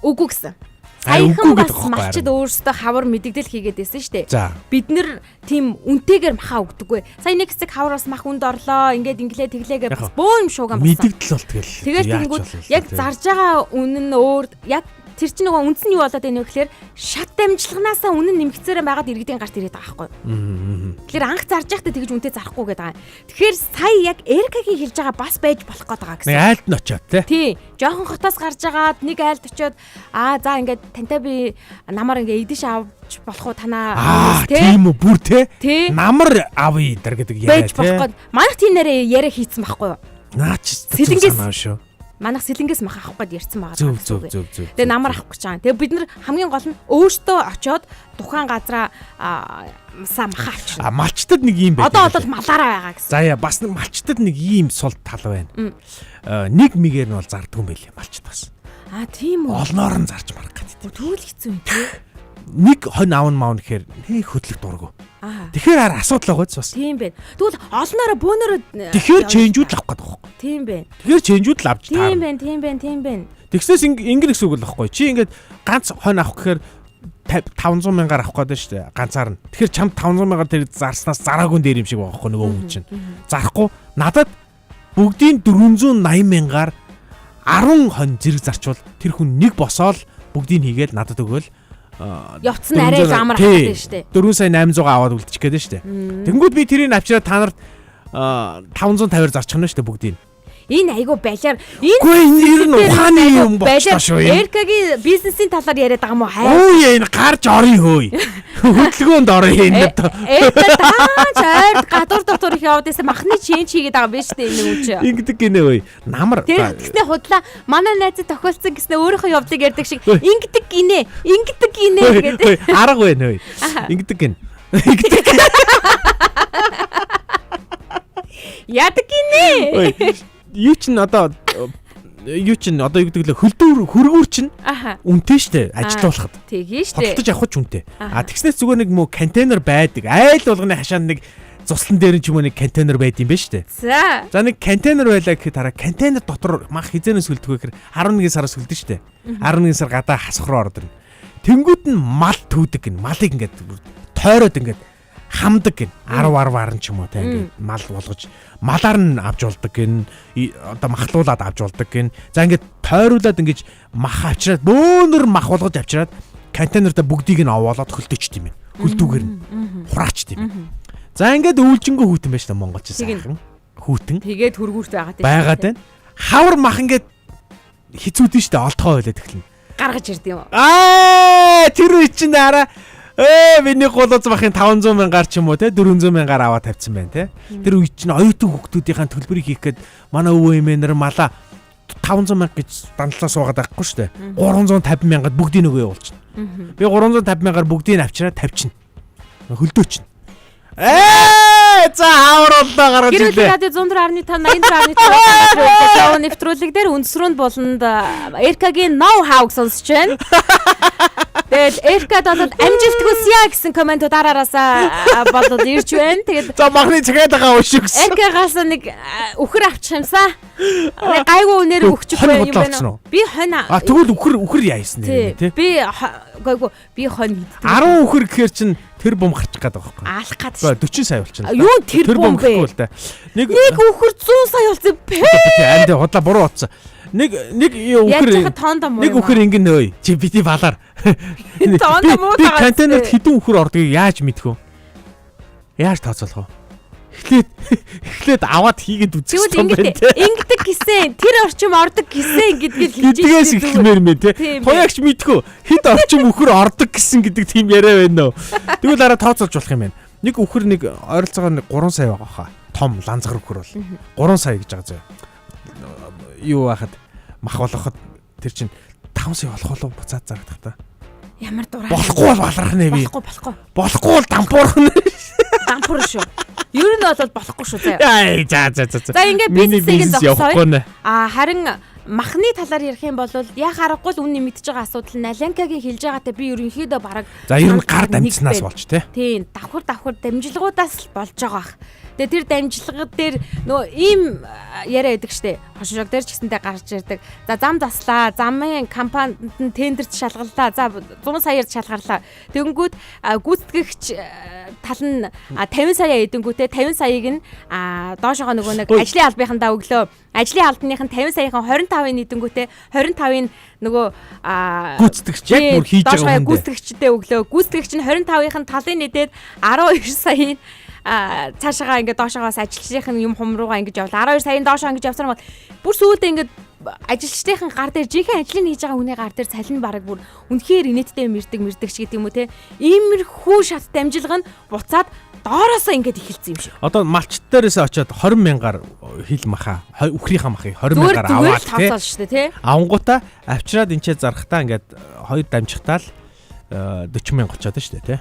Үгүй гэсэн. Саяхан бас малчид өөрсдөө хавар мэдэгдэл хийгээд байсан шүү дээ. Бид нэр тийм үнтэйгээр махаа өгдөггүй. Сая нэг хэсэг хавараас мах үнд орлоо. Ингээд инглээ тэглээгээ бас бөө юм шууган болсон. Мэдэгдэл бол тэгэл. Тэгэнгүүт яг зарж байгаа үнэн нь өөр яг тэр чинь нөгөө үндэс нь юу болоод байна вэ гэхээр шат дамжлагнаасаа үнэн нэмэгцээрээ байгаад иргэдийн гарт ирээд байгаа байхгүй. Тэгэхээр анх зарж байхдаа тэгж үнтэй зарахгүй гээд байгаа. Тэгэхээр сая яг Эрикагийн хэлж байгаа бас байж болох гээд байгаа гэсэн. Нэг айлд нь очиод тий. Жоохон хотоос гарч агаад нэг айлд очиод за ингээд тантай би намар ингээд идэж авч болох уу танаа тийм үү бүр тий. Намар авъя дэр гэдэг яриа тий. Байж болох гээд манайх тийм нэрээ яриа хийцэн байхгүй юу? Наач санаа шүү. Манайх сэлэнгээс мах авах гээд ярьсан байгаа. Зөв. Тэгээ намар авах гэж байгаа. Тэгээ бид нар хамгийн гол нь өөртөө очиод тухайн газараа мах авчирна. Малчтад нэг юм Одоо байдаг. бол малаараа байгаа гэсэн. За яа бас малчтад нэг ийм сул тал байна. Нэг мигээр нь бол зардгүй юм байлээ малчд бас. Тийм үү. Олноор нь зарж марах гэдэг. Тэгвэл хэцүү юм тий. Нэг хонь аавн гэхээр нэг хөдлөх дургу. Тэгэхээр асуудал байгаа бас. Тийм байна. Тэгвэл олноороо бөөнөрөө тэгэхээр ченжүүд л авах гэдэг байхгүй. Тийм байна. Тэгэхээр ченжүүд л авч таа. Тийм байна. Тэгснээс ингэр гэсэн үг л байхгүй. Чи ингээд ганц хонь авах гэхээр 500 мянгаар авах гэдэг шүү дээ. Ганцаар нь. Тэгэхээр чамд 500 мянгаар тэр зарснаас зараагүй дээр юм шиг байгаа байхгүй нөгөө хүн чинь. Зарахгүй надад бүгдийн 480 мянгаар 10 хонь зэрэг зарчвал тэр хүн нэг босоол бүгдийг хийгээл надад өгөөл явцсан арай л амар хатдаг шүү дээ. 4 сая 800 аваад үлдчих гээд шүү дээ. Тэнгүүд би тэрийг авчираа та нарт 550-аар зарчих нь шүү дээ бүгдийг. Энэ айгу балиар энэ ухааны юм болчихлоо шүү. Эрикагийн бизнесийн талаар яриад байгаа юм уу? Өө энэ гарч орё хөөе. Хөдөлгөөнд орё энэ. Чойр гадуур дотор их яваад байсан махны ченч хийгээд байгаа биз дээ энэ үуч. Ингэдэг гинэ өөе. Намар. Тэгснэ худлаа манай найзад тохиолдсон гэснэ өөрийнхөө явдлыг ярьдаг шиг ингэдэг гинэ гэдэг. Арга байна өөе. Ингэдэг гин. Яадаг гинэ. Юу ч н одоо юу гэдэг лээ хөргүүр чинь үнэтэй штэ ажилуулахад. Тэгээ штэ. Худалдаж авах ч үнэтэй. Тэгснээс зүгээр нэг мөө контейнер байдаг. Айл болгоны хашаанд нэг цуслан дээр ч юм уу нэг контейнер байд юм ба штэ. За нэг контейнер байлаа гэхэд хараа контейнер дотор мах хизэнээс хөлдөх гэхээр 11 сараас хөлдөн штэ. 11 сар гадаа хасах руу ордог. Тэнгүүд нь мал түүдэг гин. Малыг ингээд тойроод ингээд хамдаг гин 10 ч юм уу та ингээд мал болгож малаар нь авч болдог гин одоо махлуулаад авч болдог гин за ингээд тойруулаад ингэж мах авчираад бөөнөр мах болгож авчираад контейнерда бүгдийг нь овоолоод хөлтөчт юм хөлдүүгээр нь хураачт юм за ингээд өвлжингөө хүүтэн байж та монголч сайхан хүүтэн тэгээд хөргүүрт байгаад байна хавар мах ингээд хизүүдэн штэ олдгоо байлаад эхэлнэ гаргаж ирд юм тэр үе чинь араа миний голоц махын 500 мянгаар ч юм уу те 400 мянгаар аваад тавьсан байна те. Тэр үе чинь оюутан хүүхдүүдийн төлбөрийг хийх гээд манай өвөө эмээнэр мала 500 мянга гэж дандлаа суугаад байхгүй шүү дээ. 350 мянгад бүгдийг нөгөө явуулчихна. Би 350 мянгаар бүгдийг авчираад тавьчихна. Хөлдөөчнө. За хавруулаа гаргаж ирлээ. Гэрэл радио 104.5 84.5 нэвтрүүлэг дээр үндэсрүүнд болонд Эрикагийн ноу хауг сонсож байна. Тэгээд Эрикад бол амжилт хүсье гэсэн коммент дараараасаа болоод ирж байна. Тэгээд за махны цагаад байгаа өшөө гэсэн. Эрикагаас нэг үхэр авчих юмсаа. Нэг гайгүй үнээр өгчих байх юм байна. Би хонь. Тэгвэл үхэр яасан нэр тий. Би гайгүй би хонь. 10 үхэр гэхэр чинь тэр бом гарчих гээд байгаа байхгүй. Алах гээд. 40 сая болчихно. Юу тэр бом бэ? Нэг үхэр 100 сая болсон. Анд худлаа буруу утсан. Нэг үхэр ингэн нөөй. Чи бити балаар. Тоонд муу таа. Би контейнерт хэдэн үхэр ордгийг яаж мэдэх вэ? Яаж тооцоолох вэ? Эхлээд аваад хийгээд үзэх юм байна те. Ингэдэг гисэн тэр орчим ордог гисэн гэдгийг хэлж гэдгээс эхлэмээр мэн те. Хоёагч мэдхүү хэд орчим үхэр ордог гэсэн гэдэг тийм яриа байна нөө. Тэгвэл араа тооцоолж болох юм байна. Нэг үхэр нэг ойролцоогоор 3 сая байгаа хаа. Том ланзгар үхэр бол 3 сая гэж байгаа зөө. Юу байхад мах болгоход тэр чинь 5 сая болох болов буцаад зарагдах та. Ямар дураа. Болохгүй бол баларх нэ би. Болохгүй бол дампуурна. Дампуур шүү. Ер нь бол болохгүй шүү заяа. За. За ингээд бизнесийг зогсооё. Харин махны талаар ярих юм бол яг аргагүй л үнний мэдж байгаа асуудал нь Алянкагийн хэлж байгаатай би ерөнхийдөө бараг за ер нь гар дамжснаас болж тий. Тийм давхар дамжилгуудаас л болж байгаа бах. Тэгээ тэр дамжлага дээр нөгөө ийм яриа байдаг штэ. Хошрог дээр ч гэсэнтэй гарч ирдэг. За зам заслаа, замын компанид нь тендерт шалгарлаа. За 100 саяар шалгарлаа. Тэгэнгүүт гүйцэтгэгч тал нь 50 сая эдэнгүүтээ 50 саяыг нь доошогоо нөгөө нэг ажлын албынхандаа өглөө. Ажлын албаных нь 50 саяхан 25-ын эдэнгүүтээ 25-ын нөгөө гүйцэтгэгч яг бүр хийж байгаа юм. Гүйцэтгэгчдээ өглөө. Гүйцэтгэгч нь 25-ын талын нэдэд 12 саяын цаашаага ингээд доошоогоос ажилчдын юм хум руугаа ингээд явлаа. 12 саяын доошоо ингээд явсан бол бүр сүүлдээ ингээд ажилчдын гар дээр жинхэнэ ажлыг хийж байгаа хүний гар дээр цалин бараг бүр үнэхээр инээдтэй мэрдэг ч гэдэг юм уу те. Иймэрхүү шат дамжилга нь буцаад доороосоо ингээд эхэлсэн юм шиг. Одоо малчт дээрээс очиод 20 мянгаар хил маха үхрийнхаа махыг 20 мянгаар аваад те. Авангуудаа авчираад энэ ч зарахтаа ингээд хоёр дамжихтаа л 40 мянга очоод шүү дээ тий.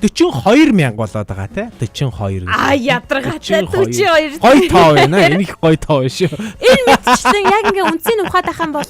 42 мянга болоод байгаа тий. 42. Ядаргаатай 42. Гой тоо байна. Энэ их гой тоо шүү. Энэ мэдчихсэн яг ингээ үнцийг ухаад ахын бол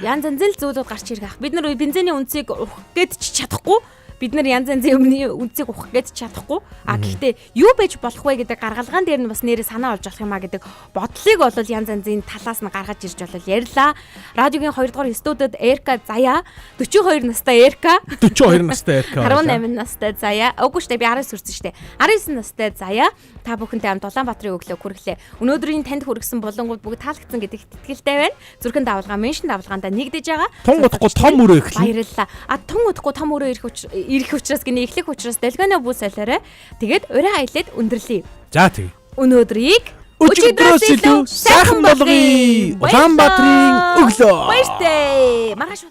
янз янзын зүйлүүд гарч ирэх ах. Бид нар бензиний үнцийг ухах гээд ч чадахгүй. Бид нар янз янзын өмнө үнцийг ухах гэж чадахгүй. Гэхдээ юу байж болох вэ гэдэг гаргалгаан дээр нь бас нэрээ санаа олж болох юмаа гэдэг бодлыг бол янз янзын талаас нь гаргаж ирж болол ярьлаа. Радиогийн 2 дугаар студид Эрка Заяа 42 настай Эрка 18 настай Заяа үгүй штэ би 19 хүрсэн штэ 19 настай Заяа та бүхэнтэй хамт Улаанбаатарын өглөө хүрэхлээ. Өнөөдрийн танд хүргэсэн болонгууд бүгд таалагдсан гэдэгт итгэлтэй байна. Зүрхэн давалгаа меншн давалгаандаа нэгдэж байгаа. Тун удахгүй том өрөө эхлэн. Баярлалаа. Тун удахгүй том өрөө ирэх учраас гинэ эхлэх учраас дэлгөөний бүү солиорой. Тэгээд урай аялаад өндөрлөе. За тэг. Өнөөдрийг өчигдрөөс илүү сайхан болгоё. Улаанбаатарын өглөө. Баяртай. Маргааш.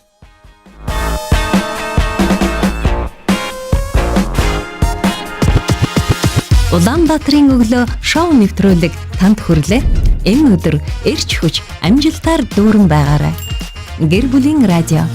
Улаанбаатарын өглөө шоу нэвтрүүлэг танд хүрлээ. Энэ өдөр эрч хүч амжилтаар дүүрэн байгаарай. Гэр бүлийн радио